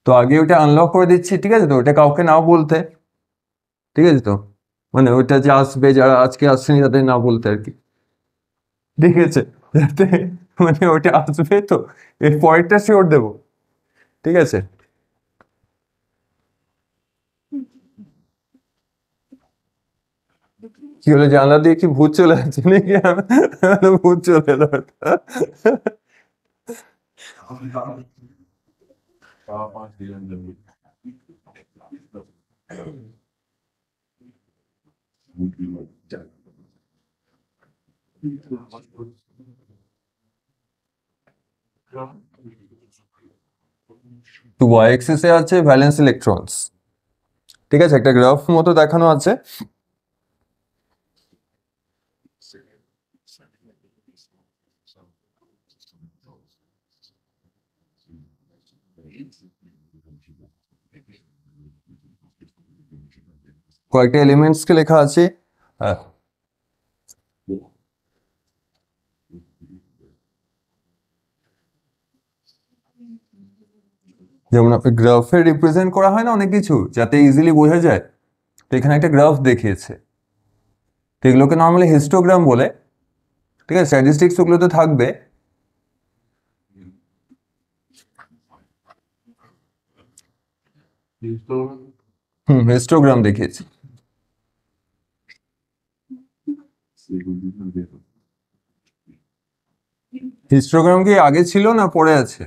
তো আগে ওটা আনলক করে দিচ্ছি, ঠিক আছে তো? ওটা কাউকে নাও বলতে, ঠিক আছে তো? মানে ওইটা যে আসবে, যারা আজকে আসছেনি তাদের না বলতে আর কি, ঠিক আছে? যাতে মানে ওইটা আসবে তো, এর পরেরটা শিওর দেবো, ঠিক আছে? কি হলো, জানলা দিয়ে কি ভূত চলে আসছে নাকি? ভূত চলে এলো হয়তো। তো ওয়াই এক্সিসে আছে ভ্যালেন্স ইলেকট্রনস, ঠিক আছে? একটা গ্রাফ মতো দেখানো আছে। কয়েকটা এলিমেন্টস কে লেখা আছে। হ্যাঁ, যেমন গ্রাফে রিপ্রেজেন্ট করা হয় না অনেক কিছু, যাতে ইজিলি বোঝা যায়। তো এখানে একটা গ্রাফ দেখিয়েছে, তো এগুলোকে নর্মালি হিস্টোগ্রাম বলে, ঠিক আছে? স্ট্যাটিস্টিক্স ওগুলো তো থাকবে। হিস্টোগ্রাম দেখিয়েছি। হিস্টোগ্রাম কি আগে ছিল না পরে আছে?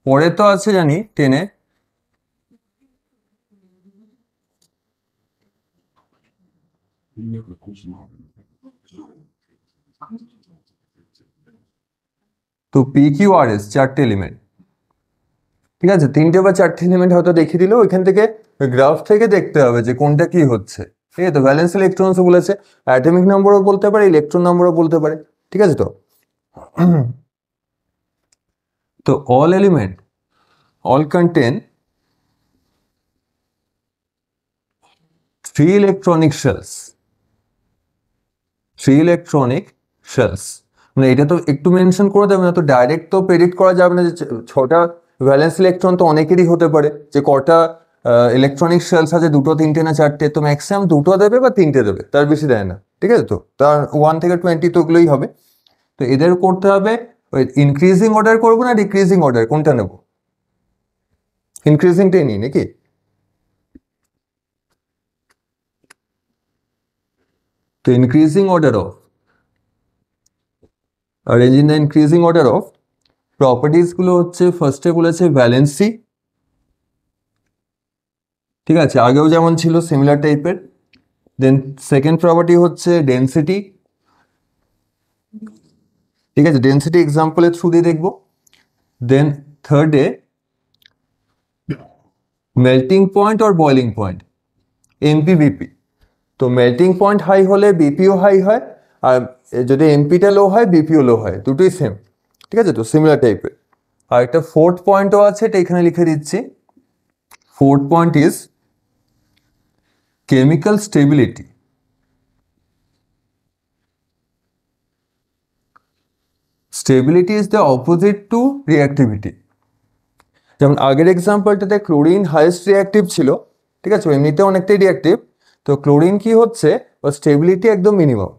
পরে তো আছে জানি 10-এ, তো P Q R S 4টে element, ঠিক আছে, 3টে বা 4টে এলিমেন্ট হয়তো দেখিয়ে দিল, ওইখান থেকে গ্রাফ থেকে দেখতে হবে যে কোনটা কি হচ্ছে, ঠিক আছে। তো ভ্যালেন্স ইলেকট্রনস বলেছে, অ্যাটমিক নাম্বারও বলতে পারে, ইলেকট্রন নাম্বারও বলতে পারে, ঠিক আছে। তো all element all contain 3 electronic shells, 3 electronic shells, মানে এটা তো একটু মেনশন করে দেবে না, তো ডাইরেক্ট তো প্রেডিক্ট করা যাবে না যে 6টা ভ্যালেন্স ইলেকট্রন তো অনেকেরই হতে পারে, যে কটা ইলেকট্রনিক শেলস আছে, 2, 3টে না 4টে, তো ম্যাক্সিমাম 2টো দেবে বা 3টে দেবে, তার বেশি দেয় না, ঠিক আছে। তো তার 1 থেকে 20 তো ওগুলোই হবে। তো এদের করতে হবে ওই ইনক্রিজিং অর্ডার করবো না ডিক্রিজিং অর্ডার, কোনটা নেব? ইনক্রিজিংটাই নিই নাকি? তো increasing order of, arrange in the increasing order of properties গুলো হচ্ছে, ফার্স্টে বলেছে ভ্যালেন্সি, ঠিক আছে, আগেও যেমন ছিল সিমিলার টাইপের। দেন সেকেন্ড প্রপার্টি হচ্ছে ডেন্সিটি, ঠিক আছে, ডেন্সিটি এক্সাম্পলের থ্রু দিয়ে দেখবো। দেন থার্ডে মেল্টিং পয়েন্ট আর বয়লিং পয়েন্ট, এমপিবিপি। তো মেল্টিং পয়েন্ট হাই হলে বিপিও হাই হয়, আর যদি এমপিটা লো হয় বিপিও লো হয়, দুটোই সেম, ঠিক আছে। তো সিমিলার টাইপের। আর একটা ফোর্থ পয়েন্টও আছে, এটা এখানে লিখে দিচ্ছি। Fourth point is chemical stability. Stability is the opposite to reactivity. যেমন আগের এক্সাম্পলটাতে ক্লোরিন হাইয়েস্ট রিঅ্যাক্টিভ ছিল, ঠিক আছে, এমনিতে অনেকটাই রিঅ্যাক্টিভ। তো ক্লোরিন কি হচ্ছে, ও স্টেবিলিটি একদম মিনিমাম,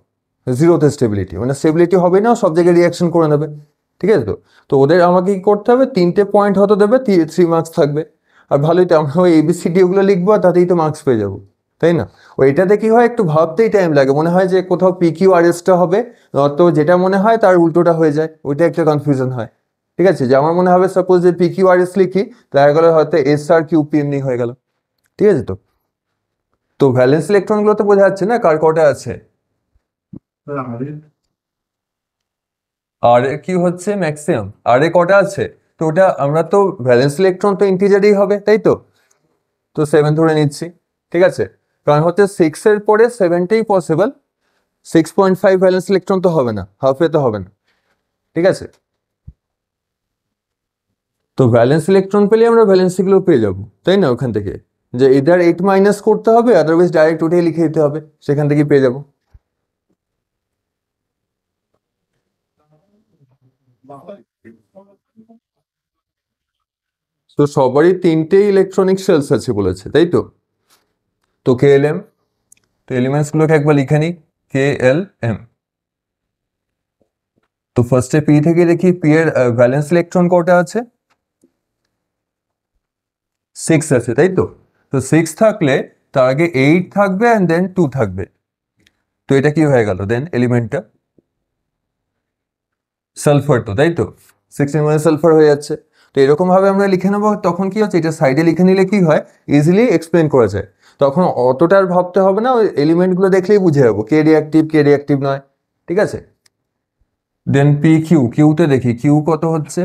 জিরোতে স্টেবিলিটি, মানে স্টেবিলিটি হবে না, সব জায়গায় রিয়াকশন করে নেবে, ঠিক আছে। তো তো ওদের আমাকে কি করতে হবে, 3টে পয়েন্ট হতে দেবে, 3 মার্কস থাকবে। আর ভালোই তো, আমরা ওই এবিসিডি ওগুলো লিখবো আর তাতেই তো মার্কস পেয়ে যাবো, তাই না? ওইটাতে কি হয়, একটু ভাবতেই টাইম লাগে, মনে হয় যে কোথাও পি কিউ আর এসটা হবে, তো যেটা মনে হয় তার উল্টোটা হয়ে যায়, ওইটা একটা কনফিউশন হয়, ঠিক আছে। যে আমার মনে হবে সাপোজ যে পি কিউ আর এস লিখি, দেখা গেলো হয়তো এস আর কিউ পি এমনি হয়ে গেল, ঠিক আছে। তো তো ভ্যালেন্স ইলেকট্রন গুলো তো বোঝা যাচ্ছে না কার কটা আছে, আর কি হচ্ছে ম্যাক্সিমাম, আর এ কটা আছে। তো ওটা আমরা তো ভ্যালেন্স ইলেকট্রন তো ইন্টিজারই হবে, তাই তো। তো 7 ধরে নিচ্ছি, ঠিক আছে, কারণ হচ্ছে 6-এর পরে 7টাই পসিবল, 6.5 ভ্যালেন্স ইলেকট্রন তো হবে না, হাফে তো হবে না, ঠিক আছে। তো ভ্যালেন্স ইলেকট্রন পেলে আমরা ভ্যালেন্সিগুলো পেয়ে যাবো, তাই না, ওখান থেকে, যে এটার 8 মাইনাস করতে হবে, আদারওয়াইজ ডাইরেক্ট ওটাই লিখে দিতে হবে, সেখান থেকে পেয়ে যাবো। তো সবারই 3টে ইলেকট্রনিক শেলস আছে বলেছে, তাই তো। তো কে এল এম, তো এলিমেন্টস গুলোকে একবার লিখে নিই, কে এল এম। তো ফার্স্টে পি থেকে দেখি, পি এর ভ্যালেন্স ইলেকট্রন কটা আছে, 6 আছে, তাই তো। তো 6 থাকলে তার আগে 8 থাকবে অ্যান্ড দেন 2 থাকবে। তো এটা কি হয়ে গেল দেন এলিমেন্টটা, সালফার তো, তাই তো, 16 মানে সালফার হয়ে যাচ্ছে। তো এরকম ভাবে আমরা লিখে নেবো, তখন কি হচ্ছে, এটা সাইডে লিখে নিলে কি হয়, ইজিলি এক্সপ্লেন করা যায়, তখন অতটা আর ভাবতে হবে না, ওই এলিমেন্টগুলো দেখলেই বুঝে যাবো কে রিঅ্যাক্টিভ নয়, ঠিক আছে। দেন পি কিউ, কিউতে দেখি কিউ কত হচ্ছে,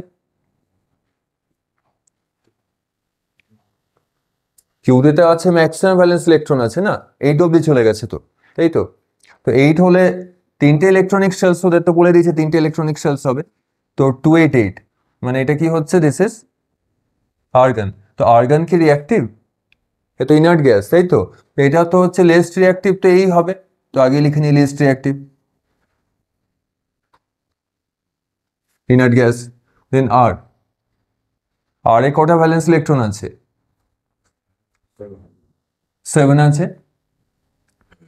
কিউতে আছে ম্যাক্সিমাম ভ্যালেন্স ইলেকট্রন আছে না, 8 অব্দি চলে গেছে তো, তাই তো। তো 8 হলে 3টে ইলেকট্রনিক শেলস, ওদের তো বলে দিয়েছে 3টে ইলেকট্রনিক শেলস হবে। তো 288, মানে এটা কি হচ্ছে, দিস ইজ আর্গন। তো আর্গন কি রিঅ্যাক্টিভ? এ তো ইনার্ট গ্যাস, তাই তো। তো এটা তো হচ্ছে লেস্ট রিঅ্যাক্টিভ, তো এই হবে, তো আগে লিখে নিই লিস্ট রিঅ্যাক্টিভ, ইনার্ট গ্যাস। দেন আর, আর এ কটা ভ্যালেন্স ইলেকট্রন আছে, 7 আছে।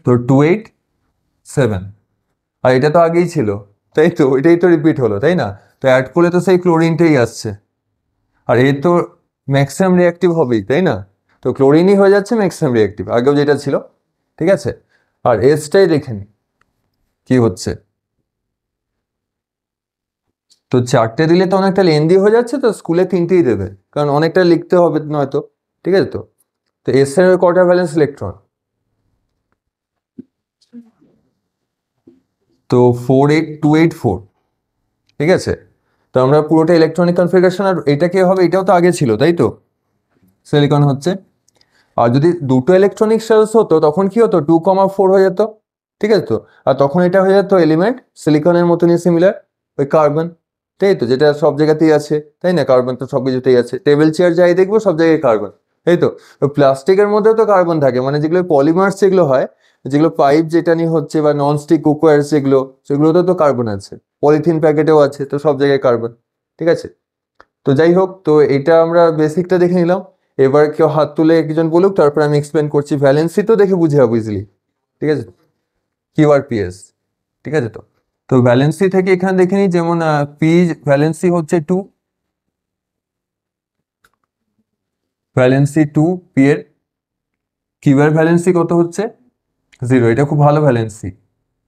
তো 287, আর এটা তো আগেই ছিল, তাই তো, ওইটাই তো রিপিট হলো, তাই না। তো অ্যাড করলে তো সেই ক্লোরিনটাই আসছে, আর এ তো ম্যাক্সিমাম রিঅ্যাক্টিভ হবেই, তাই না। তো ক্লোরিনই হয়ে যাচ্ছে ম্যাক্সিমাম রিঅ্যাক্টিভ, আগেও যেটা ছিল, ঠিক আছে। আর এসটাই দেখে নি কি হচ্ছে, তো 4টে দিলে তো অনেকটা লেন্দি হয়ে যাচ্ছে, তো স্কুলে 3টেই দেবে, কারণ অনেকটা লিখতে হবে নয়তো। ঠিক আছে, তো এস এর কটা ভ্যালেন্স ইলেকট্রন? তো 48284। ঠিক আছে, তো আমরা পুরোটা ইলেকট্রনিক কনফিগারেশন, আর এটা কি হবে, এটাও তো আগে ছিল তাই তো, সিলিকন হচ্ছে। আর যদি দুটো ইলেকট্রনিক সেলস হতো তখন কি হতো, 2,4 হয়ে যেত। ঠিক আছে তো, আর তখন এটা হয়ে যেত এলিমেন্ট সিলিকনের মতনই সিমিলার, ওই কার্বন, তাই তো, যেটা সব জায়গাতেই আছে, তাই না, কার্বন তো সব কিছুতেই আছে, টেবিল চেয়ার যাই দেখবো সব জায়গায় কার্বন, তাই তো। প্লাস্টিকের মধ্যেও তো কার্বন থাকে, মানে যেগুলো পলিমার্স যেগুলো হয়, যেগুলো পাইপ যেটা নিয়ে হচ্ছে, বা নন স্টিক কুকওয়্যার যেগুলো, সেগুলোতেও তো কার্বন আছে, পলিথিন প্যাকেটেও আছে, তো সব জায়গায় কার্বন। ঠিক আছে, তো যাই হোক, তো এটা আমরা বেসিকটা দেখে নিলাম। এবার কেউ হাত তুলে একজন বলুক, তারপর আমি এক্সপ্লেন করছি। ভ্যালেন্সি তো দেখে বুঝে যাবো ইজিলি। ঠিক আছে, কিউআরপিএস। ঠিক আছে, তো তো ভ্যালেন্সি থেকে এখানে দেখে নিই, যেমন পি ভ্যালেন্সি হচ্ছে 2, ভ্যালেন্সি 2 পি এর। কিউআর ভ্যালেন্সি কত হচ্ছে 0, এটা খুব ভালো ভ্যালেন্সি।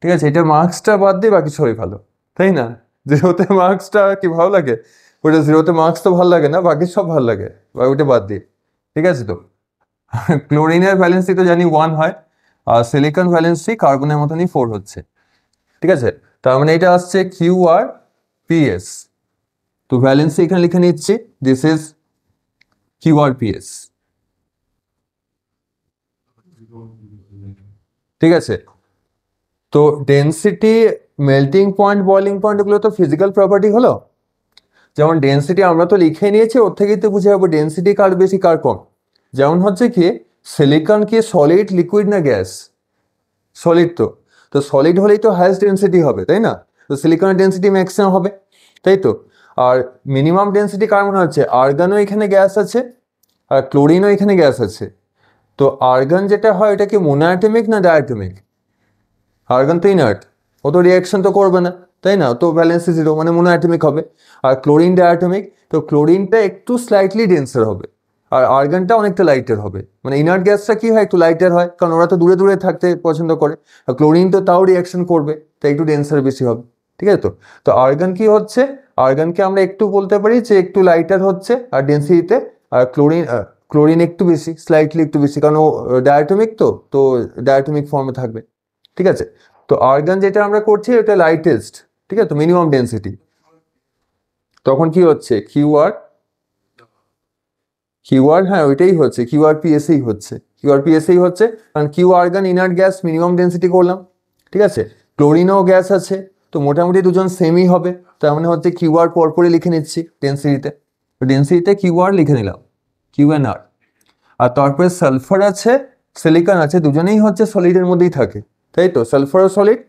ঠিক আছে, এটা মার্কসটা বাদ দিয়ে বাকি সবই ভালো, তাই না? 0তে মার্কসটা কি ভালো লাগে? ওটা 0তে মার্কস তো ভালো লাগে না, বাকি সব ভালো লাগে, বা ওইটা বাদ দিয়ে। ঠিক আছে, তো ক্লোরিনের ভ্যালেন্সি তো জানি 1 হয়, আর সিলিকন ভ্যালেন্সি কার্বনের মতনই 4 হচ্ছে। ঠিক আছে, তার মানে এটা আসছে কিউ আর পিএস। তো ভ্যালেন্সি এখানে লিখে নিচ্ছি, this is Q R PS. ঠিক আছে, তো density, melting point, boiling point, এগুলো তো ফিজিক্যাল প্রপার্টি হলো। যেমন ডেন্সিটি আমরা তো লিখে নিয়েছি, ওর থেকেই তো বুঝে যাবো ডেন্সিটি কার বেশি কার কম। যেমন হচ্ছে কি, সিলিকন কি সলিড, লিকুইড না গ্যাস? সলিড তো, তো সলিড হলেই তো হাইয়েস্ট ডেন্সিটি হবে, তাই না? তো সিলিকনের ডেন্সিটি ম্যাক্সিমাম হবে, তাই তো। আর মিনিমাম ডেন্সিটি কার মনে হচ্ছে? আর্গনও এখানে গ্যাস আছে, আর ক্লোরিনও এখানে গ্যাস আছে। তো আর্গন যেটা হয়, এটা কি মোনোঅ্যাটমিক না ডায়াটমিক? আর্গন তো ইনার্ট, ও তো রিয়াকশন তো করবে না, তাই না, তো ভ্যালেন্সি 0, মানে মোনোঅ্যাটমিক হবে। আর ক্লোরিন ডায়াটমিক, তো ক্লোরিনটা একটু স্লাইটলি ডেন্সার হবে, আর আর্গনটা অনেকটা লাইটার হবে। মানে ইনার্ট গ্যাসটা কি হয়, একটু লাইটার হয়, কারণ ওরা তো দূরে দূরে থাকতে পছন্দ করে। আর ক্লোরিন তো তাও রিয়াকশন করবে, তাই একটু ডেন্সার বেশি হবে। ঠিক আছে, তো তো আর্গন কি হচ্ছে, আর্গনকে আমরা একটু বলতে পারি যে একটু লাইটার হচ্ছে আর ডেন্সিটিতে। আর ক্লোরিন একটু বেশি, স্লাইটলি একটু বেশি, কারণ ও ডায়াটমিক, তো ডায়াটমিক ফর্মে থাকবে। ঠিক আছে, তো আর্গন যেটা আমরা করছি এটা লাইটেস্ট। ঠিক আছে, তো মিনিমাম ডেন্সিটি, তখন কি হচ্ছে কিউআর, হ্যাঁ ওইটাই হচ্ছে কিউআরপিএসই হচ্ছে, কিউআরপিএসই হচ্ছে, কারণ Q argon inert gas, minimum density করলাম। ঠিক আছে, ক্লোরিনও গ্যাস আছে, তো মোটামুটি দুজন সেমই হবে। তার মানে হচ্ছে কিউআর পরপরই লিখে নিচ্ছি ডেন্সিটিতে, ডেন্সিটিতে কিউআর লিখে নিলাম, কিউএনআর। আর তারপরে সালফার আছে, সিলিকন আছে, দুজনেই হচ্ছে সলিডের মধ্যেই থাকে, তাই তো, সালফারও সলিড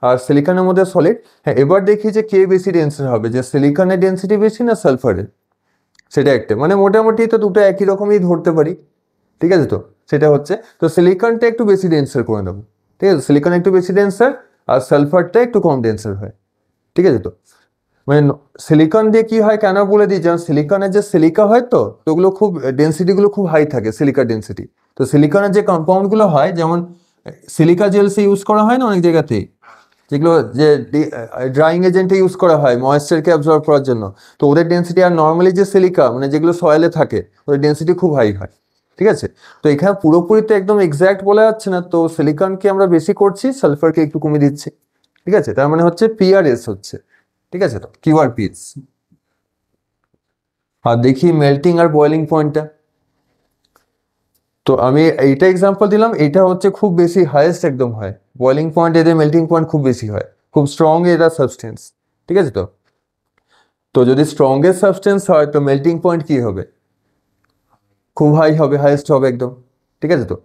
আর সিলিকনের মধ্যে সলিড। হ্যাঁ, এবার দেখি যে কে বেশি ডেন্সিটি হবে, যে সিলিকনের ডেন্সিটি বেশি না সালফারের, সেটা একটা, মানে মোটামুটি তো দুটো একই রকমই ধরতে পারি। ঠিক আছে, তো সেটা হচ্ছে, তো সিলিকনটা একটু বেশি ডেন্সার করে নেবো। ঠিক আছে, সিলিকন একটু বেশি ডেন্সার, আর সালফারটা একটু কম ডেন্সার হয়। ঠিক আছে, তো মানে সিলিকন দিয়ে কি হয় কেন বলে দিই, যেমন সিলিকনের যে সিলিকা হয়, তো ওগুলো খুব ডেন্সিটিগুলো খুব হাই থাকে, সিলিকার ডেন্সিটি। তো সিলিকনের যে কম্পাউন্ডগুলো হয়, যেমন সিলিকা জেলস ইউজ করা হয় না অনেক জায়গাতেই, যেগুলো যে ড্রাইং এজেন্টে ইউজ করা হয় ময়েশ্চারকে অ্যাবজর্ব করার জন্য, তো ওদের ডেন্সিটি, আর নর্মালি যে সিলিকা মানে যেগুলো সয়েলে থাকে, ওদের ডেন্সিটি খুব হাই হয়। ঠিক আছে, তো এখানে পুরোপুরি তো একদম এক্স্যাক্ট বলা যাচ্ছে না, তো সিলিকনকে আমরা বেশি করছি, সালফারকে একটু কমিয়ে দিচ্ছি। ঠিক আছে, তার মানে হচ্ছে পিআরএস হচ্ছে। ঠিক আছে, তো কিউআরপিএস। আর দেখি মেল্টিং আর বয়েলিং পয়েন্টটা, তো আমি এইটা এক্সাম্পল দিলাম, এটা হচ্ছে খুব বেশি হাইয়েস্ট একদম হয়, বয়েলিং পয়েন্ট, এদের মেল্টিং পয়েন্ট খুব বেশি হয়, খুব স্ট্রং এরা সাবস্টেন্স। ঠিক আছে, তো তো যদি স্ট্রংগেস্ট সাবস্টেন্স হয়, তো মেল্টিং পয়েন্ট কি হবে, খুব হাই হবে, হাইয়েস্ট হবে একদম। ঠিক আছে, তো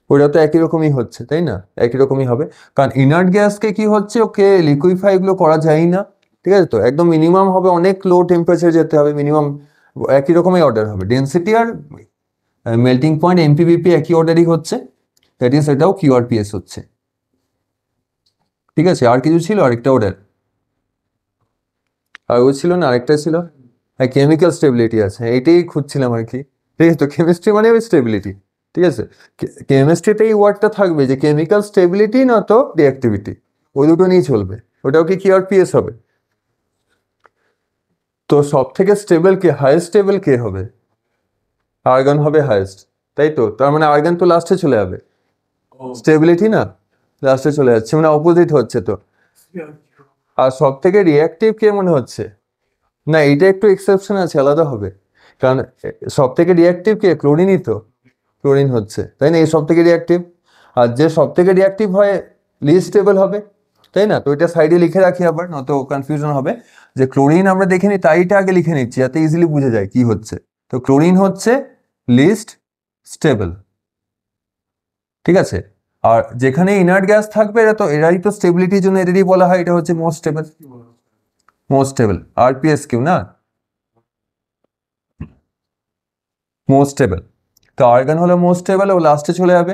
ওটা তো একই রকমই হচ্ছে, তাই না, একই রকমই হবে, কারণ ইনার্ট গ্যাসকে কি হচ্ছে, ওকে লিকুইফাই এগুলো করা যায় না। ঠিক আছে, তো একদম মিনিমাম হবে, অনেক লো টেম্পারেচার যেতে হবে মিনিমাম, একই রকমই অর্ডার হবে ডেন্সিটি, আর মেল্টিং পয়েন্ট এমপিবিপি একই অর্ডারই হচ্ছে, দ্যাট ইজ এটাও কিউআরপিএস হচ্ছে। ঠিক আছে, আর কিছু ছিল, আরেকটা অর্ডার আর ও ছিল না, আরেকটা ছিল, হ্যাঁ কেমিক্যাল স্টেবিলিটি আছে, এইটাই খুঁজছিলাম আর কি। ঠিক আছে, তো কেমিস্ট্রি মানে ওই স্টেবিলিটি। ঠিক আছে, কেমিস্ট্রিতে এই ওয়ার্ডটা থাকবে যে কেমিক্যাল স্টেবিলিটি, না তো রিঅ্যাক্টিভিটি, ওই দুটো নিয়েই চলবে, ওটাও কি কিউআরপিএস হবে। তো সব থেকে স্টেবল কে, হাইয়েস্ট স্টেবল কে হবে? আর্গন হবে হাইয়েস্ট, তাই তো? তার মানে আর্গন তো লাস্টে চলে যাবে, স্টেবিলিটি না লাস্টে চলে যাচ্ছে, মানে অপোজিট হচ্ছে তো। আর সব থেকে রিয়াক্টিভ কে মনে হচ্ছে? না, এইটা একটু এক্সেপশন আছে, আলাদা হবে। কারণ সব থেকে রিয়াক্টিভ কে? ক্লোরিনই তো। ক্লোরিন হচ্ছে, তাই না, এই সব থেকে রিয়াক্টিভ। আর যে সব থেকে রিয়াক্টিভ হয় লিস্ট স্টেবল হবে, তাই না? তো এটা সাইডে লিখে রাখি আবার, নয়তো কনফিউশন হবে। যে ক্লোরিন আমরা দেখে নিই, তাইটা আগে লিখে নিচ্ছি যাতে ইজিলি বুঝে যায় কি হচ্ছে। তো ক্লোরিন হচ্ছে লিস্ট স্টেবল, ঠিক আছে। আর যেখানে ইনার্ট গ্যাস থাকবে এরা তো, এরাই তো স্টেবিলিটির জন্য এদেরই বলা হয় এটা হচ্ছে most stable. Most stable RPS Q না, মোস্ট স্টেবল। তো আর্গন হলো মোস্ট স্টেবল, ও লাস্টে চলে যাবে।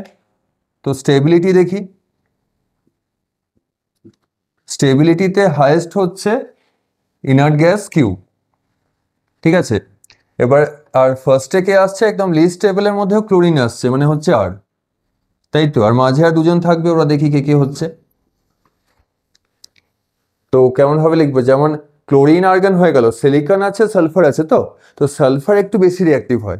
তো স্টেবিলিটি দেখি, স্টেবিলিটিতে হাইয়েস্ট হচ্ছে ইনার্ট গ্যাস কিউ, ঠিক আছে। এবার আর ফার্স্টে কে আসছে? একদম লিস্ট স্টেবলের মধ্যেও ক্লোরিন আসছে, মানে হচ্ছে আর, তাই তো। আর মাঝে আর দুজন থাকবে, ওরা দেখি কে কে হচ্ছে। তো কেমন ভাবে লিখবো? যেমন ক্লোরিন আর্গন হয়ে গেল, সিলিকন আছে, সালফার আছে, তো তো সালফার একটু বেশি রিঅ্যাক্টিভ হয়,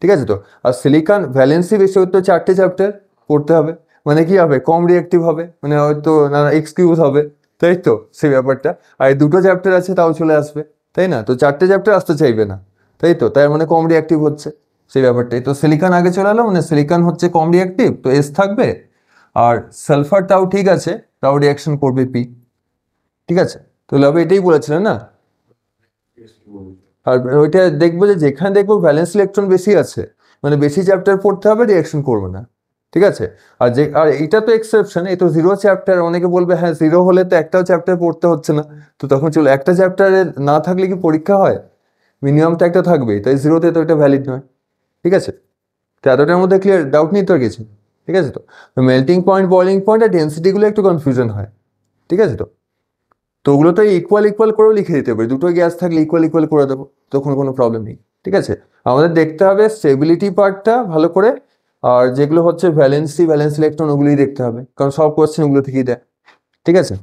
ঠিক আছে তো। আর সিলিকন ভ্যালেন্সি বেশি, তো 4টে চ্যাপ্টার পড়তে হবে, মানে কি হবে, কম রিঅ্যাক্টিভ হবে, মানে হয়তো না এক্সকিউজ হবে, তাই তো সেই ব্যাপারটা। আর এই 2টো চ্যাপ্টার আছে, তাও চলে আসবে, তাই না? তো 4টে চ্যাপ্টার আসতে চাইবে না, তাই তো, তাই মানে কম রিঅ্যাক্টিভ হচ্ছে সেই ব্যাপারটাই। তো সিলিকন আগে চলে এলো, মানে সিলিকন হচ্ছে কম রিঅ্যাক্টিভ, তো এস থাকবে। আর সালফার তাও ঠিক আছে, তাও রিয়াকশন করবে পি, ঠিক আছে। তো লাভ এটাই বলেছিলেন না। আর ওইটা দেখবো যে যেখানে দেখবো ভ্যালেন্স ইলেকট্রন বেশি আছে, মানে বেশি চ্যাপ্টার পড়তে হবে, রিয়াকশন করবে না, ঠিক আছে। আর যে, আর এটা তো এক্সেপশন, এই তো 0 চ্যাপ্টার। অনেকে বলবে হ্যাঁ 0 হলে তো একটাও চ্যাপ্টার পড়তে হচ্ছে না, তো তখন চলো, একটা চ্যাপ্টারে না থাকলে কি পরীক্ষা হয়? মিনিমাম তো একটা থাকবেই, তাই 0তে তো এটা ভ্যালিড নয়, ঠিক আছে। তো এতটার মধ্যে ক্লিয়ার, ডাউট নেই তো আর কিছু, ঠিক আছে। তো মেল্টিং পয়েন্ট, বয়লিং পয়েন্ট আর ডেন্সিটিগুলো একটু কনফিউশন হয়, ঠিক আছে তো। তো ওগুলো তো ইকুয়াল ইকুয়াল করেও লিখে দিতে পারি, দুটো গ্যাস থাকলে ইকুয়াল ইকুয়াল করে দেবো, তখন কোনো প্রবলেম নেই, ঠিক আছে। আমাদের দেখতে হবে স্টেবিলিটি পার্টটা ভালো করে, আর যেগুলো হচ্ছে ভ্যালেন্সি, ভ্যালেন্স ইলেকট্রন, ওগুলোই দেখতে হবে, কারণ সব কোয়েশ্চেন ওগুলো থেকেই দেয়, ঠিক আছে।